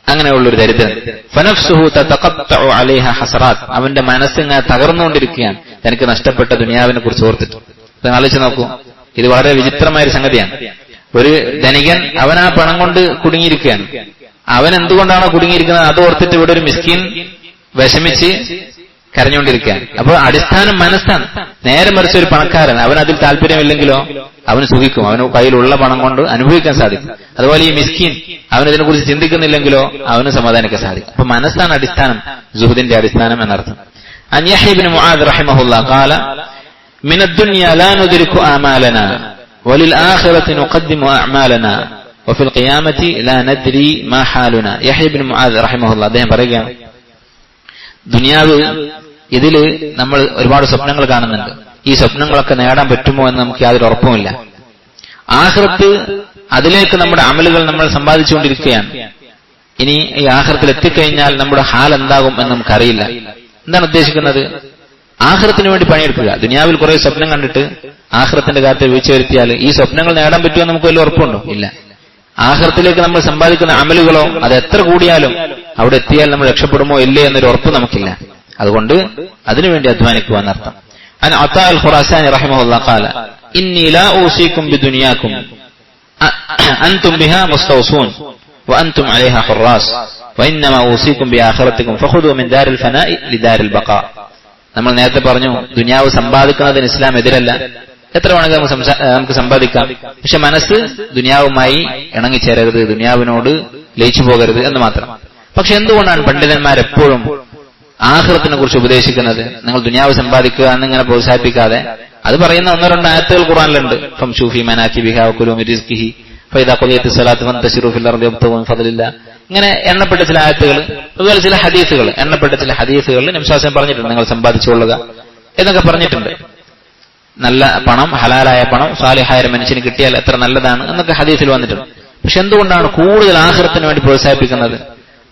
അങ്ങനെയുള്ളൊരു ദരിദ്രൻ. ഫനഫ്സുഹു തതഖത്തഉ അലൈഹ ഹസറാത്ത്, അവന്റെ മനസ്സിങ്ങനെ തകർന്നുകൊണ്ടിരിക്കുകയാണ് തനിക്ക് നഷ്ടപ്പെട്ട ദുനിയാവിനെ കുറിച്ച് ഓർത്തിട്ട്. ആലോചിച്ച് നോക്കൂ, ഇത് വളരെ വിചിത്രമായ ഒരു സംഗതിയാണ്. ഒരു ധനികൻ, അവൻ ആ പണം കൊണ്ട് കുടുങ്ങിയിരിക്കുകയാണ്. അവൻ എന്തുകൊണ്ടാണോ കുടുങ്ങിയിരിക്കുന്നത് അത് ഓർത്തിട്ട് ഇവിടെ ഒരു മിസ്കിൻ വിഷമിച്ച് കരഞ്ഞുകൊണ്ടിരിക്കുകയാണ്. അപ്പോൾ അടിസ്ഥാനം മനസ്സാണ്. നേരെ മറിച്ച് ഒരു പണക്കാരൻ, അവൻ അതിൽ താല്പര്യമില്ലെങ്കിലോ അവന് സുഖിക്കും, അവന് കയ്യിലുള്ള പണം കൊണ്ട് അനുഭവിക്കാൻ സാധിക്കും. അതുപോലെ ഈ മിസ്കിൻ, അവനതിനെ കുറിച്ച് ചിന്തിക്കുന്നില്ലെങ്കിലോ അവന് സമാധാനിക്കാൻ സാധിക്കും. അപ്പൊ മനസ്സാണ് അടിസ്ഥാനം, സുഹൃദിന്റെ അടിസ്ഥാനം എന്നർത്ഥം. അൻ യഹ്യ ഇബ്നു മുആദ് റഹിമഹുല്ലാഹ് ഖാല മിന ദുനിയ ലാ നുദ്രികു ആമാലനാ വലിൽ ആഖിറതി നുഖദ്ദിമു അഅമാലനാ വഫിൽ ഖിയാമത്തി ലാ നദ്രി മാ ഹാലുനാ. യഹ്യ ഇബ്നു മുആദ് റഹിമഹുല്ലാഹ് അദ്ദേഹം പറയുകയാണ്, ദുനിയാവ്, ഇതില് നമ്മൾ ഒരുപാട് സ്വപ്നങ്ങൾ കാണുന്നുണ്ട്. ഈ സ്വപ്നങ്ങളൊക്കെ നേടാൻ പറ്റുമോ എന്ന് നമുക്ക് യാതൊരു ഉറപ്പുമില്ല. ആഖിറത്ത്, അതിലേക്ക് നമ്മുടെ അമലുകൾ നമ്മൾ സമ്പാദിച്ചുകൊണ്ടിരിക്കുകയാണ്. ഇനി ഈ ആഖിറത്തിൽ എത്തിക്കഴിഞ്ഞാൽ നമ്മുടെ ഹാൽ എന്താകും എന്ന് നമുക്കറിയില്ല. എന്താണ് ഉദ്ദേശിക്കുന്നത്? ആഖിറത്തിന് വേണ്ടി പണിയെടുക്കുക. ദുനിയാവിൽ കുറെ സ്വപ്നം കണ്ടിട്ട് ആഖിറത്തിന്റെ കാര്യത്തിൽ വീഴ്ച വരുത്തിയാൽ ഈ സ്വപ്നങ്ങൾ നേടാൻ പറ്റുമെന്ന് നമുക്ക് വലിയ ഉറപ്പുണ്ടോ? ഇല്ല. ആഖിറത്തിലേക്ക് നമ്മൾ സമ്പാദിക്കുന്ന അമലുകളോ അത് എത്ര കൂടിയാലും അവിടെ എത്തിയാൽ നമ്മൾ രക്ഷപ്പെടുമോ ഇല്ലേ എന്നൊരു ഉറപ്പ് നമുക്കില്ല. അതുകൊണ്ട് അതിനുവേണ്ടി അധ്വാനിക്കുക എന്നർത്ഥം. അൻ അതാ അൽ ഖുറാസാനി റഹിമഹുല്ലാഹ് ഖാല ഇന്നി ലാ ഊസികും ബിദുനിയാകും അൻതും ബിഹാ മുസ്തൗസൂൻ വഅൻതും അലൈഹാ ഹുറാസ് വഇന്നമാ ഊസികും ബിആഖിറതികും ഫഖുദൂ മിൻ ദാരിൽ ഫനാഇ ലിദാരിൽ ബഖാ. നമ്മൾ നേരത്തെ പറഞ്ഞു, ദുനിയാവ് സമ്പാദിക്കുന്നതിന് ഇസ്ലാം എതിരല്ല. എത്ര വേണമെങ്കിൽ നമുക്ക് സമ്പാദിക്കാം, പക്ഷെ മനസ്സ് ദുനിയാവുമായി ഇണങ്ങിച്ചേരരുത്, ദുനിയാവിനോട് ലയിച്ചു പോകരുത് എന്ന് മാത്രം. പക്ഷെ എന്തുകൊണ്ടാണ് പണ്ഡിതന്മാരെപ്പോഴും ആഖിറത്തിനെ കുറിച്ച് ഉപദേശിക്കുന്നത്? നിങ്ങൾ ദുനിയാവ് സമ്പാദിക്കുക എന്നിങ്ങനെ പ്രോത്സാഹിപ്പിക്കാതെ അത് പറയുന്ന ഒന്നോ രണ്ടോ ആയത്തുകൾ ഖുർആനിലുണ്ട്. ഫംശൂ ഫീ മനാകിബിഹാ വകുലൂ മിൻ റിസ്ഖിഹി ഫഇദാ ഖുദിയത്തിസ് സ്വലാത്തു ഫന്തശിറൂ ഫിൽ അർദി വബ്തഗൂ മിൻ ഫദ്ലില്ലാഹ്. ഇങ്ങനെ എണ്ണപ്പെട്ട ചില ആയത്തുകൾ, അതുപോലെ ചില ഹദീസുകൾ, എണ്ണപ്പെട്ട ചില ഹദീസുകളിൽ നബി സ്വല്ലല്ലാഹു അലൈഹി വസല്ലം പറഞ്ഞിട്ടുണ്ട്, നിങ്ങൾ സമ്പാദിച്ചുകൊള്ളുക എന്നൊക്കെ പറഞ്ഞിട്ടുണ്ട്. നല്ല പണം, ഹലാലായ പണം സാലിഹായ ഒരു മനുഷ്യന് കിട്ടിയാൽ എത്ര നല്ലതാണ് എന്നൊക്കെ ഹദീസിൽ വന്നിട്ടുണ്ട്. പക്ഷെ എന്തുകൊണ്ടാണ് കൂടുതൽ ആഖിറത്തിന് വേണ്ടി പ്രോത്സാഹിപ്പിക്കുന്നത്?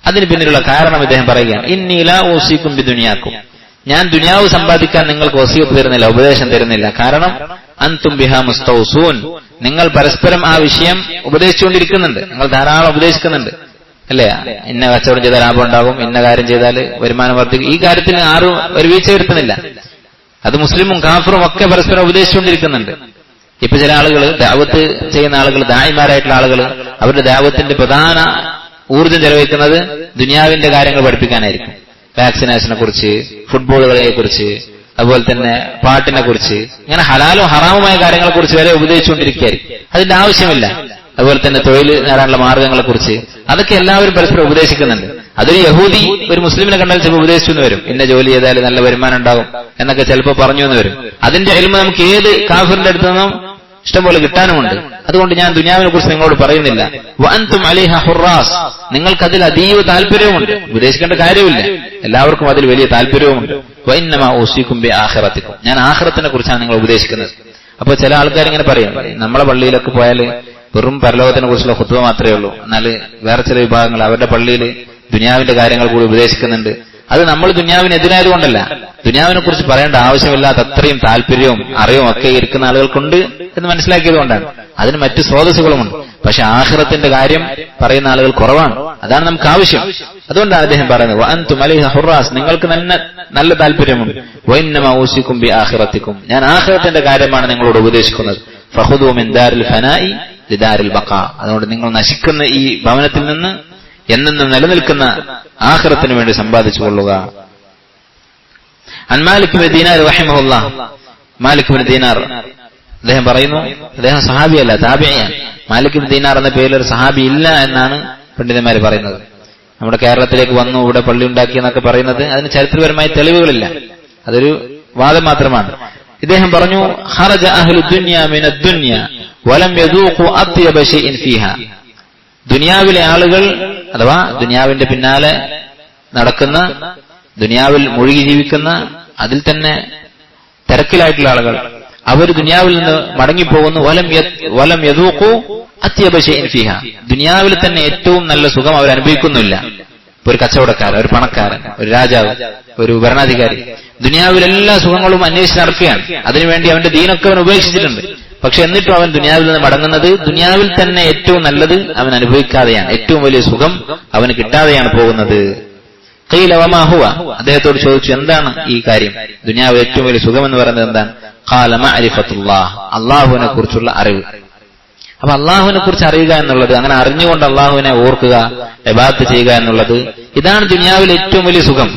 അതിന് പിന്നിലുള്ള കാരണം ഇദ്ദേഹം പറയുകയാണ്, ഇന്നി ലാ ഊസികും ബിദുനിയാകും, ഞാൻ ദുനിയാവ് സമ്പാദിക്കാൻ നിങ്ങൾക്ക് വസിയത്ത് തരുന്നില്ല, ഉപദേശം തരുന്നില്ല. കാരണം അൻതും ബിഹാ മുസ്തൗസൂൻ, നിങ്ങൾ പരസ്പരം ആ വിഷയം ഉപദേശിച്ചുകൊണ്ടിരിക്കുന്നുണ്ട്, നിങ്ങൾ ധാരാളം ഉപദേശിക്കുന്നുണ്ട്, അല്ലേ? ഇന്ന കച്ചവടം ചെയ്താൽ ലാഭം ഉണ്ടാകും, ഇന്ന കാര്യം ചെയ്താൽ വരുമാനം വർദ്ധിക്കും. ഈ കാര്യത്തിൽ ആരും ഒരു വീഴ്ച വരുത്തുന്നില്ല. അത് മുസ്ലിമും കാഫറും ഒക്കെ പരസ്പരം ഉപദേശിച്ചുകൊണ്ടിരിക്കുന്നുണ്ട്. ഇപ്പൊ ചില ആളുകൾ, ദഅവത്ത് ചെയ്യുന്ന ആളുകൾ, ദായിമാരായിട്ടുള്ള ആളുകൾ, അവരുടെ ദഅവത്തിന്റെ പ്രധാന ഊർജ്ജം ചെലവഴിക്കുന്നത് ദുനിയാവിന്റെ കാര്യങ്ങൾ പഠിപ്പിക്കാനായിരിക്കും. വാക്സിനേഷനെ കുറിച്ച്, ഫുട്ബോളുകളെ കുറിച്ച്, അതുപോലെ തന്നെ പാട്ടിനെ കുറിച്ച്, ഇങ്ങനെ ഹലാലും ഹറാമുമായ കാര്യങ്ങളെ കുറിച്ച് വരെ ഉപദേശിച്ചുകൊണ്ടിരിക്കുകയായിരിക്കും. അതിന്റെ ആവശ്യമില്ല. അതുപോലെ തന്നെ തൊഴിൽ നേടാനുള്ള മാർഗങ്ങളെ കുറിച്ച്, അതൊക്കെ എല്ലാവരും പരസ്പരം ഉപദേശിക്കുന്നുണ്ട്. അതൊരു യഹൂദി ഒരു മുസ്ലിമിനെ കണ്ടാൽ ചിലപ്പോൾ ഉപദേശിച്ചു എന്ന് വരും, ഇന്ന ജോലി ചെയ്താൽ നല്ല വരുമാനം ഉണ്ടാകും എന്നൊക്കെ ചിലപ്പോൾ പറഞ്ഞു എന്ന് വരും. അതിന്റെ ഇൽമ നമുക്ക് ഏത് കാഫിറിന്റെ അടുത്ത് നിന്നും ഇഷ്ടംപോലെ കിട്ടാനുമുണ്ട്. അതുകൊണ്ട് ഞാൻ ദുനിയാവിനെ കുറിച്ച് നിങ്ങളോട് പറയുന്നില്ല. വഅൻതും അലൈഹാ ഹുറാസ്, നിങ്ങൾക്കതിൽ അതീവ താല്പര്യവുമുണ്ട്, ഉപദേശിക്കേണ്ട കാര്യമില്ല, എല്ലാവർക്കും അതിൽ വലിയ താല്പര്യവുമുണ്ട്. വഇന്നമാ ഊസികും ബിആഖിറതികും, ഞാൻ ആഖിറത്തിനെ കുറിച്ചാണ് നിങ്ങൾ ഉപദേശിക്കുന്നത്. അപ്പൊ ചില ആൾക്കാർ ഇങ്ങനെ പറയും, നമ്മളെ പള്ളിയിലൊക്കെ പോയാൽ വെറും പരലോകത്തിനെ കുറിച്ചുള്ള ഖുത്ബ മാത്രമേ ഉള്ളൂ, എന്നാൽ വേറെ ചില വിഭാഗങ്ങൾ അവരുടെ പള്ളിയിൽ ദുനിയാവിന്റെ കാര്യങ്ങൾ കൂടി ഉപദേശിക്കുന്നുണ്ട്. അത് നമ്മൾ ദുനിയാവിനെതിരായത് കൊണ്ടല്ല, ദുനിയാവിനെ കുറിച്ച് പറയേണ്ട ആവശ്യമില്ലാത്ത അത്രയും താല്പര്യവും അറിവും ഒക്കെ ഇരിക്കുന്ന ആളുകൾക്കുണ്ട് എന്ന് മനസ്സിലാക്കിയത് കൊണ്ടാണ്. അതിന് മറ്റു സ്രോതസ്സുകളുമുണ്ട്. പക്ഷെ ആഖിറത്തിന്റെ കാര്യം പറയുന്ന ആളുകൾ കുറവാണ്. അതാണ് നമുക്ക് ആവശ്യം. അതുകൊണ്ടാണ് അദ്ദേഹം പറയുന്നത് വഅൻതും അലൈഹി ഹുറാസ്, നിങ്ങൾക്ക് നല്ല താല്പര്യമുണ്ട്. വഇന്നമാ ഊസികും ബിആഖിറതികും, ഞാൻ ആഖിറത്തിന്റെ കാര്യമാണ് നിങ്ങളോട് ഉപദേശിക്കുന്നത്. ഫഖുദൂ മിൻ ദാരിൽ ഫനാഇ ലിദാരിൽ ബഖാ, അതുകൊണ്ട് നിങ്ങൾ നശിക്കുന്ന ഈ ഭവനത്തിൽ നിന്ന് എന്നെന്നും നിലനിൽക്കുന്ന ആഖിറത്തിന് വേണ്ടി സമ്പാദിച്ചു കൊള്ളുക. അൻ മാലിക് ഇബ്നു ദീനാർ റഹിമഹുല്ലാഹ്, മാലിക് ഇബ്നു ദീനാർ അദ്ദേഹം പറയുന്നു, അദ്ദേഹം സഹാബിയല്ല, താബിഈയാണ്. മാലിക് ഇബ്നു ദീനാർ എന്ന പേരിൽ ഒരു സഹാബി ഇല്ല എന്നാണ് പണ്ഡിതന്മാർ പറയുന്നത്. നമ്മുടെ കേരളത്തിലേക്ക് വന്നു, ഇവിടെ പള്ളി ഉണ്ടാക്കി എന്നൊക്കെ പറയുന്നത് അതിന് ചരിത്രപരമായ തെളിവുകളില്ല, അതൊരു വാദം മാത്രമാണ്. ഇദ്ദേഹം പറഞ്ഞു, ഖറജ അഹ്ലു ദുനിയ മിനദ് ദുനിയ വലം യദൂഖു അത്യബ ശൈഇൻ ഫീഹാ, ദുനിയാവിലെ ആളുകൾ അഥവാ ദുനിയാവിന്റെ പിന്നാലെ നടക്കുന്ന, ദുനിയാവിൽ മുഴുകി ജീവിക്കുന്ന, അതിൽ തന്നെ തിരക്കിലായിട്ടുള്ള ആളുകൾ, അവർ ദുനിയാവിൽ നിന്ന് മടങ്ങിപ്പോകുന്നു. വലം യദൂഖു അത്യബ ശൈഇൻ ഫീഹാ, ദുനിയാവിൽ തന്നെ ഏറ്റവും നല്ല സുഖം അവർ അനുഭവിക്കുന്നില്ല. ഒരു കച്ചവടക്കാരൻ, ഒരു പണക്കാരൻ, ഒരു രാജാവ്, ഒരു ഭരണാധികാരി ദുനിയാവിലെല്ലാ സുഖങ്ങളും അന്വേഷിച്ച് നടക്കുകയാണ്. അതിനുവേണ്ടി അവന്റെ ദീനൊക്കെ അവൻ ഉപേക്ഷിച്ചിട്ടുണ്ട്. പക്ഷെ എന്നിട്ടും അവൻ ദുനിയാവിൽ നിന്ന് മടങ്ങുന്നത് ദുനിയാവിൽ തന്നെ ഏറ്റവും നല്ലത് അവൻ അനുഭവിക്കാതെയാണ്, ഏറ്റവും വലിയ സുഖം അവന് കിട്ടാതെയാണ് പോകുന്നത്. ഖീല വമാ ഹുവ, അദ്ദേഹത്തോട് ചോദിച്ചു, എന്താണ് ഈ കാര്യം, ദുനിയാവിൽ ഏറ്റവും വലിയ സുഖം എന്ന് പറയുന്നത് എന്താണ്? ഖാല മഅരിഫത്തുല്ലാഹ്, അള്ളാഹുവിനെ കുറിച്ചുള്ള അറിവ്. അപ്പൊ അള്ളാഹുവിനെ കുറിച്ച് അറിയുക എന്നുള്ളത്, അങ്ങനെ അറിഞ്ഞുകൊണ്ട് അള്ളാഹുവിനെ ഓർക്കുക, ഇബാദത്ത് ചെയ്യുക എന്നുള്ളത്, ഇതാണ് ദുനിയാവിലെ ഏറ്റവും വലിയ സുഖം.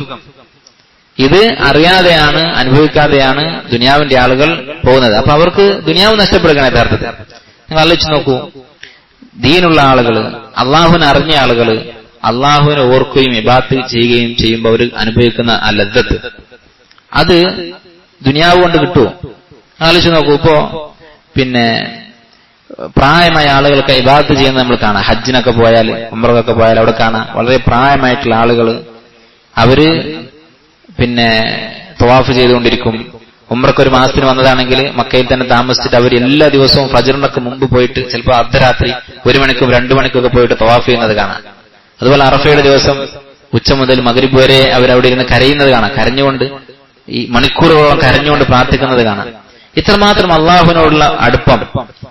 ഇത് അറിയാതെയാണ്, അനുഭവിക്കാതെയാണ് ദുനിയാവിന്റെ ആളുകൾ പോകുന്നത്. അപ്പൊ അവർക്ക് ദുനിയാവ് നഷ്ടപ്പെടുകയാണ് യഥാർത്ഥത്തിൽ. നിങ്ങൾ ആലോചിച്ച് നോക്കൂ, ദീനുള്ള ആളുകള്, അള്ളാഹുവിനെ അറിഞ്ഞ ആളുകള് അള്ളാഹുവിനെ ഓർക്കുകയും ഇബാദത്ത് ചെയ്യുകയും ചെയ്യുമ്പോൾ അവർ അനുഭവിക്കുന്ന ആ ലദ്ദത്ത്, അത് ദുനിയാവ് കൊണ്ട് കിട്ടുമോ? ആലോചിച്ച് നോക്കൂ. ഇപ്പോ പിന്നെ പ്രായമായ ആളുകൾക്ക് ഇബാദത്ത് ചെയ്യുന്നത് നമ്മൾ കാണാം. ഹജ്ജിനൊക്കെ പോയാൽ, ഉംറക്കൊക്കെ പോയാൽ അവിടെ കാണാം വളരെ പ്രായമായിട്ടുള്ള ആളുകൾ, അവര് പിന്നെ തവാഫ് ചെയ്തുകൊണ്ടിരിക്കും. ഉംറക്ക് ഒരു മാസത്തിന് വന്നതാണെങ്കിൽ മക്കയിൽ തന്നെ താമസിച്ചിട്ട് അവർ എല്ലാ ദിവസവും ഫജ്റിനൊക്കെ മുമ്പ് പോയിട്ട് ചിലപ്പോൾ അർദ്ധരാത്രി 1 മണിക്കും 2 മണിക്കൊക്കെ പോയിട്ട് തവാഫ് ചെയ്യുന്നത് കാണാം. അതുപോലെ അറഫയുടെ ദിവസം ഉച്ച മുതൽ മഗ്രിബ് വരെ അവരവിടെ ഇരുന്ന് കരയുന്നത് കാണാം. കരഞ്ഞുകൊണ്ട്, ഈ മണിക്കൂറുകളോളം കരഞ്ഞുകൊണ്ട് പ്രാർത്ഥിക്കുന്നത് കാണാം. ഇത്രമാത്രം അള്ളാഹുവിനോടുള്ള അടുപ്പം,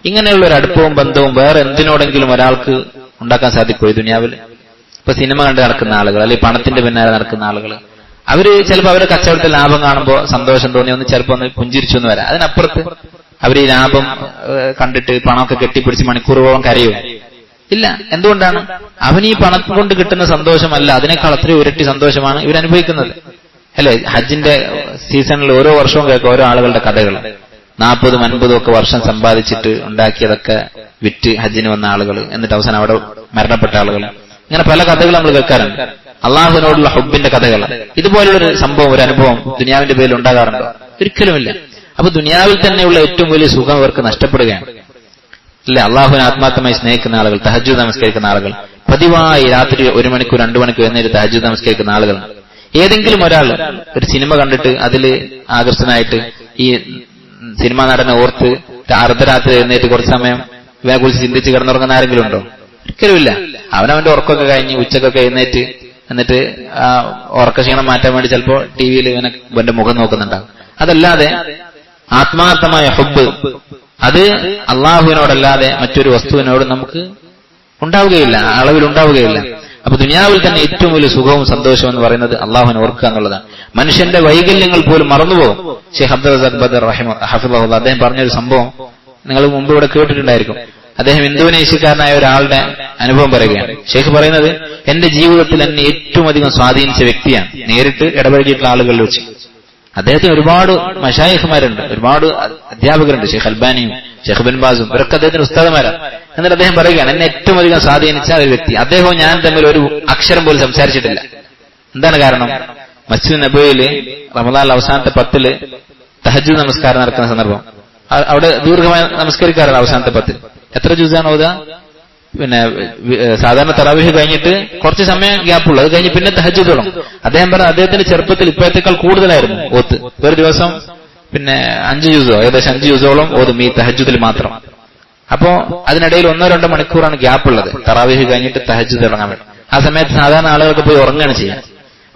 ഇങ്ങനെയുള്ള ഒരു അടുപ്പവും ബന്ധവും വേറെ എന്തിനോടെങ്കിലും ഒരാൾക്ക് ഉണ്ടാക്കാൻ സാധിക്കുമോ ഈ ദുനിയാവിൽ? ഇപ്പൊ സിനിമ കണ്ട് നടക്കുന്ന ആളുകൾ, അല്ലെങ്കിൽ പണത്തിന്റെ പിന്നാലെ നടക്കുന്ന ആളുകൾ, അവര് ചിലപ്പോൾ അവരുടെ കച്ചവടത്തിൽ ലാഭം കാണുമ്പോൾ സന്തോഷം തോന്നി ഒന്ന് ചിലപ്പോൾ ഒന്ന് പുഞ്ചിരിച്ചു എന്ന് വരാം. അതിനപ്പുറത്ത് അവർ ഈ ലാഭം കണ്ടിട്ട് പണമൊക്കെ കെട്ടിപ്പിടിച്ച് മണിക്കൂറുകളോളം കരയും ഇല്ല. എന്തുകൊണ്ടാണ്? അവൻ ഈ പണം കൊണ്ട് കിട്ടുന്ന സന്തോഷമല്ല, അതിനേക്കാൾ അത്രയും ഇരട്ടി സന്തോഷമാണ് ഇവരനുഭവിക്കുന്നത്. അല്ലെ, ഹജ്ജിന്റെ സീസണിൽ ഓരോ വർഷവും കേൾക്കും ഓരോ ആളുകളുടെ കഥകൾ. 40-50 ഒക്കെ വർഷം സമ്പാദിച്ചിട്ട് ഉണ്ടാക്കിയതൊക്കെ വിറ്റ് ഹജ്ജിന് വന്ന ആളുകൾ, എന്നിട്ട് അവസാനം അവിടെ മരണപ്പെട്ട ആളുകൾ, ഇങ്ങനെ പല കഥകൾ നമ്മൾ കേൾക്കാറുണ്ട്. അള്ളാഹുവിനോടുള്ള ഹുബ്ബിന്റെ കഥകൾ. ഇതുപോലുള്ളൊരു സംഭവം, ഒരു അനുഭവം ദുനിയാവിന്റെ പേരിൽ ഉണ്ടാകാറുണ്ടോ? ഒരിക്കലുമില്ല. അപ്പൊ ദുനിയാവിൽ തന്നെയുള്ള ഏറ്റവും വലിയ സുഖം അവർക്ക് നഷ്ടപ്പെടുകയാണ്. അല്ലെ, അള്ളാഹുവിനെ ആത്മാർത്ഥമായി സ്നേഹിക്കുന്ന ആളുകൾ, തഹജ്ജുദ് നമസ്കരിക്കുന്ന ആളുകൾ, പതിവായി രാത്രി 1 മണിക്കൂർ 2 മണിക്കൂർ എന്നൊരു തഹജ്ജുദ് നമസ്കരിക്കുന്ന ആളുകൾ, ഏതെങ്കിലും ഒരാൾ ഒരു സിനിമ കണ്ടിട്ട് അതിൽ ആകർഷനായിട്ട് ഈ സിനിമാ നടനെ ഓർത്ത് അർദ്ധരാത്രി എഴുന്നേറ്റ് കുറച്ച് സമയം ഇവനെ കുറിച്ച് ചിന്തിച്ച് കിടന്നുറങ്ങുന്ന ആരെങ്കിലും ഉണ്ടോ? ഒരിക്കലുമില്ല. അവനവന്റെ ഉറക്കമൊക്കെ കഴിഞ്ഞ് ഉച്ചക്കൊക്കെ എഴുന്നേറ്റ് എന്നിട്ട് ആ ഉറക്കക്ഷീണം മാറ്റാൻ വേണ്ടി ചിലപ്പോൾ ടിവിയിൽ ഇവന്റെ മുഖം നോക്കുന്നുണ്ടാകും. അതല്ലാതെ ആത്മാർത്ഥമായ ഹുബ്ബ്, അത് അള്ളാഹുവിനോടല്ലാതെ മറ്റൊരു വസ്തുവിനോട് നമുക്ക് ഉണ്ടാവുകയില്ല, അളവിൽ ഉണ്ടാവുകയില്ല. അപ്പൊ ദുനിയാവിൽ തന്നെ ഏറ്റവും വലിയ സുഖവും സന്തോഷവും എന്ന് പറയുന്നത് അള്ളാഹുവിനെ ഓർക്കുക എന്നുള്ളതാണ്. മനുഷ്യന്റെ വൈകല്യങ്ങൾ പോലും മറന്നുപോകും. ഷെയ്ഖ് അബ്ദുൽ റസാഖ് ബദർ ഹഫിളഹുല്ലാഹ് അദ്ദേഹം പറഞ്ഞൊരു സംഭവം നിങ്ങൾ മുമ്പ് ഇവിടെ കേട്ടിട്ടുണ്ടായിരിക്കും. അദ്ദേഹം ഇന്തോനേഷ്യക്കാരനായ ഒരാളുടെ അനുഭവം പറയുകയാണ്. ഷെയ്ഖ് പറയുന്നത്, എന്റെ ജീവിതത്തിൽ എന്നെ ഏറ്റവും അധികം സ്വാധീനിച്ച വ്യക്തിയാണ്, നേരിട്ട് ഇടപഴകിയിട്ടുള്ള ആളുകളിൽ വെച്ച്. അദ്ദേഹത്തിന് ഒരുപാട് മശായിഖുമാരുണ്ട്, ഒരുപാട് അധ്യാപകരുണ്ട്. ഷെയ്ഖ് അൽബാനിയും ഷെയ്ഖ് ബിൻ ബാസും ഇവരൊക്കെ അദ്ദേഹത്തിന് ഉസ്താദുമാരാണ്. എന്നിട്ട് അദ്ദേഹം പറയുകയാണ്, എന്നെ ഏറ്റവും അധികം സ്വാധീനിച്ച ഒരു വ്യക്തി, അദ്ദേഹവും ഞാൻ തമ്മിൽ ഒരു അക്ഷരം പോലും സംസാരിച്ചിട്ടില്ല. എന്താണ് കാരണം? മസ്ജിദ് നബവിയിൽ റമദാൻ അവസാനത്തെ 10 തഹജ്ജുദ് നമസ്കാരം നടക്കുന്ന സന്ദർഭം, അവിടെ ദീർഘമായി നമസ്കരിക്കാറുണ്ട്. അവസാനത്തെ 10 എത്ര ജുസാണ് ഓതുക? പിന്നെ സാധാരണ തറാവീഹ് കഴിഞ്ഞിട്ട് കുറച്ച് സമയം ഗ്യാപ്പുള്ളൂ, അത് കഴിഞ്ഞ് പിന്നെ തഹജ്ജുദ് തുടങ്ങും. അദ്ദേഹം പറഞ്ഞു, അദ്ദേഹത്തിന്റെ ചെറുപ്പത്തിൽ ഇപ്പോഴത്തേക്കാൾ കൂടുതലായിരുന്നു ഓത്ത്. ഒരു ദിവസം പിന്നെ 5 ജുസോ, ഏകദേശം 5 ജുസോളം ഓതും ഈ തഹജ്ജുദിൽ മാത്രം. അപ്പോ അതിനിടയിൽ 1-2 മണിക്കൂറാണ് ഗ്യാപ്പുള്ളത് തറാവീഹ് കഴിഞ്ഞിട്ട് തഹജ്ജുദ് തുടങ്ങാൻ വേണ്ടി. ആ സമയത്ത് സാധാരണ ആളുകൾക്ക് പോയി ഉറങ്ങുകയാണ് ചെയ്യുക.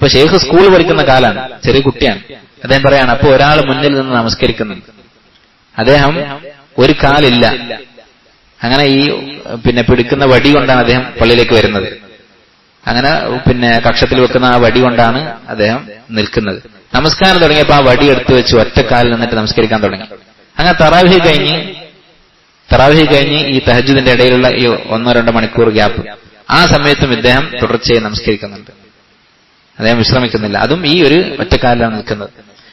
അപ്പൊ ഷെയ്ഖ് സ്കൂൾ പഠിക്കുന്ന കാലാണ്, ചെറിയ കുട്ടിയാണ്. അദ്ദേഹം പറയാണ്, അപ്പൊ ഒരാൾ മുന്നിൽ നിന്ന് നമസ്കരിക്കുന്നുണ്ട്. അദ്ദേഹം ഒരു കാലില്ല, അങ്ങനെ ഈ പിടിക്കുന്ന വടി കൊണ്ടാണ് അദ്ദേഹം പള്ളിയിലേക്ക് വരുന്നത്. അങ്ങനെ കക്ഷത്തിൽ വെക്കുന്ന ആ വടി കൊണ്ടാണ് അദ്ദേഹം നിൽക്കുന്നത്. നമസ്കാരം തുടങ്ങിയപ്പോൾ ആ വടി എടുത്തു വെച്ച് ഒറ്റക്കാലിൽ നിന്നിട്ട് നമസ്കരിക്കാൻ തുടങ്ങി. അങ്ങനെ തറാവീഹ് കഴിഞ്ഞ് ഈ തഹജ്ജുദിന്റെ ഇടയിലുള്ള ഈ 1-2 മണിക്കൂർ ഗ്യാപ്പ്, ആ സമയത്തും ഇദ്ദേഹം തുടർച്ചയായി നമസ്കരിക്കുന്നുണ്ട്. അദ്ദേഹം വിശ്രമിക്കുന്നില്ല. അതും ഈ ഒരു ഒറ്റക്കാലിലാണ് നിൽക്കുന്നത്.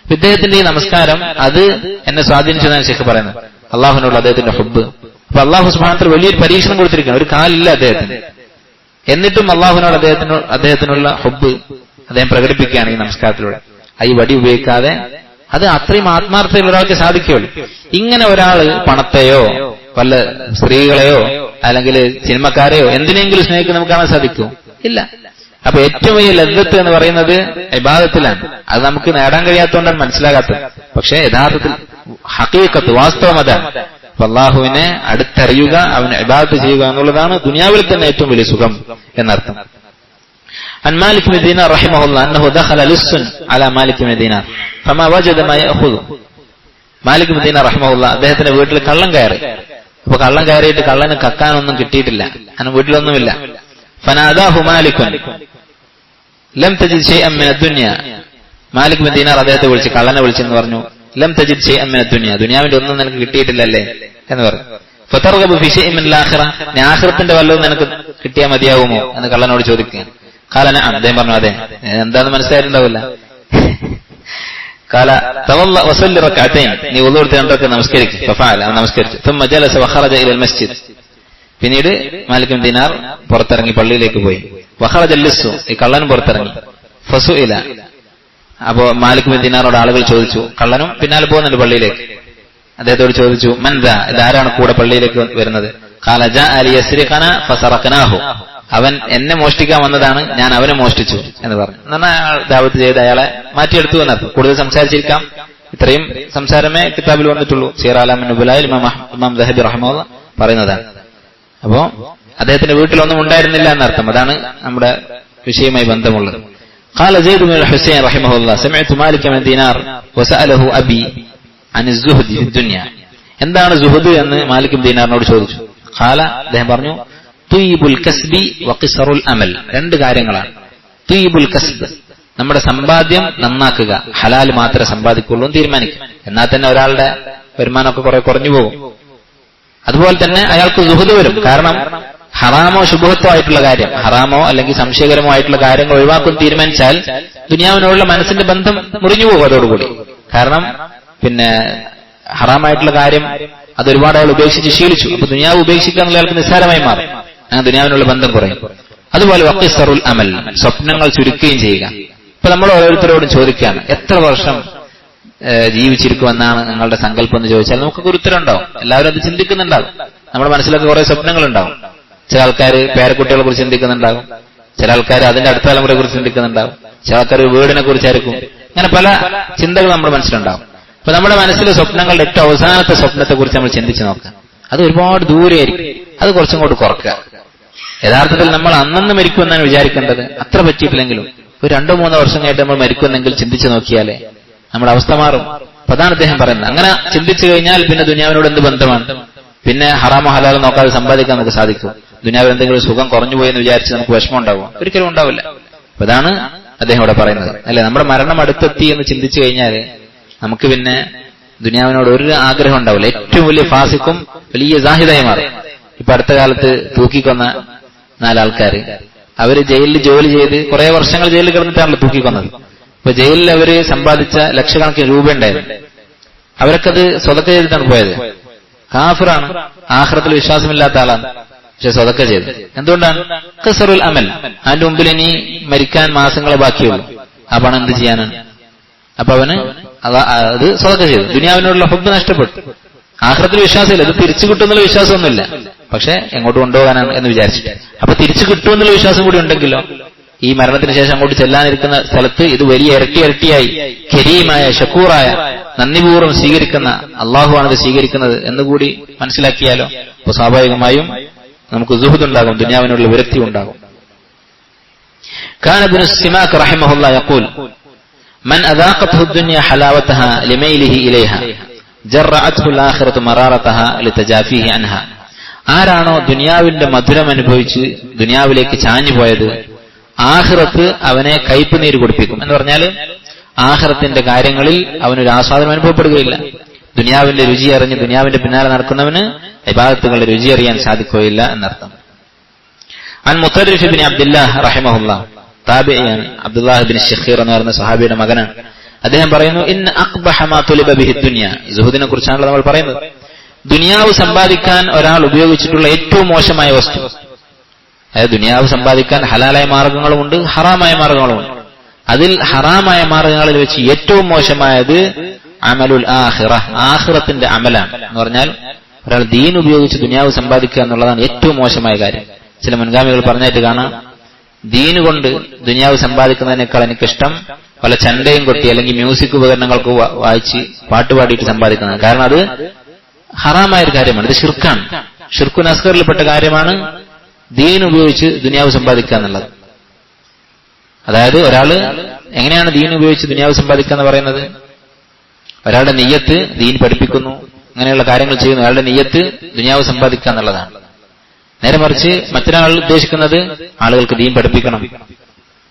ഇദ്ദേഹത്തിന്റെ ഈ നമസ്കാരം അത് എന്നെ സ്വാധീനിച്ചതാണ് ശേഖ് പറയുന്നത്. അള്ളാഹുവിനുള്ള അദ്ദേഹത്തിന്റെ ഹുബ്ബ്. അപ്പൊ അള്ളാഹു സുബ്ഹാനഹു വ തആല വലിയൊരു പരീക്ഷണം കൊടുത്തിരിക്കുകയാണ്. ഒരു കാലില്ല അദ്ദേഹത്തിന്, എന്നിട്ടും അള്ളാഹുവിനോട് അദ്ദേഹത്തിനുള്ള ഹുബ്ബ് അദ്ദേഹം പ്രകടിപ്പിക്കുകയാണ് ഈ നമസ്കാരത്തിലൂടെ. ഈ വടി ഉപയോഗിക്കാതെ. അത് അത്രയും ആത്മാർത്ഥതയിൽ ഒരാൾക്ക് സാധിക്കുകയുള്ളൂ. ഇങ്ങനെ ഒരാള് പണത്തെയോ വല്ല സ്ത്രീകളെയോ അല്ലെങ്കിൽ സിനിമക്കാരെയോ എന്തിനെങ്കിലും സ്നേഹിക്കാൻ നമുക്ക് കാണാൻ സാധിക്കുമോ? ഇല്ല. അപ്പൊ ഏറ്റവും വലിയ ലദ്ദത്ത് എന്ന് പറയുന്നത് ഇബാദത്തിലാണ്. അത് നമുക്ക് നേടാൻ കഴിയാത്തതുകൊണ്ടാണ് മനസ്സിലാകാത്തത്. പക്ഷെ യഥാർത്ഥത്തിൽ ഹഖീഖത്ത്, വാസ്തവം അതാണ്. അപ്പൊ അള്ളാഹുവിനെ അടുത്തറിയുക, അവന് ഇബാദത്ത് ചെയ്യുക എന്നുള്ളതാണ് ദുനിയാവിൽ തന്നെ ഏറ്റവും വലിയ സുഖം എന്നർത്ഥം. عن مالك بن دينار رحمه الله أنه دخل لص على مالك بن دينار فما وجد ما يأخذ. മാലിക് ബിൻ ദീനാർ റഹിമഹുല്ലാ അദ്ദേഹത്തിന്റെ വീട്ടിൽ കള്ളൻ കയറി. അപ്പൊ കള്ളൻ കയറിയിട്ട് കള്ളന് കക്കാനൊന്നും കിട്ടിയിട്ടില്ല, അങ്ങനെ വീട്ടിലൊന്നുമില്ല. ഫനാദാഹു മാലിക്കുൻ ലം തജിദ് ശൈഅൻ മിന ദുനിയ. മാലിക് ബിൻ ദീനാർ അദ്ദേഹത്തെ വിളിച്ച്, കള്ളനെ വിളിച്ചെന്ന് പറഞ്ഞു, ലം തജിദ് ശൈഅൻ മിന ദുനിയ, ദുനിയാവിന്റെ ഒന്നും നിനക്ക് കിട്ടിയിട്ടില്ലല്ലേ എന്ന് പറഞ്ഞു. ഫതർഗബു ഫി ശൈഇൻ മിനൽ ആഖിറ, ആഖിറത്തിന്റെ വല്ലതും നിനക്ക് കിട്ടിയാൽ മതിയാവുമോ എന്ന് കള്ളനോട് ചോദിക്കുക. കാലന, അദ്ദേഹം പറഞ്ഞു അതെ. എന്താന്ന് മനസ്സിലായിട്ടുണ്ടാവില്ല. കാല തവല്ല വസല്ലി റക്അതൈൻ, നീ വുളു എടുത്ത് 2 റക്അത്ത് നമസ്കരിക്ക്. ഫഫഅല, അവൻ നമസ്കരിച്ചു. ثم جلس وخرج الى المسجد, പിന്നീട് മാലിക് ബിൻ ദീനാർ പുറത്തിറങ്ങി പള്ളിയിലേക്ക് പോയി. വഖറജ ലിസ്സു, ഈ കള്ളനും പുറത്തിറങ്ങി. ഫസുഇല, അപ്പോ മാലിക് ബിൻ ദീനാറോട് ആളുകൾ ചോദിച്ചു, കള്ളനും പിന്നാലെ പോകുന്നുണ്ട് പള്ളിയിലേക്ക്. അദ്ദേഹത്തോട് ചോദിച്ചു, മൻ ദാ, ഇതാരാണ് കൂടെ പള്ളിയിലേക്ക് വരുന്നത്? ഖാല ജാഅ ലിയസ്രിഖന ഫസറഖനാഹു, അവൻ എന്നെ മോഷ്ടിക്കാൻ വന്നതാണ്, ഞാൻ അവനെ മോഷ്ടിച്ചു എന്ന് പറഞ്ഞു. എന്നാൽ ദാവത്ത് ചെയ്ത് അയാളെ മാറ്റിയെടുത്തു എന്നർത്ഥം. കൂടുതൽ സംസാരിച്ചിരിക്കാം, ഇത്രയും സംസാരമേ കിതാബിൽ വന്നിട്ടുള്ളൂ. സീറ അലാമിൻ നുബലായിൽ ഇമാം ദഹബി റഹിമഹുല്ലാഹ് പറയുന്നതാണ്. അപ്പോ അദ്ദേഹത്തിന്റെ വീട്ടിലൊന്നും ഉണ്ടായിരുന്നില്ല എന്നർത്ഥം. അതാണ് നമ്മുടെ വിഷയവുമായി ബന്ധമുള്ളത്. قال زيد بن الحسين رحمه الله سمعت مالك بن دينار وسأله أبي عن الزهد في الدنيا. എന്താണ് സുഹദ് എന്ന് മാലിക് ബിൻ ദീനാറിനോട് ചോദിച്ചു. ഖാല, അദ്ദേഹം പറഞ്ഞു, തുയ്യിബുൽ കസ്ബി വഖിസറുൽ അമൽ. 2 കാര്യങ്ങളാണ്. തുയ്യിബുൽ കസ്ബ്, നമ്മുടെ സമ്പാദ്യം നന്നാക്കുക, ഹലാൽ മാത്രമേ സമ്പാദിക്കുള്ളൂ എന്ന് തീരുമാനിക്കും. എന്നാൽ തന്നെ ഒരാളുടെ വരുമാനമൊക്കെ കുറെ കുറഞ്ഞു പോകും. അതുപോലെ തന്നെ അയാൾക്ക് സുഹദ് വരും. കാരണം ഹറാമോ ശുഭഹത്തോ ആയിട്ടുള്ള കാര്യം, ഹറാമോ അല്ലെങ്കിൽ സംശയകരമോ ആയിട്ടുള്ള കാര്യങ്ങൾ ഒഴിവാക്കും തീരുമാനിച്ചാൽ ദുനിയാവിനോടുള്ള മനസ്സിന്റെ ബന്ധം മുറിഞ്ഞു പോകും അതോടുകൂടി. കാരണം ഹറാമായിട്ടുള്ള കാര്യം അതൊരുപാട് അയാൾ ഉപേക്ഷിച്ച് ശീലിച്ചു. അപ്പൊ ദുനിയാവ് ഉപേക്ഷിക്കുക എന്നുള്ള അയാൾക്ക് നിസ്സാരമായി മാറും. അങ്ങനെ ദുനിയാവിനുള്ള ബന്ധം കുറയും. അതുപോലെ വഖിസറുൽ അമൽ, സ്വപ്നങ്ങൾ ചുരുക്കുകയും ചെയ്യുക. ഇപ്പൊ നമ്മൾ ഓരോരുത്തരോടും ചോദിക്കുകയാണ്, എത്ര വർഷം ജീവിച്ചിരിക്കുമെന്നാണ് നിങ്ങളുടെ സങ്കല്പം എന്ന് ചോദിച്ചാൽ നമുക്കൊക്കെ ഒരു ഉത്തരം ഉണ്ടാവും. എല്ലാവരും അത് ചിന്തിക്കുന്നുണ്ടാവും. നമ്മുടെ മനസ്സിലൊക്കെ കുറെ സ്വപ്നങ്ങളുണ്ടാവും. ചില ആൾക്കാർ പേരക്കുട്ടികളെ കുറിച്ച് ചിന്തിക്കുന്നുണ്ടാകും, ചില ആൾക്കാർ അതിന്റെ അടുത്ത തലമുറയെ കുറിച്ച് ചിന്തിക്കുന്നുണ്ടാവും, ചില ആൾക്കാർ വീടിനെ കുറിച്ചായിരിക്കും. അങ്ങനെ പല ചിന്തകൾ നമ്മുടെ മനസ്സിലുണ്ടാവും. അപ്പൊ നമ്മുടെ മനസ്സിലെ സ്വപ്നങ്ങളുടെ ഏറ്റവും അവസാനത്തെ സ്വപ്നത്തെ കുറിച്ച് നമ്മൾ ചിന്തിച്ചു നോക്കുക. അത് ഒരുപാട് ദൂരെയായിരിക്കും. അത് കുറച്ചും കൂടി കുറക്കുക. യഥാർത്ഥത്തിൽ നമ്മൾ അന്നന്ന് മരിക്കുമെന്നാണ് വിചാരിക്കേണ്ടത്. അത്ര പറ്റിയിട്ടില്ലെങ്കിലും ഒരു 2-3 വർഷം കഴിഞ്ഞിട്ട് നമ്മൾ മരിക്കുമെന്നെങ്കിൽ ചിന്തിച്ചു നോക്കിയാലേ നമ്മുടെ അവസ്ഥ മാറും. അപ്പൊ അതാണ് അദ്ദേഹം പറയുന്നത്. അങ്ങനെ ചിന്തിച്ചു കഴിഞ്ഞാൽ പിന്നെ ദുനിയാവിനോട് എന്ത് ബന്ധമാണ്? പിന്നെ ഹറാമോ ഹലാലോ നോക്കാതെ സമ്പാദിക്കാൻ നമുക്ക് സാധിക്കും. ദുനിയാവിൽ എന്തെങ്കിലും സുഖം കുറഞ്ഞു പോയെന്ന് വിചാരിച്ച് നമുക്ക് വിഷമം ഉണ്ടാവും? ഒരിക്കലും ഉണ്ടാവില്ല. അപ്പൊ അതാണ് അദ്ദേഹം ഇവിടെ പറയുന്നത്. അല്ലെ, നമ്മുടെ മരണം അടുത്തെത്തി എന്ന് ചിന്തിച്ചു കഴിഞ്ഞാൽ നമുക്ക് പിന്നെ ദുനിയാവിനോട് ഒരു ആഗ്രഹം ഉണ്ടാവില്ല. ഏറ്റവും വലിയ ഫാസിക്കും വലിയ സാഹിദായി മാറും. ഇപ്പൊ അടുത്ത കാലത്ത് തൂക്കിക്കൊന്ന 4 ആൾക്കാർ, അവര് ജയിലിൽ ജോലി ചെയ്ത് കുറെ വർഷങ്ങൾ ജയിലിൽ കിടന്നിട്ടാണല്ലോ തൂക്കിക്കൊന്നത്. അപ്പൊ ജയിലിൽ അവര് സമ്പാദിച്ച ലക്ഷക്കണക്കിന് രൂപ ഉണ്ടായിരുന്നു. അവരൊക്കത് സ്വതക്ക ചെയ്തിട്ടാണ് പോയത്. കാഫിറാണ്, ആഖിറത്തിൽ വിശ്വാസമില്ലാത്ത ആളാണ്, പക്ഷെ സ്വതക്ക ചെയ്തു. എന്തുകൊണ്ടാണ്? ഖിസറുൽ അമൽ. അതിന്റെ മുമ്പിൽ ഇനി മരിക്കാൻ മാസങ്ങളെ ബാക്കിയുള്ളൂ. ആ പണം എന്ത് ചെയ്യാനാണ്? അപ്പൊ അവന് അത് സ്വതക്ക ചെയ്തു. ദുനിയാവിനോടുള്ള ഹുബ്ബ് നഷ്ടപ്പെട്ടു. ആഖിറത്തിൽ വിശ്വാസമില്ല, ഇത് തിരിച്ചു കിട്ടുമെന്നുള്ള വിശ്വാസമൊന്നുമില്ല. പക്ഷെ എങ്ങോട്ട് കൊണ്ടുപോകാനാണ് എന്ന് വിചാരിച്ചിട്ട്. അപ്പൊ തിരിച്ചു കിട്ടുമെന്നുള്ള വിശ്വാസം കൂടി ഉണ്ടെങ്കിലോ ഈ മരണത്തിന് ശേഷം അങ്ങോട്ട് ചെല്ലാനിരിക്കുന്ന സ്ഥലത്ത് ഇത് വലിയ ഇരട്ടിയായി കരീമായ ഷക്കൂറായ നന്ദിപൂർവ്വം സ്വീകരിക്കുന്ന അള്ളാഹുവാണിത് സ്വീകരിക്കുന്നത് എന്നുകൂടി മനസ്സിലാക്കിയാലോ അപ്പൊ സ്വാഭാവികമായും നമുക്ക് സുഹൃത്ത് ഉണ്ടാകും, ദുനിയാവിനുള്ള വിരക്തി ഉണ്ടാകും. كان ابن السماك رحمه الله يقول: من أذاقته الدنيا حلاوتها لميله إليها جرعته الآخرة مرارتها لتجافيه عنها. ആരാണോ ദുനിയാവിന്റെ മധുരം അനുഭവിച്ച് ദുനിയാവിലേക്ക് ചാഞ്ഞു പോയത്, ആഖിറത്ത് അവനെ കയ്പ് നീര് കുടിപ്പിക്കും. എന്ന് പറഞ്ഞാൽ ആഖിറത്തിന്റെ കാര്യങ്ങളിൽ അവനൊരു ആസ്വാദനം അനുഭവപ്പെടുകയില്ല. ദുനിയാവിന്റെ രുചി അറിഞ്ഞ് ദുനിയാവിന്റെ പിന്നാലെ നടക്കുന്നവന് ഇബാദത്തുകളുടെ രുചി അറിയാൻ സാധിക്കുകയില്ല എന്നർത്ഥം. അൻ മുത്തറിഫ് ഇബ്നു അബ്ദുല്ലാഹ് റഹിമഹുല്ലാഹ്, താബിഈൻ അബ്ദുല്ലാഹ് ഇബ്നു ശഖീർ എന്ന് പറയുന്ന സ്വഹാബിയുടെ മകനാണ്. അദ്ദേഹം പറയുന്നു: ഇന്ന അഖ്ബഹ മാ തുലിബ ബിഹി ദുനിയ. സുഹുദിനെ കുറിച്ചാണല്ലോ നമ്മൾ പറയുന്നത്. ദുനിയാവ് സമ്പാദിക്കാൻ ഒരാൾ ഉപയോഗിച്ചിട്ടുള്ള ഏറ്റവും മോശമായ വസ്തു, അതായത് ദുനിയാവ് സമ്പാദിക്കാൻ ഹലാലായ മാർഗങ്ങളുമുണ്ട്, ഹറാമായ മാർഗങ്ങളുമുണ്ട്. അതിൽ ഹറാമായ മാർഗങ്ങളിൽ വെച്ച് ഏറ്റവും മോശമായത് അമലുൽ ആഖിറ, ആഖിറത്തിന്റെ അമലാണ്. എന്ന് പറഞ്ഞാൽ ഒരാൾ ദീൻ ഉപയോഗിച്ച് ദുനിയാവ് സമ്പാദിക്കുക എന്നുള്ളതാണ് ഏറ്റവും മോശമായ കാര്യം. ചില മുൻഗാമികൾ പറഞ്ഞായിട്ട് കാണാം, ദീന് കൊണ്ട് ദുനിയാവ് സമ്പാദിക്കുന്നതിനേക്കാൾ എനിക്കിഷ്ടം പല ചണ്ടയും കൊട്ടി അല്ലെങ്കിൽ മ്യൂസിക് ഉപകരണങ്ങൾക്ക് വായിച്ച് പാട്ടുപാടിയിട്ട് സമ്പാദിക്കുന്നത്. കാരണം അത് ഹറാമായ ഒരു കാര്യമാണ്, ഇത് ഷിർക്കാണ്. ഷിർക്കുൻ അസ്ഗറിൽപ്പെട്ട കാര്യമാണ് ദീൻ ഉപയോഗിച്ച് ദുനിയാവ് സമ്പാദിക്കുക എന്നുള്ളത്. അതായത് ഒരാള് എങ്ങനെയാണ് ദീൻ ഉപയോഗിച്ച് ദുനിയാവ് സമ്പാദിക്കുക എന്ന് പറയുന്നത്? ഒരാളുടെ നിയ്യത്ത് ദീൻ പഠിപ്പിക്കുന്നു, അങ്ങനെയുള്ള കാര്യങ്ങൾ ചെയ്യുന്നു, അയാളുടെ നിയ്യത്ത് ദുനിയാവ് സമ്പാദിക്കുക എന്നുള്ളതാണ്. നേരെ മറിച്ച് മറ്റൊരാൾ ഉദ്ദേശിക്കുന്നത് ആളുകൾക്ക് ദീൻ പഠിപ്പിക്കണം,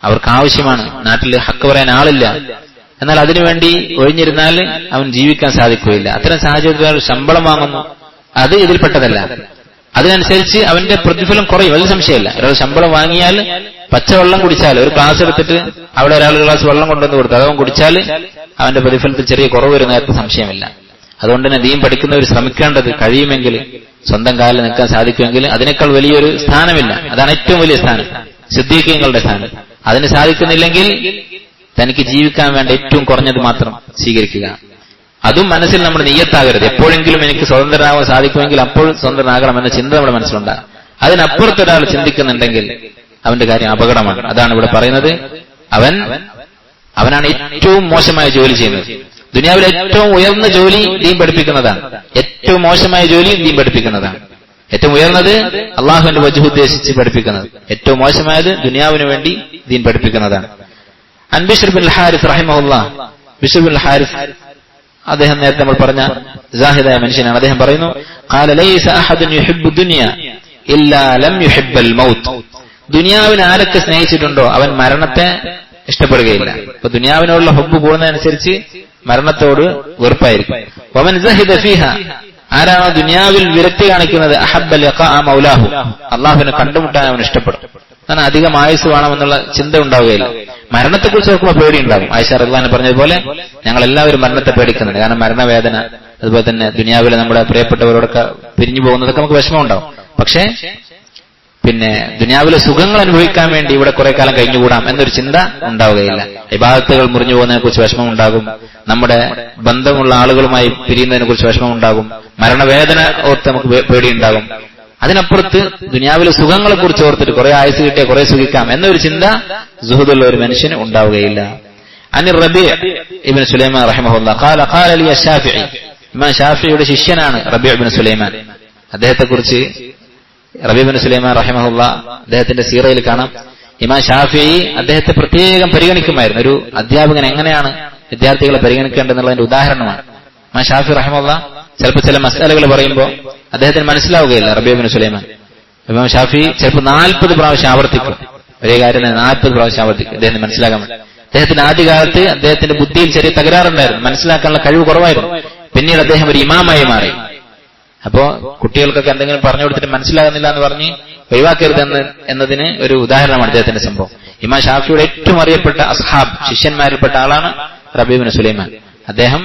അവർക്ക് ആവശ്യമാണ്, നാട്ടിൽ ഹക്ക് പറയാൻ ആളില്ല, എന്നാൽ അതിനുവേണ്ടി ഒഴിഞ്ഞിരുന്നാൽ അവൻ ജീവിക്കാൻ സാധിക്കുകയില്ല. അത്തരം സാഹചര്യത്തിൽ ശമ്പളം വാങ്ങുന്നു, അത് ഇതിൽപ്പെട്ടതല്ല. അതിനനുസരിച്ച് അവന്റെ പ്രതിഫലം കുറയും, വലിയ സംശയമില്ല. ഒരാൾ ശമ്പളം വാങ്ങിയാൽ പച്ചവെള്ളം കുടിച്ചാൽ, ഒരു ഗ്ലാസ് എടുത്തിട്ട് അവിടെ ഒരാൾ ഗ്ലാസ് വെള്ളം കൊണ്ടുവന്ന് കൊടുത്തു, അതവൻ കുടിച്ചാൽ അവന്റെ പ്രതിഫലത്തിൽ ചെറിയ കുറവ് വരുന്ന കാര്യത്തിൽ സംശയമില്ല. അതുകൊണ്ട് തന്നെ ദീൻ പഠിക്കുന്നവർ ശ്രമിക്കേണ്ടത്, കഴിയുമെങ്കിൽ സ്വന്തം കാലിൽ നിൽക്കാൻ സാധിക്കുമെങ്കിൽ അതിനേക്കാൾ വലിയൊരു സ്ഥാനമില്ല. അതാണ് ഏറ്റവും വലിയ സ്ഥാനം, സിദ്ദീഖീങ്ങളുടെ സ്ഥാനം. അതിന് സാധിക്കുന്നില്ലെങ്കിൽ തനിക്ക് ജീവിക്കാൻ വേണ്ട ഏറ്റവും കുറഞ്ഞത് മാത്രം സ്വീകരിക്കുക. അതും മനസ്സിൽ നമ്മുടെ നിയ്യത്താകരുത്. എപ്പോഴെങ്കിലും എനിക്ക് സ്വതന്ത്രനാവാൻ സാധിക്കുമെങ്കിൽ അപ്പോൾ സ്വതന്ത്രനാകണം എന്ന ചിന്ത നമ്മുടെ മനസ്സിലുണ്ടാകും. അതിനപ്പുറത്തൊരാൾ ചിന്തിക്കുന്നുണ്ടെങ്കിൽ അവന്റെ കാര്യം അപകടമാണ്. അതാണ് ഇവിടെ പറയുന്നത്. അവനാണ് ഏറ്റവും മോശമായ ജോലി ചെയ്യുന്നത്. ദുനിയാവിലെ ഏറ്റവും ഉയർന്ന ജോലി ദീൻ പഠിപ്പിക്കുന്നതാണ്, ഏറ്റവും മോശമായ ജോലി ദീൻ പഠിപ്പിക്കുന്നതാണ്. ഏറ്റവും ഉയർന്നത് അള്ളാഹുവിന്റെ വജ്ഹ് ഉദ്ദേശിച്ച് പഠിപ്പിക്കുന്നത്, ഏറ്റവും മോശമായത് ദുനിയാവിന് വേണ്ടി ദീൻ പഠിപ്പിക്കുന്നതാണ്. അൻ ബിശ്ർ ബിൻ ഹാരിസ് റഹിമഹുല്ലാഹ്, ബിശ്ർ ബിൻ ഹാരിസ് അദ്ദേഹം നേരത്തെ നമ്മൾ പറഞ്ഞ സാഹിദായ മനുഷ്യനാണ്. അദ്ദേഹം പറയുന്നു: ഖാല ലൈസ അഹദുൻ യുഹിബ്ബു ദുനിയ ഇല്ലാ ലം യുഹിബ്ബൽ മൗത്ത്. ദുനിയാവിനെ ആരൊക്കെ സ്നേഹിച്ചിട്ടുണ്ടോ അവൻ മരണത്തെ ഇഷ്ടപ്പെടുകയില്ല. ഇപ്പൊ ദുനിയാവിനോടുള്ള ഹുബ്ബ് കൂടുന്നതനുസരിച്ച് മരണത്തോട് വെറുപ്പായിരിക്കും. വമൻ സഹിദ ഫീഹ, ആരാണോ ദുനിയാവിൽ വിരക്തി കാണിക്കുന്നത്, അഹബ്ബ ലിഖാഅ മൗലാഹു, അള്ളാഹുവിനെ കണ്ടുമുട്ടാൻ അവൻ ഇഷ്ടപ്പെടും. കാരണം അധികം ആയുസ് വേണമെന്നുള്ള ചിന്ത ഉണ്ടാവുകയില്ല. മരണത്തെക്കുറിച്ച് നോക്കുമ്പോൾ പേടി ഉണ്ടാകും. ആയിഷ റളിയല്ലാഹു അൻഹ പറഞ്ഞതുപോലെ ഞങ്ങൾ എല്ലാവരും മരണത്തെ പേടിക്കുന്നുണ്ട്. കാരണം മരണവേദന, അതുപോലെ തന്നെ ദുനിയാവിലെ നമ്മുടെ പ്രിയപ്പെട്ടവരോടൊക്കെ പിരിഞ്ഞു പോകുന്നതൊക്കെ നമുക്ക് വിഷമമുണ്ടാവും. പക്ഷേ ദുനിയാവിലെ സുഖങ്ങൾ അനുഭവിക്കാൻ വേണ്ടി ഇവിടെ കുറെ കാലം കഴിഞ്ഞുകൂടാം എന്നൊരു ചിന്ത ഉണ്ടാവുകയില്ല. ഇബാദത്തുകൾ മുറിഞ്ഞു പോകുന്നതിനെ കുറിച്ച് വിഷമം ഉണ്ടാകും, നമ്മുടെ ബന്ധമുള്ള ആളുകളുമായി പിരിയുന്നതിനെ കുറിച്ച് വിഷമം ഉണ്ടാകും, മരണവേദന ഓർത്ത് നമുക്ക് പേടിയുണ്ടാകും. അതിനപ്പുറത്ത് ദുനിയാവിലെ സുഖങ്ങളെ കുറിച്ച് ഓർത്തിട്ട് കുറെ ആയുസ് കിട്ടിയ കുറെ സുഖിക്കാം എന്നൊരു ചിന്ത സുഹൃത്തുള്ള ഒരു മനുഷ്യന് ഉണ്ടാവുകയില്ല. അനി റബീഅ് ഇബ്നു സുലൈമാൻ റഹിമഹുല്ലാഹ് ഖാല ഖാല ലി അശ്ശാഫിഈ, ഇമാം ഷാഫിഈയുടെ ശിഷ്യനാണ് റബീഅ് ഇബ്നു സുലൈമാൻ. അദ്ദേഹത്തെ കുറിച്ച് റബീഅ് ഇബ്നു സുലൈമാൻ റഹിമഹുല്ലാഹ് അദ്ദേഹത്തിന്റെ സീറയിൽ കാണാം, ഇമാം ഷാഫിഈ അദ്ദേഹത്തെ പ്രത്യേകം പരിഗണിക്കുമായിരുന്നു. ഒരു അധ്യാപകൻ എങ്ങനെയാണ് വിദ്യാർത്ഥികളെ പരിഗണിക്കേണ്ടതെന്നുള്ളതിന്റെ ഉദാഹരണമാണ്. ഇമാം ഷാഫിഈ റഹിമഹുല്ലാഹ് ചിലപ്പോൾ ചില മസ്അലകൾ പറയുമ്പോൾ അദ്ദേഹത്തിന് മനസ്സിലാവുകയില്ല. റബീഅ് ഇബ്നു സുലൈമാൻ ഇമാം ഷാഫിഈ ചിലപ്പോൾ 40 പ്രാവശ്യം ആവർത്തിക്കും, ഒരേ കാര്യം 40 പ്രാവശ്യം ആവർത്തിക്കും അദ്ദേഹത്തിന് മനസ്സിലാക്കാൻ വേണ്ടി. അദ്ദേഹത്തിന്റെ ആദ്യകാലത്ത് അദ്ദേഹത്തിന്റെ ബുദ്ധിയിൽ ചെറിയ തകരാറുണ്ടായിരുന്നു, മനസ്സിലാക്കാനുള്ള കഴിവ് കുറവായിരുന്നു. പിന്നീട് അദ്ദേഹം ഒരു ഇമാമായി മാറി. അപ്പോ കുട്ടികൾക്കൊക്കെ എന്തെങ്കിലും പറഞ്ഞു കൊടുത്തിട്ട് മനസ്സിലാകുന്നില്ല എന്ന് പറഞ്ഞ് ഒഴിവാക്കരുത് എന്നതിന് ഒരു ഉദാഹരണമാണ് അദ്ദേഹത്തിന്റെ സംഭവം. ഇമാം ഷാഫിയുടെ ഏറ്റവും അറിയപ്പെട്ട അസ്ഹാബ് ശിഷ്യന്മാരിൽപ്പെട്ട ആളാണ് റബീഅ് ഇബ്നു സുലൈമാൻ. അദ്ദേഹം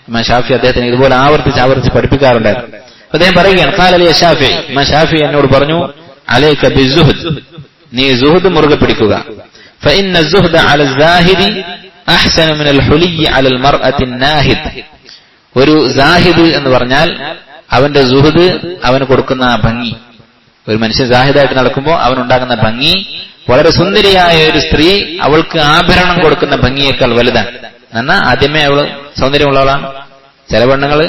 ഇമാം ഷാഫി അദ്ദേഹത്തിന് ഇതുപോലെ ആവർത്തിച്ച് പഠിപ്പിക്കാറുണ്ടായിരുന്നു. അദ്ദേഹം പറയുകയാണ്, ഖാല ലി അശ്ശാഫിഈ, ഇമാം ഷാഫി എന്നോട് പറഞ്ഞു, അലൈക ബിസ്സുഹ്ദ്, നീ സുഹ്ദ് മുറുകെ പിടിക്കുക. ഫഇന്ന അസ്സുഹ്ദ അല അസ്സാഹിദി അഹ്സനു മിനൽ ഹുലിയ്യി അലൽ മർഅത്തി നാഹിദ്. ഒരു സാഹിദ് എന്ന് പറഞ്ഞാൽ അവന്റെ സുഹൃദ് അവന് കൊടുക്കുന്ന ഭംഗി, ഒരു മനുഷ്യൻ സാഹിദായിട്ട് നടക്കുമ്പോൾ അവനുണ്ടാകുന്ന ഭംഗി വളരെ സുന്ദരിയായ ഒരു സ്ത്രീ അവൾക്ക് ആഭരണം കൊടുക്കുന്ന ഭംഗിയേക്കാൾ വലുതാണ്. എന്നാൽ ആദ്യമേ അവള് സൗന്ദര്യമുള്ളവളാണ്. ചില പെണ്ണുങ്ങൾ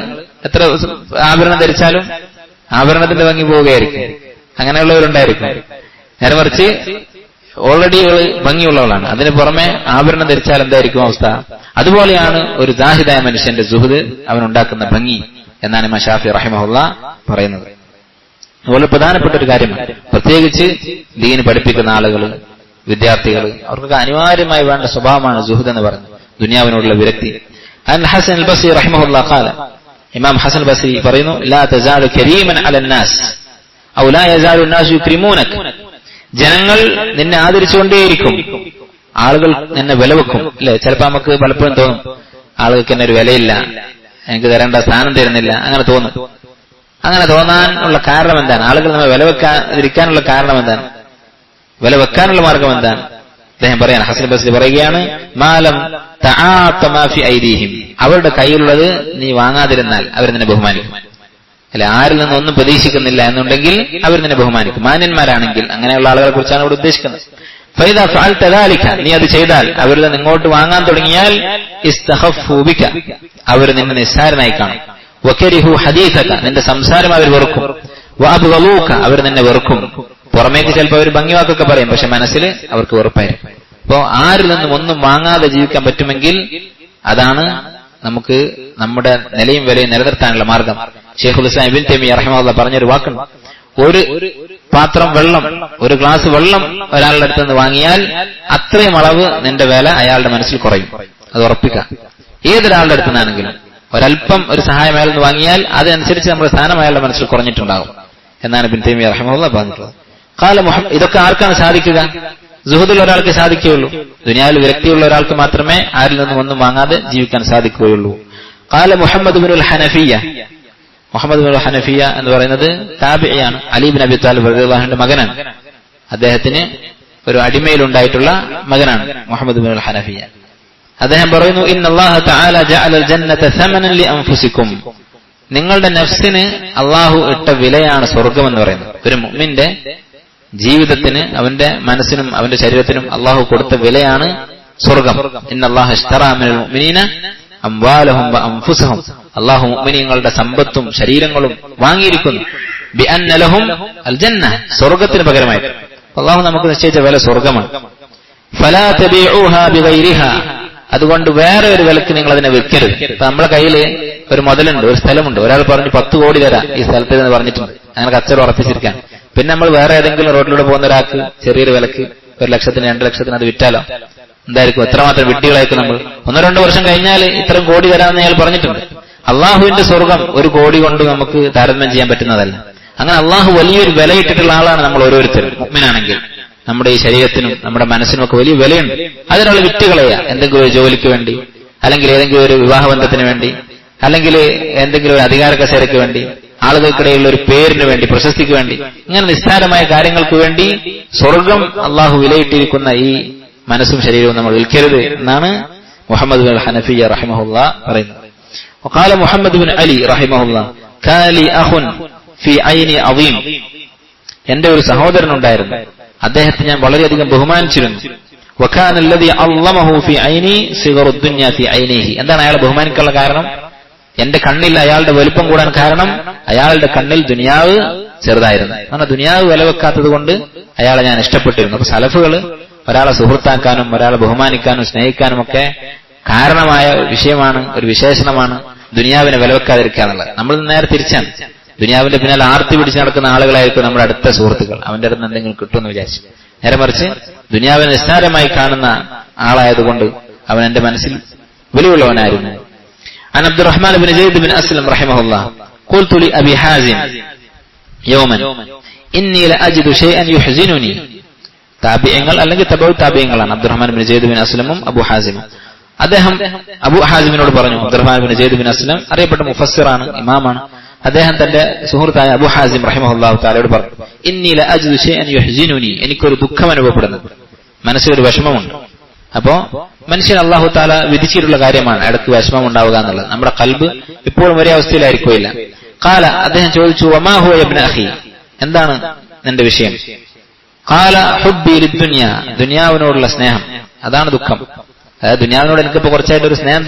എത്ര ആഭരണം ധരിച്ചാലും ആഭരണത്തിന്റെ ഭംഗി പോവുകയായിരിക്കും, അങ്ങനെയുള്ളവരുണ്ടായിരിക്കും. നേരെ മറിച്ച് ഓൾറെഡി ഭംഗിയുള്ളവളാണ്, അതിന് പുറമെ ആഭരണം ധരിച്ചാൽ എന്തായിരിക്കും അവസ്ഥ? അതുപോലെയാണ് ഒരു ദാഹിദായ മനുഷ്യന്റെ സുഹൃദ് അവനുണ്ടാക്കുന്ന ഭംഗി എന്നാണ് ഇമാം ഷാഫി റഹിമഹുള്ള പറയുന്നത്. അതുപോലെ പ്രധാനപ്പെട്ട ഒരു കാര്യമാണ്, പ്രത്യേകിച്ച് ദീൻ പഠിപ്പിക്കുന്ന ആളുകൾ, വിദ്യാർത്ഥികൾ, അവർക്കൊക്കെ അനിവാര്യമായി വേണ്ട സ്വഭാവമാണ് സുഹൃദ് എന്ന് പറയുന്നത്, ദുനിയാവിനോടുള്ള വിരക്തി. അൻ ഹസൻ അൽ ബസ്രി റഹിമഹുള്ള ഖാല, ഇമാം ഹസൻ ബസ്രി പറയുന്നു, ലാ തസാലു കരീമൻ അലന്നാസ് ഔ ലാ യസാലു അന്നാസു യുക്രിമൂനക, ജനങ്ങൾ നിന്നെ ആദരിച്ചുകൊണ്ടേയിരിക്കും, ആളുകൾ നിന്നെ വിലവെക്കും. അല്ലെ, ചിലപ്പോ നമുക്ക് പലപ്പോഴും തോന്നും ആളുകൾക്ക് എന്നെ ഒരു വിലയില്ല, എനിക്ക് തരേണ്ട സ്ഥാനം തരുന്നില്ല, അങ്ങനെ തോന്നും. അങ്ങനെ തോന്നാനുള്ള കാരണം എന്താണ്? ആളുകൾ നമ്മെ വിലവെക്കാതിരിക്കാനുള്ള കാരണം എന്താണ്? വിലവെക്കാനുള്ള മാർഗം എന്താണ്? അദ്ദേഹം പറയാണ്, ഹസൻ ബസ്രി പറയുകയാണ്, മാലം തആതമാ ഫി ഐദീഹിം, അവരുടെ കയ്യിലുള്ളത് നീ വാങ്ങാതിരുന്നാൽ അവർ നിന്നെ ബഹുമാനിക്കും. അല്ലെ, ആരിൽ നിന്നൊന്നും പ്രതീക്ഷിക്കുന്നില്ല എന്നുണ്ടെങ്കിൽ അവർ നിന്നെ ബഹുമാനിക്കും. മാന്യന്മാരാണെങ്കിൽ, അങ്ങനെയുള്ള ആളുകളെ കുറിച്ചാണ് ഇവിടെ ഉദ്ദേശിക്കുന്നത്. ഫൈദാ ഫഅൽത ദാലിക, നീ അത് ചെയ്താൽ, അവരിൽ നിന്ന് ഇങ്ങോട്ട് വാങ്ങാൻ തുടങ്ങിയാൽ, ഇസ്തഖഫു ബിക, അവർ നിന്നെ നിസ്സാരനായി കാണും. വകരിഹു ഹദീസക, നിന്റെ സംസാരം അവർ വെറുക്കും. വഅബ്ഗളൂക, അവർ നിന്നെ വെറുക്കും. പുറമേക്ക് ചിലപ്പോൾ അവർ ഭംഗിവാക്കൊക്കെ പറയും, പക്ഷെ മനസ്സിൽ അവർക്ക് വെറുപ്പായിരിക്കും. അപ്പോ ആരിൽ നിന്നും ഒന്നും വാങ്ങാതെ ജീവിക്കാൻ പറ്റുമെങ്കിൽ അതാണ് നമുക്ക് നമ്മുടെ നിലയും വിലയും നിലനിർത്താനുള്ള മാർഗം. ശൈഖുൽ ഇസ്ലാം ഇബ്നു തൈമിയ്യ റഹിമഹുല്ലാഹ് പറഞ്ഞൊരു വാക്കുണ്ട്, ഒരു പാത്രം വെള്ളം, ഒരു ഗ്ലാസ് വെള്ളം ഒരാളുടെ അടുത്ത് നിന്ന് വാങ്ങിയാൽ അത്രയും അളവ് നിന്റെ വില അയാളുടെ മനസ്സിൽ കുറയും. അത് ഉറപ്പിക്കാം. ഏതൊരാളുടെ അടുത്ത് നിന്നാണെങ്കിലും ഒരല്പം ഒരു സഹായം അയാൾ നിന്ന് വാങ്ങിയാൽ അതനുസരിച്ച് നമ്മുടെ സ്ഥാനം അയാളുടെ മനസ്സിൽ കുറഞ്ഞിട്ടുണ്ടാകും എന്നാണ് ഇബ്നു തൈമിയ്യ റഹിമഹുല്ലാഹ് പറഞ്ഞിട്ടുള്ളത്. ഖാല മുഹമ്മദ്, ഇതൊക്കെ ആർക്കാണ് സാധിക്കുക? സുഹൃത്തുള്ള ഒരാൾക്ക് സാധിക്കുകയുള്ളൂ. ദുനിയാവിൽ വിരക്തിയുള്ള ഒരാൾക്ക് മാത്രമേ ആരിൽ നിന്നും ഒന്നും വാങ്ങാതെ ജീവിക്കാൻ സാധിക്കുകയുള്ളൂ. ഖാല മുഹമ്മദ് ഇബ്നുൽ ഹനഫിയ്യ, മുഹമ്മദ് ഇബ്നുൽ ഹനഫിയ്യ എന്ന് പറയുന്നത് താബിഇയാണ്, അലി ഇബ്നു അബി താലിബ് റളിയല്ലാഹു അൻഹുവിന്റെ മകനാണ്. അദ്ദേഹത്തിന് ഒരു അടിമയിലുണ്ടായിട്ടുള്ള മകനാണ് മുഹമ്മദ് ഇബ്നുൽ ഹനഫിയ്യ. അദ്ദേഹം പറയുന്നു, ഇന്നല്ലാഹ തആല ജഅലൽ ജന്നത സമനൻ ലിഅൻഫുസികും, നിങ്ങളുടെ നഫ്സിന് അല്ലാഹു ഇട്ട വിലയാണ് സ്വർഗ്ഗം എന്ന് പറയുന്നത്. ഒരു മുഅ്മിന്റെ ജീവിതത്തിന്, അവന്റെ മനസ്സിനും അവന്റെ ശരീരത്തിനും അല്ലാഹു കൊടുത്ത വിലയാണ് സ്വർഗ്ഗം. ഇന്നല്ലാഹ ഇശ്തറാ മിനൽ മുഅ്മിനീന അംവാലഹും വഅൻഫുസഹും, അല്ലാഹു മുഅ്മിനീങ്ങളുടെ സമ്പത്തും ശരീരങ്ങളും വാങ്ങിയിരിക്കുന്നു. ബിഅന്ന ലഹും അൽ ജന്ന, സ്വർഗ്ഗത്തിന് പകരമായിട്ട് അല്ലാഹു നമുക്ക് നിശ്ചയിച്ച വില സ്വർഗ്ഗമാണ്. ഫലാ തബീഉഹാ ബിഗൈരിഹാ, അതുകൊണ്ട് വേറെ ഒരു വിലക്ക് നിങ്ങൾ അതിനെ വിൽക്കരുത്. ഇപ്പൊ നമ്മുടെ കയ്യിൽ ഒരു മുതലുണ്ട്, ഒരു സ്ഥലമുണ്ട്, ഒരാൾ പറഞ്ഞു 10 കോടി തരാം ഈ സ്ഥലത്ത് എന്ന് പറഞ്ഞിട്ടുണ്ട്, അങ്ങനെ കച്ചവടം ഉറപ്പിച്ചിരിക്കാൻ. പിന്നെ നമ്മൾ വേറെ ഏതെങ്കിലും റോഡിലൂടെ പോകുന്ന ഒരാൾക്ക് ചെറിയൊരു വിലക്ക് 1 ലക്ഷത്തിന് 2 ലക്ഷത്തിന് അത് വിറ്റാലോ എന്തായിരിക്കും? എത്രമാത്രം വിഡ്ഢികളായിരിക്കും നമ്മൾ. 1-2 വർഷം കഴിഞ്ഞാൽ ഇത്രയും കോടി തരാമെന്ന് അയാൾ പറഞ്ഞിട്ടുണ്ട്. അള്ളാഹുവിന്റെ സ്വർഗം 1 കോടി കൊണ്ട് നമുക്ക് താരതമ്യം ചെയ്യാൻ പറ്റുന്നതല്ല. അങ്ങനെ അള്ളാഹു വലിയൊരു വിലയിട്ടിട്ടുള്ള ആളാണ് നമ്മൾ ഓരോരുത്തരും. മുഅ്മിനാണെങ്കിൽ നമ്മുടെ ഈ ശരീരത്തിനും നമ്മുടെ മനസ്സിനും ഒക്കെ വലിയ വിലയുണ്ട്. അതിനുള്ള വിറ്റുകളെയാ, എന്തെങ്കിലും ഒരു ജോലിക്ക് വേണ്ടി, അല്ലെങ്കിൽ ഏതെങ്കിലും ഒരു വിവാഹബന്ധത്തിന് വേണ്ടി, അല്ലെങ്കിൽ എന്തെങ്കിലും ഒരു അധികാര കസേരയ്ക്ക് വേണ്ടി, ആളുകൾക്കിടയിലുള്ള ഒരു പേരിന് വേണ്ടി, പ്രശസ്തിക്ക് വേണ്ടി, ഇങ്ങനെ നിസ്സാരമായ കാര്യങ്ങൾക്ക് വേണ്ടി സ്വർഗം അള്ളാഹു വിലയിട്ടിരിക്കുന്ന ഈ മനസ്സും ശരീരവും നമ്മൾ വിൽക്കരുത് എന്നാണ് മുഹമ്മദ് ബിൻ ഹനഫിയ്യ റഹിമഹുല്ലാഹ് പറയുന്നത്. وقال محمد بن علي رحمه الله كان لي أخ في عيني عظيم, എന്റെ ഒരു സഹോദരൻ ഉണ്ടായിരുന്നു, അദ്ദേഹത്തെ ഞാൻ വളരെയധികം ബഹുമാനിച്ചിരുന്നു. وكان الذي علمه في عيني صغر الدنيا في عينيه, എന്താണ് അയാളെ ബഹുമാനിക്കാനുള്ള കാരണം? എന്റെ കണ്ണിൽ അയാളുടെ വലുപ്പം കൂടാൻ കാരണം അയാളുടെ കണ്ണിൽ ദുനിയാവ് ചെറുതായിരുന്നു. കാരണം ദുനിയാവ് വിലവെക്കാത്തത് കൊണ്ട് അയാളെ ഞാൻ ഇഷ്ടപ്പെട്ടിരുന്നു. അപ്പൊ സലഫുകൾ ഒരാളെ സുഹൃത്താക്കാനും ഒരാളെ ബഹുമാനിക്കാനും സ്നേഹിക്കാനും ഒക്കെ കാരണമായ വിഷയമാണ്, ഒരു വിശേഷണമാണ് ദുനിയാവിനെ വിലവെക്കാതിരിക്കുക എന്നുള്ളത്. നമ്മൾ നേരെ തിരിച്ചാണ്. ദുനിയാവിന്റെ പിന്നാലെ ആർത്തി പിടിച്ച് നടക്കുന്ന ആളുകളായിരിക്കും നമ്മുടെ അടുത്ത സുഹൃത്തുക്കൾ. അവന്റെ അടുത്ത് എന്തെങ്കിലും കിട്ടുമെന്ന് വിചാരിച്ചു. നേരെ മറിച്ച് ദുനിയാവിനെ നിസ്സാരമായി കാണുന്ന ആളായതുകൊണ്ട് അവൻ എന്റെ മനസ്സിൽ വിലയുള്ളവനായിരുന്നു. عن عبد الرحمن بن زيد بن أسلم رحمه الله قلت لأبي حازم يوما إني لأجد شيئا يحزنني. താബിഈങ്ങൾ അല്ലെങ്കിൽ തബഉ താബിഈങ്ങളാണ് Abdulrahman bin Syed bin അസ്ലമും Abu ഹാസിമും. അദ്ദേഹം അബു ഹാസിമിനോട് പറഞ്ഞു, Abdulrahman bin Syed bin Aslam അറിയപ്പെട്ട മുഫസ്സിറാണ്, ഇമാമാണ്. അദ്ദേഹം തന്റെ സുഹൃത്തായ അബു ഹാസിം റഹിമഹുല്ലാഹു തആലയോട് പറഞ്ഞു, ഇന്നി ലഅജിദു ഷൈഅൻ യുഹ്സിനുനി, എനിക്കൊരു ദുഃഖം അനുഭവപ്പെടുന്നു, മനസ്സിലൊരു വിഷമമുണ്ട്. അപ്പോ മനുഷ്യൻ അല്ലാഹു തആല വിധിച്ചിട്ടുള്ള കാര്യമാണ് ഇടയ്ക്ക് വിഷമം ഉണ്ടാവുക എന്നുള്ളത്. നമ്മുടെ ഖൽബ് ഇപ്പോഴും ഒരേ അവസ്ഥയിലായിരിക്കില്ല. ഖാല, അദ്ദേഹം ചോദിച്ചു, വമാ ഹുവ യബ്ന അഖി, എന്താണ് നിന്റെ വിഷയം? ഖാല ഹുബ്ബി ലിദ്ദുനിയ, ദുനിയാവിനോടുള്ള സ്നേഹം, അതാണ് ദുഃഖം. അതായത് ദുനിയാവിനോട് എനിക്കിപ്പോ കുറച്ചായിട്ട് ഒരു സ്നേഹം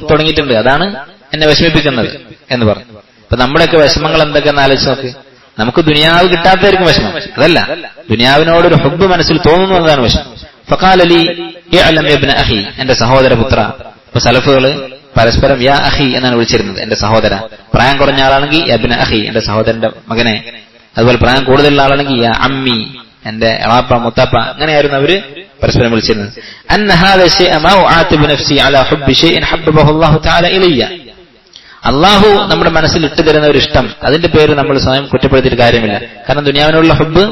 തുടങ്ങിയിട്ടുണ്ട്, അതാണ് എന്നെ വിഷമിപ്പിക്കുന്നത് എന്ന് പറഞ്ഞു. അപ്പൊ നമ്മുടെയൊക്കെ വിഷമങ്ങൾ എന്തൊക്കെയെന്ന് ആലോചിച്ച് നോക്ക്. നമുക്ക് ദുനിയാവ് കിട്ടാത്തതായിരിക്കും വിഷമം, അതല്ല, ദുനിയാവിനോടൊരു ഹുബ്ബ് മനസ്സിൽ തോന്നുന്നു എന്നതാണ് വിഷമം. ഫഖാല ലി ഇഅ്ലം യബ്ന അഖി, എന്റെ സഹോദരപുത്ര. ഇപ്പൊ സലഫുകള് പരസ്പരം യാ അഖി എന്നാണ് വിളിച്ചിരുന്നത്, എന്റെ സഹോദര. പ്രായം കുറഞ്ഞ ആളാണെങ്കിൽ യബ്ന അഖി, എന്റെ സഹോദരന്റെ മകനെ. അതുപോലെ പ്രായം കൂടുതലുള്ള ആളാണെങ്കിൽ യാ അമ്മി, എന്റെ എളാപ്പ മുത്താപ്പ. അങ്ങനെയായിരുന്നു അവര് പരസ്പരം വിളിച്ചിരുന്നത്. അന്ന ഹാദാ ശൈഅ മാ ഉആതിബു നഫ്സി അലാ ഹുബ്ബി ശൈഇൻ ഹബ്ബഹു അല്ലാഹു തആല ഇലയ്യ. അള്ളാഹു നമ്മുടെ മനസ്സിൽ ഇട്ടുതരുന്ന ഒരു ഇഷ്ടം, അതിന്റെ പേര് നമ്മൾ സ്വയം കുറ്റപ്പെടുത്തിയിട്ട് കാര്യമില്ല. കാരണം ദുനിയാവിനുള്ള ഹുബ്ബ്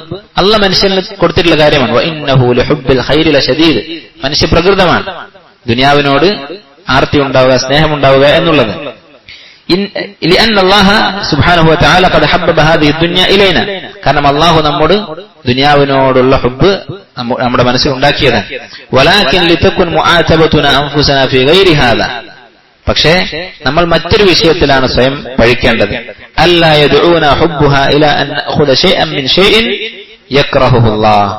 അള്ളാഹ് മനുഷ്യന് കൊടുത്തിട്ടുള്ള കാര്യമാണ്. വഇന്നഹു ലഹുബ്ബിൽ ഖൈരി ലശദീദ്, മനുഷ്യ പ്രകൃതമാണ് ദുനിയാവിനോട് ആർത്തി ഉണ്ടാവുക, സ്നേഹമുണ്ടാവുക എന്നുള്ളത്. لأن الله سبحانه وتعالى قد حبب هذه الدنيا إلينا, കാരണം അള്ളാഹു നമ്മോട് ദുനിയാവിനോടുള്ള ഹുബ്ബ് നമ്മുടെ മനസ്സിൽ ഉണ്ടാക്കിയതാണ്. ولكن لتكن معاتبتنا أنفسنا في غير هذا, പക്ഷേ നമ്മൾ മറ്റൊരു വിഷയത്തിലാണ് സ്വയം പഴിക്കേണ്ടത്. അല്ലാ യദ്ഊന ഹുബ്ബുഹാ ഇലാ അൻ നഅഖുദ ശൈഅൻ മിൻ ശൈഇൻ യക്റഹുഹു അല്ലാഹ്.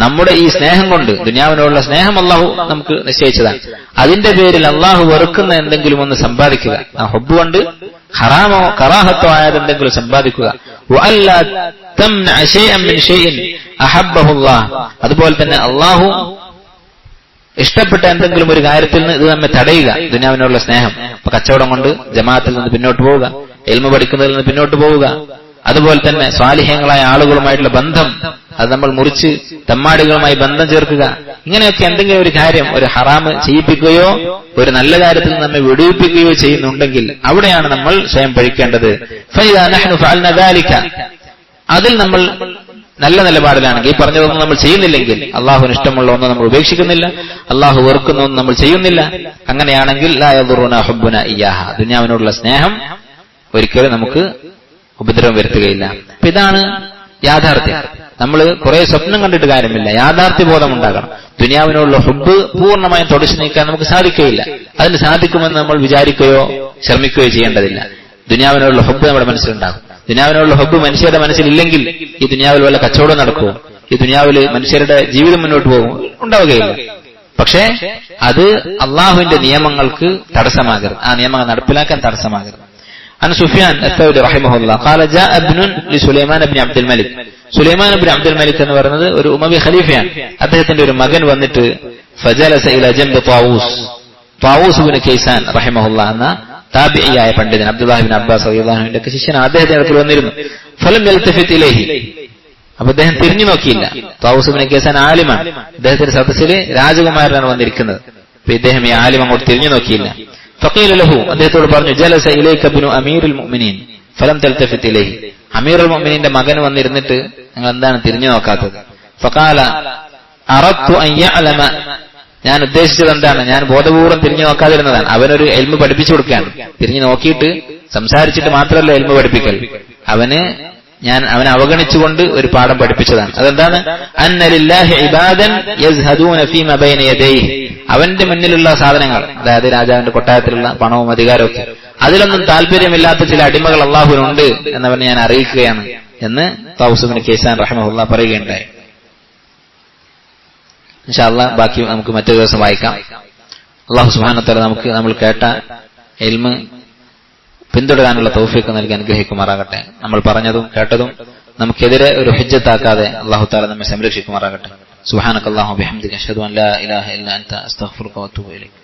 നമ്മുടെ ഈ സ്നേഹം കൊണ്ട്, ദുനിയാവിനോടുള്ള സ്നേഹം അള്ളാഹു നമുക്ക് നിശ്ചയിച്ചതാണ്, അതിന്റെ പേരിൽ അള്ളാഹു വെറുക്കുന്ന എന്തെങ്കിലും ഒന്ന് സമ്പാദിക്കുക. ആ ഹുബ്ബ് കൊണ്ട് ഹറാമോ കറാഹത്തോ ആയതെന്തെങ്കിലും സമ്പാദിക്കുക. വഅല്ലാ തംനഅ ശൈഅൻ മിൻ ശൈഇൻ അഹബ്ബഹു അല്ലാഹ്, അതുപോലെ തന്നെ അള്ളാഹു ഇഷ്ടപ്പെട്ട എന്തെങ്കിലും ഒരു കാര്യത്തിൽ നിന്ന് ഇത് നമ്മെ തടയുക, ദുനിയാവിനോടുള്ള സ്നേഹം. ഇപ്പൊ കച്ചവടം കൊണ്ട് ജമാഅത്തിൽ നിന്ന് പിന്നോട്ട് പോവുക, ഇൽമു പഠിക്കുന്നതിൽ നിന്ന് പിന്നോട്ട് പോവുക, അതുപോലെ തന്നെ സ്വാലിഹ്യങ്ങളായ ആളുകളുമായിട്ടുള്ള ബന്ധം അത് നമ്മൾ മുറിച്ച് തമ്മാടികളുമായി ബന്ധം ചേർക്കുക. ഇങ്ങനെയൊക്കെ എന്തെങ്കിലും ഒരു കാര്യം, ഒരു ഹറാമ് ചെയ്യിപ്പിക്കുകയോ ഒരു നല്ല കാര്യത്തിൽ നമ്മെ വിടുവിപ്പിക്കുകയോ ചെയ്യുന്നുണ്ടെങ്കിൽ അവിടെയാണ് നമ്മൾ സ്വയം പഴിക്കേണ്ടത്. ഫഇദാ നഹ്നു ഫഅൽനാ ദാലിക, അതിൽ നമ്മൾ നല്ല നിലപാടിലാണെങ്കിൽ, ഈ പറഞ്ഞതൊന്നും നമ്മൾ ചെയ്യുന്നില്ലെങ്കിൽ, അള്ളാഹുവിന് ഇഷ്ടമുള്ള ഒന്നും നമ്മൾ ഉപേക്ഷിക്കുന്നില്ല, അള്ളാഹു വെറുക്കുന്ന ഒന്നും നമ്മൾ ചെയ്യുന്നില്ല, അങ്ങനെയാണെങ്കിൽ ലാ യദുറുനാ ഹുബ്ബുനാ ഇയ്യാഹ, ദുനിയാവിനോടുള്ള സ്നേഹം ഒരിക്കലും നമുക്ക് ഉപദ്രവം വരുത്തുകയില്ല. അപ്പൊ ഇതാണ് യാഥാർത്ഥ്യം. നമ്മൾ കുറെ സ്വപ്നം കണ്ടിട്ട് കാര്യമില്ല, യാഥാർത്ഥ്യബോധം ഉണ്ടാകണം. ദുനിയാവിനോടുള്ള ഹുബ്ബ് പൂർണ്ണമായും തുടച്ചു നീക്കാൻ നമുക്ക് സാധിക്കുകയില്ല. അതിന് സാധിക്കുമെന്ന് നമ്മൾ വിചാരിക്കുകയോ ശ്രമിക്കുകയോ ചെയ്യേണ്ടതില്ല. ദുനിയാവിനോടുള്ള ഹുബ്ബ് നമ്മുടെ മനസ്സിലുണ്ടാകും. ദുനിയാവിനോടുള്ള ഹുബ്ബ് മനുഷ്യരുടെ മനസ്സിലില്ലെങ്കിൽ ഈ ദുനിയാവിൽ വല്ല കച്ചവടം നടക്കുമോ, ഈ ദുനിയാവിൽ മനുഷ്യരുടെ ജീവിതം മുന്നോട്ട് പോകും? ഉണ്ടാവുകയില്ല. പക്ഷേ അത് അള്ളാഹുവിന്റെ നിയമങ്ങൾക്ക് തടസ്സമാകരുത്, ആ നിയമങ്ങൾ നടപ്പിലാക്കാൻ തടസ്സമാകരുത്. عن سفيان الثوري رحمه الله قال جاء ابن لسليمان بن عبد الملك. സുലൈമാൻ ഇബ്നു അബ്ദുൽ മലിക് എന്ന് പറയുന്നത് ഒരു ഉമവി ഖലീഫയാണ്. അദ്ദേഹത്തിന്റെ ഒരു മകൻ വന്നിട്ട് ഫജലസ ഇലാ ജംബി ത്വാവൂസ് ഇബ്നു കൈസാൻ റഹിമഹുല്ലാഹ് എന്ന താബിഈയായ പണ്ഡിതൻ, അബ്ദുല്ലാഹി ഇബ്നു അബ്ബാസ് റളിയല്ലാഹു അൻഹുവിന്റെ ശിഷ്യനാണ്. അദ്ദേഹത്തിന്റെ അടുത്ത് വന്നിരുന്നു. ഫലം യൽതഫിത് ഇലൈഹി, അപ്പൊ അദ്ദേഹം തിരിഞ്ഞു നോക്കിയില്ല. ത്വാവൂസ് ഇബ്നു കൈസാൻ ആലിമാണ്, അദ്ദേഹത്തിന്റെ സദസ്സിൽ രാജകുമാരനാണ് വന്നിരിക്കുന്നത്. അപ്പൊ ഇദ്ദേഹം ഈ ആലിം അങ്ങോട്ട് തിരിഞ്ഞു നോക്കിയില്ല. ഫഖീല ലഹു, അദ്ദേഹത്തോട് പറഞ്ഞു, ജലസ ഇലൈക ഇബ്നു അമീറുൽ മുഅ്മിനീൻ ഫലം തൽതഫിത് ഇലൈഹി, അമീറുൽ മുഅ്മിനീന്റെ മകൻ വന്നിരുന്നിട്ട് നിങ്ങൾ എന്താണ് തിരിഞ്ഞു നോക്കാത്തത്? ഫഖാല അറദ്തു അൻ യഅലമ, ഞാൻ ഉദ്ദേശിച്ചത് എന്താണ്, ഞാൻ ബോധപൂർവ്വം തിരിഞ്ഞു നോക്കാതിരുന്നതാണ്. അവനൊരു ഇൽമു പഠിപ്പിച്ചു കൊടുക്കുകയാണ്. തിരിഞ്ഞു നോക്കിയിട്ട് സംസാരിച്ചിട്ട് മാത്രമല്ല ഇൽമു പഠിപ്പിക്കൽ, അവനെ അവഗണിച്ചുകൊണ്ട് ഒരു പാഠം പഠിപ്പിച്ചതാണ്. അതെന്താണ്? അന്ന ലില്ലാഹി ഇബാദൻ യസ്ഹദൂന ഫീമാ ബൈന യദൈഹി, അവന്റെ മുന്നിലുള്ള സാധനങ്ങൾ, അതായത് രാജാവിന്റെ കൊട്ടാരത്തിലുള്ള പണവും അധികാരവും ഒക്കെ, അതിലൊന്നും താല്പര്യമില്ലാത്ത ചില അടിമകൾ അള്ളാഹുവിനുണ്ട് എന്നവനെ ഞാൻ അറിയിക്കുകയാണ് എന്ന് ത്വാവൂസ് ഇബ്നു കൈസാൻ റഹിമഹുല്ലാഹ് പറയുകയുണ്ടായി. ഇൻഷാ അല്ലാഹ് ബാക്കി നമുക്ക് മറ്റൊരു ദിവസം വായിക്കാം. അല്ലാഹു സുബ്ഹാനഹു വ തആല നമ്മൾ കേട്ട ഇൽമ് പിന്തുടരാനുള്ള തൗഫീഖ് നൽകി അനുഗ്രഹിക്കുമാറാകട്ടെ. നമ്മൾ പറഞ്ഞതും കേട്ടതും നമുക്കെതിരെ ഒരു ഹുജ്ജത്താക്കാതെ അല്ലാഹു തആല നമ്മെ സംരക്ഷിക്കുമാറാകട്ടെ. സുബ്ഹാനകല്ലാഹു വബിഹംദിക അഷ്ഹദു അൻ ലാ ഇലാഹ ഇല്ല അൻത അസ്തഗ്ഫിറുക വഅതൂബു ഇലൈക്.